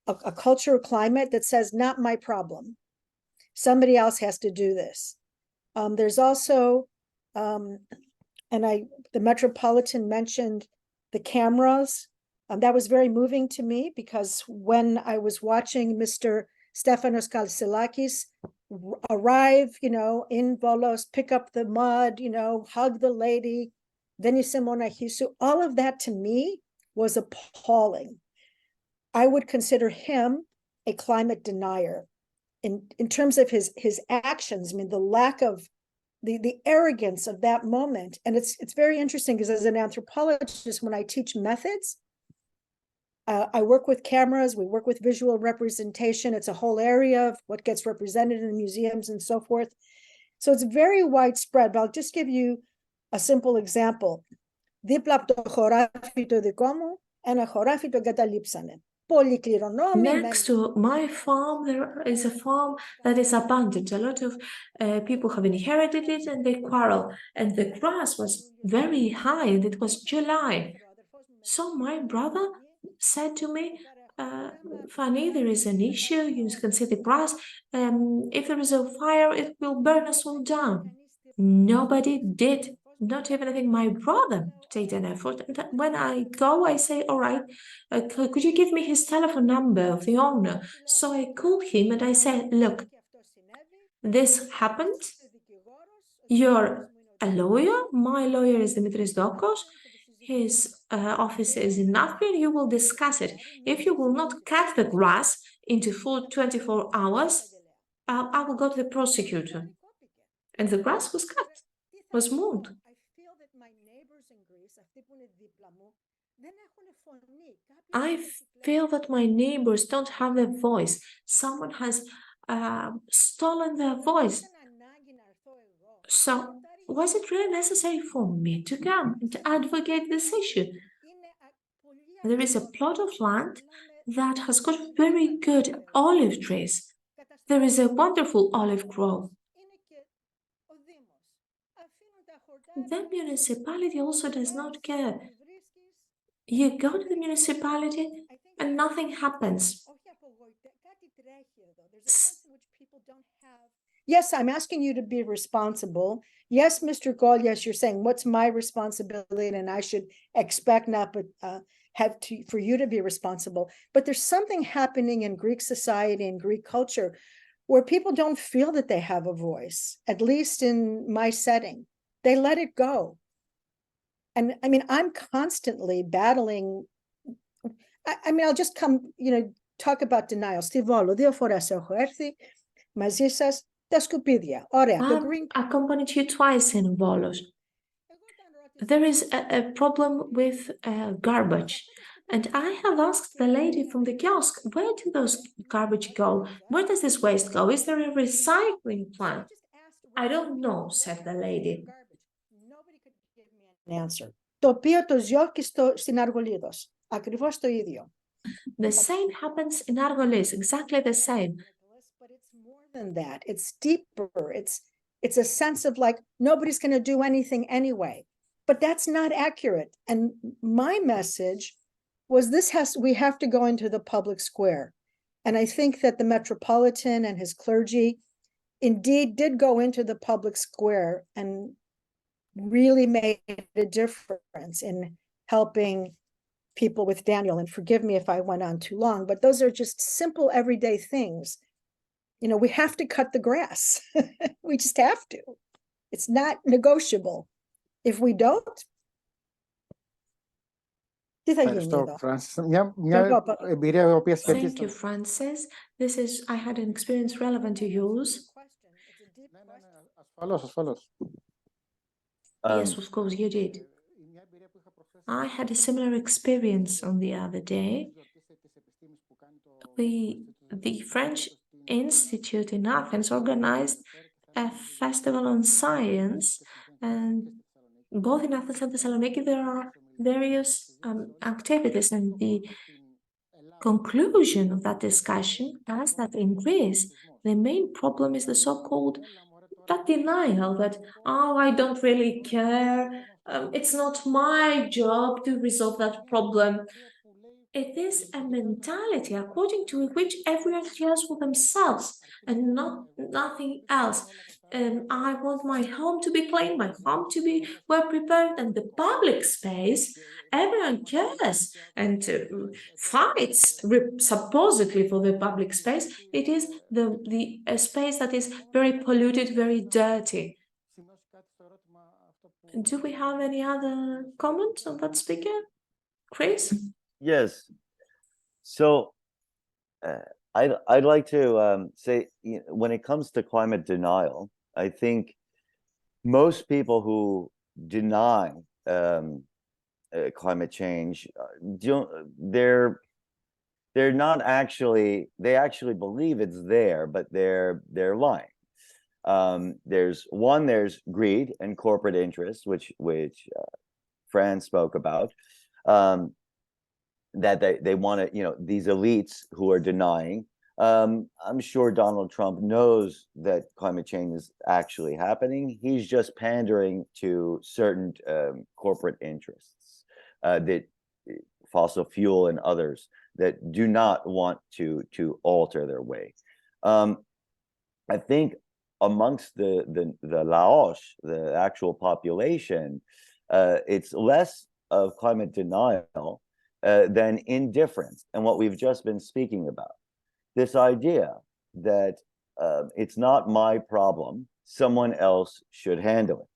a cultural climate that says, not my problem. Somebody else has to do this. There's also, the Metropolitan mentioned the cameras. That was very moving to me because when I was watching Mr. Stefanos Kalselakis arrive, in Volos, pick up the mud, hug the lady, Denise Monachisu, all of that to me was appalling. I would consider him a climate denier in terms of his actions. I mean, the lack of the arrogance of that moment. And it's very interesting because as an anthropologist, when I teach methods, I work with cameras, we work with visual representation. It's a whole area of what gets represented in museums and so forth. So it's very widespread, but I'll just give you a simple example. Δίπλα από το χωράφι το δικό μου, ένα χωράφι το εγκαταλείψανε. Next to my farm, there is a farm that is abandoned. A lot of people have inherited it and they quarrel. And the grass was very high and it was July. So my brother said to me, Fanny, there is an issue. You can see the grass. If there is a fire, it will burn us all down. Nobody did. Not even I think my brother did an effort. And when I go, I say, all right, could you give me his telephone number of the owner? So I called him and I said, look, this happened. You're a lawyer. My lawyer is Dimitris Dokos. His office is in Latvia. You will discuss it. If you will not cut the grass into full 24 hours, I will go to the prosecutor. And the grass was cut, was moved. I feel that my neighbors don't have a voice. Someone has stolen their voice. So, was it really necessary for me to come and to advocate this issue? There is a plot of land that has got very good olive trees. There is a wonderful olive grove. The municipality also does not care. You go to the municipality and nothing happens. Yes, I'm asking you to be responsible. Yes, Mr. Gol, yes, you're saying, what's my responsibility? And I should expect not, but for you to be responsible. But there's something happening in Greek society and Greek culture where people don't feel that they have a voice, at least in my setting. They let it go. And I mean, I'm constantly battling. I mean, I'll just come, talk about denial. Στη Βόλο, 2 φορές έχω έρθει μαζί σας, τα σκουπίδια. Ωραία, το green. I accompanied you twice in Volos. There is a problem with garbage. And I have asked the lady from the kiosk, where do those garbage go? Where does this waste go? Is there a recycling plant? I don't know, said the lady. Answer. Το οποίο το ζιώκει στην Αργολίδος. Ακριβώς το ίδιο. The same happens in Argolis, exactly the same. But it's more than that. It's deeper. It's a sense of like, nobody's going to do anything anyway. But that's not accurate. And my message was we have to go into the public square. And I think that the Metropolitan and his clergy indeed did go into the public square and really made a difference in helping people with Daniel. And forgive me if I went on too long, but those are just simple everyday things. We have to cut the grass. We just have to. It's not negotiable. If we don't, τι θα γίνει εδώ? εμπειρία η οποία Thank you, Francis. I had an experience relevant to yours. Ασφαλώς. Yes, of course, you did. I had a similar experience on the other day. The French Institute in Athens organized a festival on science, and both in Athens and Thessaloniki there are various activities, and the conclusion of that discussion was that in Greece the main problem is the so-called denial that, I don't really care, it's not my job to resolve that problem. It is a mentality according to which everyone cares for themselves and nothing else. I want my home to be clean, my home to be well prepared, and the public space, everyone cares and fights supposedly for the public space. It is a space that is very polluted, very dirty. Do we have any other comments on that speaker? Chris? Yes. So I'd like to say, when it comes to climate denial, I think most people who deny climate change they're not actually, they actually believe it's there, but they're lying. There's greed and corporate interests, which Fran spoke about. That they want to, these elites who are denying. I'm sure Donald Trump knows that climate change is actually happening. He's just pandering to certain corporate interests, that fossil fuel and others that do not want to alter their way. I think amongst the Laos, the actual population, it's less of climate denial than indifference, and what we've just been speaking about. This idea that it's not my problem, someone else should handle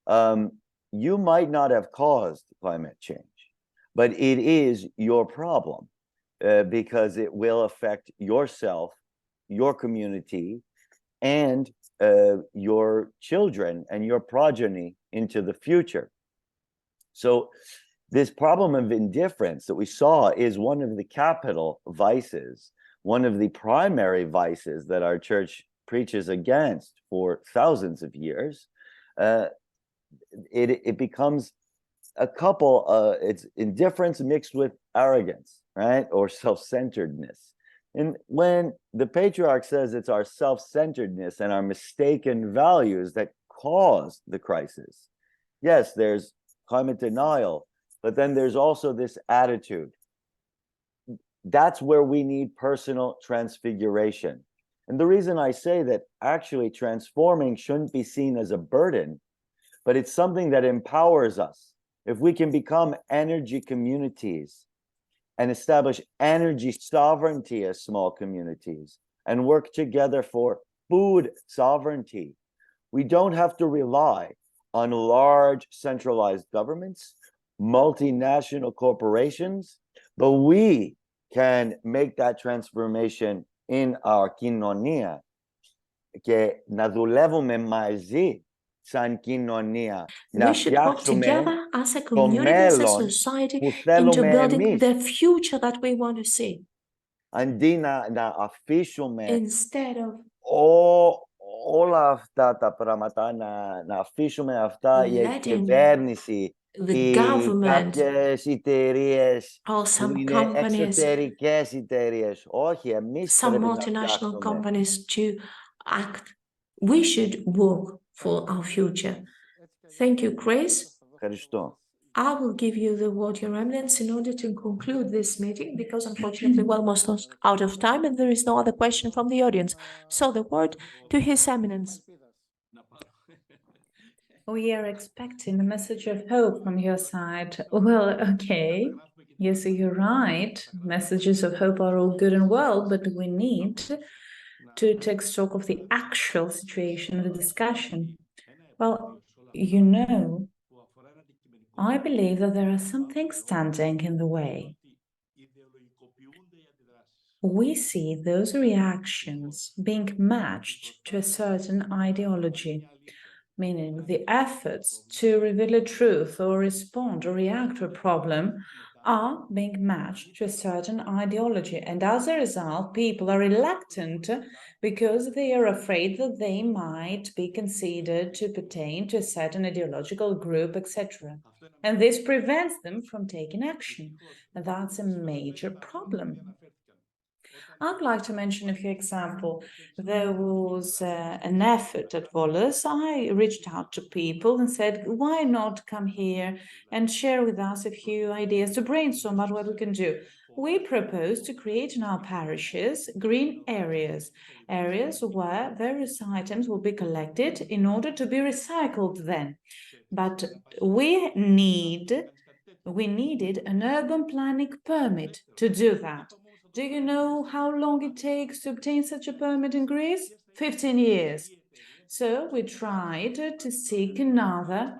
it. You might not have caused climate change, but it is your problem because it will affect yourself, your community, and your children and your progeny into the future. So This problem of indifference that we saw is one of the capital vices, one of the primary vices that our church preaches against for thousands of years. It becomes a couple, it's indifference mixed with arrogance, right? Or self-centeredness. And when the patriarch says it's our self-centeredness and our mistaken values that cause the crisis, yes, there's climate denial, but then there's also this attitude. That's where we need personal transfiguration. And the reason I say that actually transforming shouldn't be seen as a burden, but it's something that empowers us. If we can become energy communities and establish energy sovereignty as small communities and work together for food sovereignty, we don't have to rely on large centralized governments, multinational corporations, but we can make that transformation in our κοινωνία και να δουλεύουμε μαζί σαν κοινωνία, να We should work φτιάξουμε together as a το community, as a μέλλον society, που into θέλουμε building εμείς, the future that we want to see, αντί να αφήσουμε instead of όλα αυτά τα πράγματα, να αφήσουμε αυτά η letting κυβέρνηση, the οι government κάποιες εταιρείες or που some είναι companies, εξωτερικές εταιρείες. Όχι, εμείς some πρέπει να multinational φτιάξουμε. companies to act. We should work for our future. Thank you, Chris. Ευχαριστώ. I will give you the word, Your Eminence, in order to conclude this meeting, because unfortunately we're almost out of time and there is no other question from the audience. So the word to His Eminence. We are expecting a message of hope from your side. Well, okay. Yes, you're right. Messages of hope are all good and well, but we need to take stock of the actual situation of the discussion. Well, you know, I believe that there are some things standing in the way. We see those reactions being matched to a certain ideology, meaning the efforts to reveal a truth or respond or react to a problem are being matched to a certain ideology. And as a result, people are reluctant because they are afraid that they might be considered to pertain to a certain ideological group, etc. And this prevents them from taking action. And that's a major problem. I'd like to mention a few examples. There was an effort at Volos. I reached out to people and said, why not come here and share with us a few ideas to brainstorm about what we can do. We propose to create in our parishes green areas, areas where various items will be collected in order to be recycled then. But we needed an urban planning permit to do that. Do you know how long it takes to obtain such a permit in Greece? 15 years. So we tried to seek another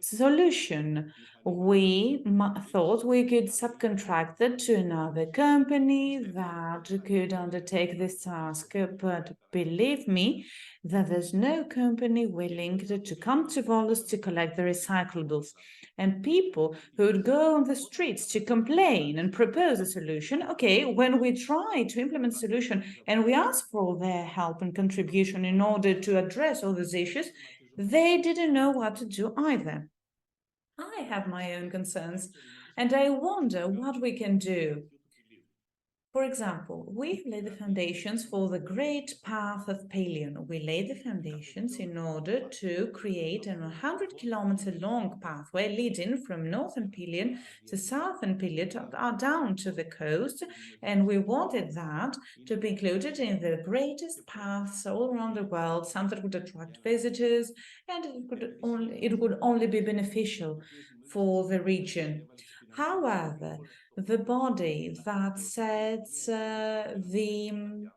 solution. We thought we could subcontract it to another company that could undertake this task, but believe me that there's no company willing to come to Volos to collect the recyclables. And people who would go on the streets to complain and propose a solution, okay, when we try to implement a solution and we ask for their help and contribution in order to address all these issues, they didn't know what to do either. I have my own concerns, and I wonder what we can do. For example, we've laid the foundations for the great path of Pelion. We laid the foundations in order to create a 100-kilometer long pathway leading from northern Pelion to southern Pelion down to the coast, and we wanted that to be included in the greatest paths all around the world, some that would attract visitors, and it would only be beneficial for the region. However, the body that sets the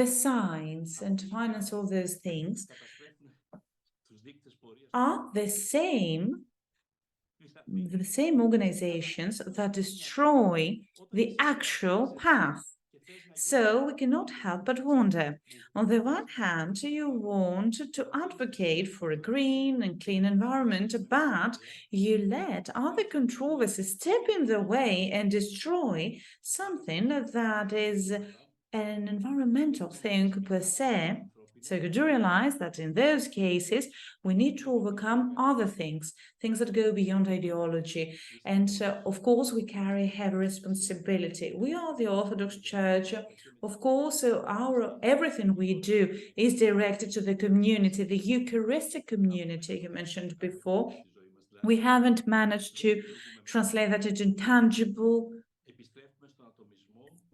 signs and finance all those things are the same organizations that destroy the actual path. So we cannot help but wonder. On the one hand, you want to advocate for a green and clean environment, but you let other controversies step in the way and destroy something that is an environmental thing per se. So you do realize that in those cases, we need to overcome other things that go beyond ideology. And of course, we carry heavy responsibility. We are the Orthodox Church. Of course, everything we do is directed to the community, the Eucharistic community you mentioned before. We haven't managed to translate that into tangible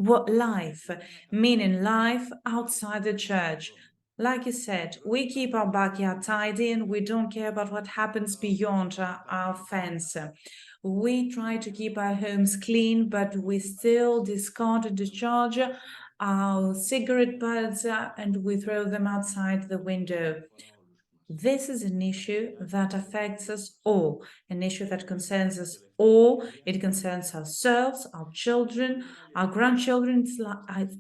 life, meaning life outside the church. Like you said, we keep our backyard tidy and we don't care about what happens beyond our fence. We try to keep our homes clean, but we still discard and discharge our cigarette butts and we throw them outside the window. This is an issue that affects us all, an issue that concerns us all. It concerns ourselves, our children, our grandchildren.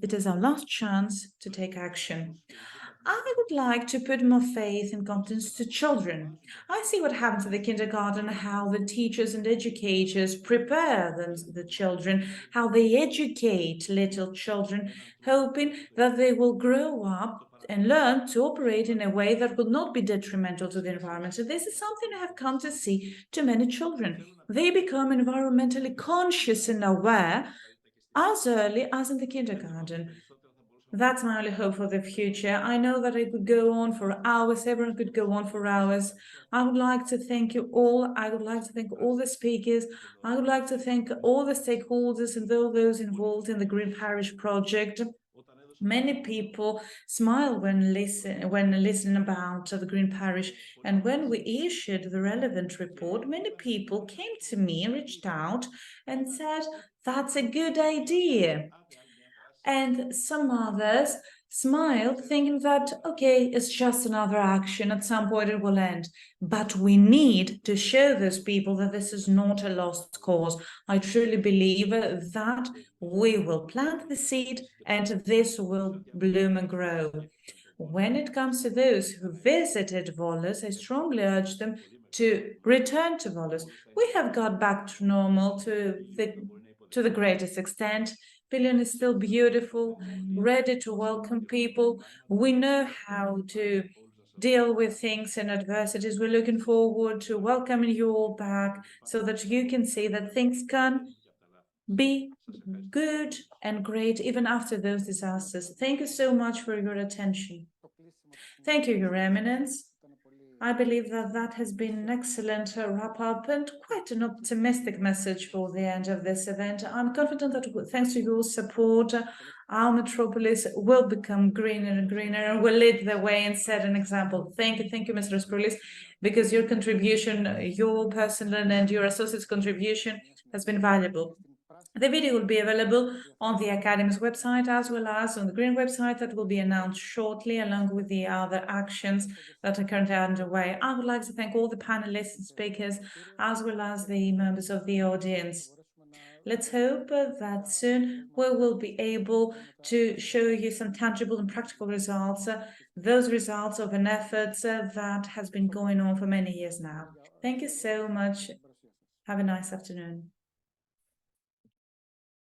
It is our last chance to take action. I would like to put more faith and confidence to children. I see what happens in the kindergarten, how the teachers and educators prepare the children, how they educate little children, hoping that they will grow up and learn to operate in a way that will not be detrimental to the environment. So this is something I have come to see to many children. They become environmentally conscious and aware as early as in the kindergarten. That's my only hope for the future. I know that I could go on for hours. Everyone could go on for hours. I would like to thank you all. I would like to thank all the speakers. I would like to thank all the stakeholders and all those involved in the Green Parish project. Many people smile when listening about the Green Parish, and when we issued the relevant report, many people came to me, reached out and said, that's a good idea. And some others smiled, thinking that, okay, it's just another action, at some point it will end. But we need to show those people that this is not a lost cause. I truly believe that we will plant the seed and this will bloom and grow. When it comes to those who visited Volos, I strongly urge them to return to Volos. We have got back to normal to the greatest extent. Pilion is still beautiful, ready to welcome people. We know how to deal with things and adversities. We're looking forward to welcoming you all back so that you can see that things can be good and great even after those disasters. Thank you so much for your attention. Thank you, Your Eminence. I believe that that has been an excellent wrap-up and quite an optimistic message for the end of this event. I'm confident that thanks to your support, our metropolis will become greener and greener and will lead the way and set an example. Thank you, Mr. Sproulis, because your contribution, your personal and your associates' contribution has been valuable. The video will be available on the Academy's website as well as on the Green website that will be announced shortly, along with the other actions that are currently underway. I would like to thank all the panelists and speakers, as well as the members of the audience. Let's hope that soon we will be able to show you some tangible and practical results, those results of an effort that has been going on for many years now. Thank you so much. Have a nice afternoon.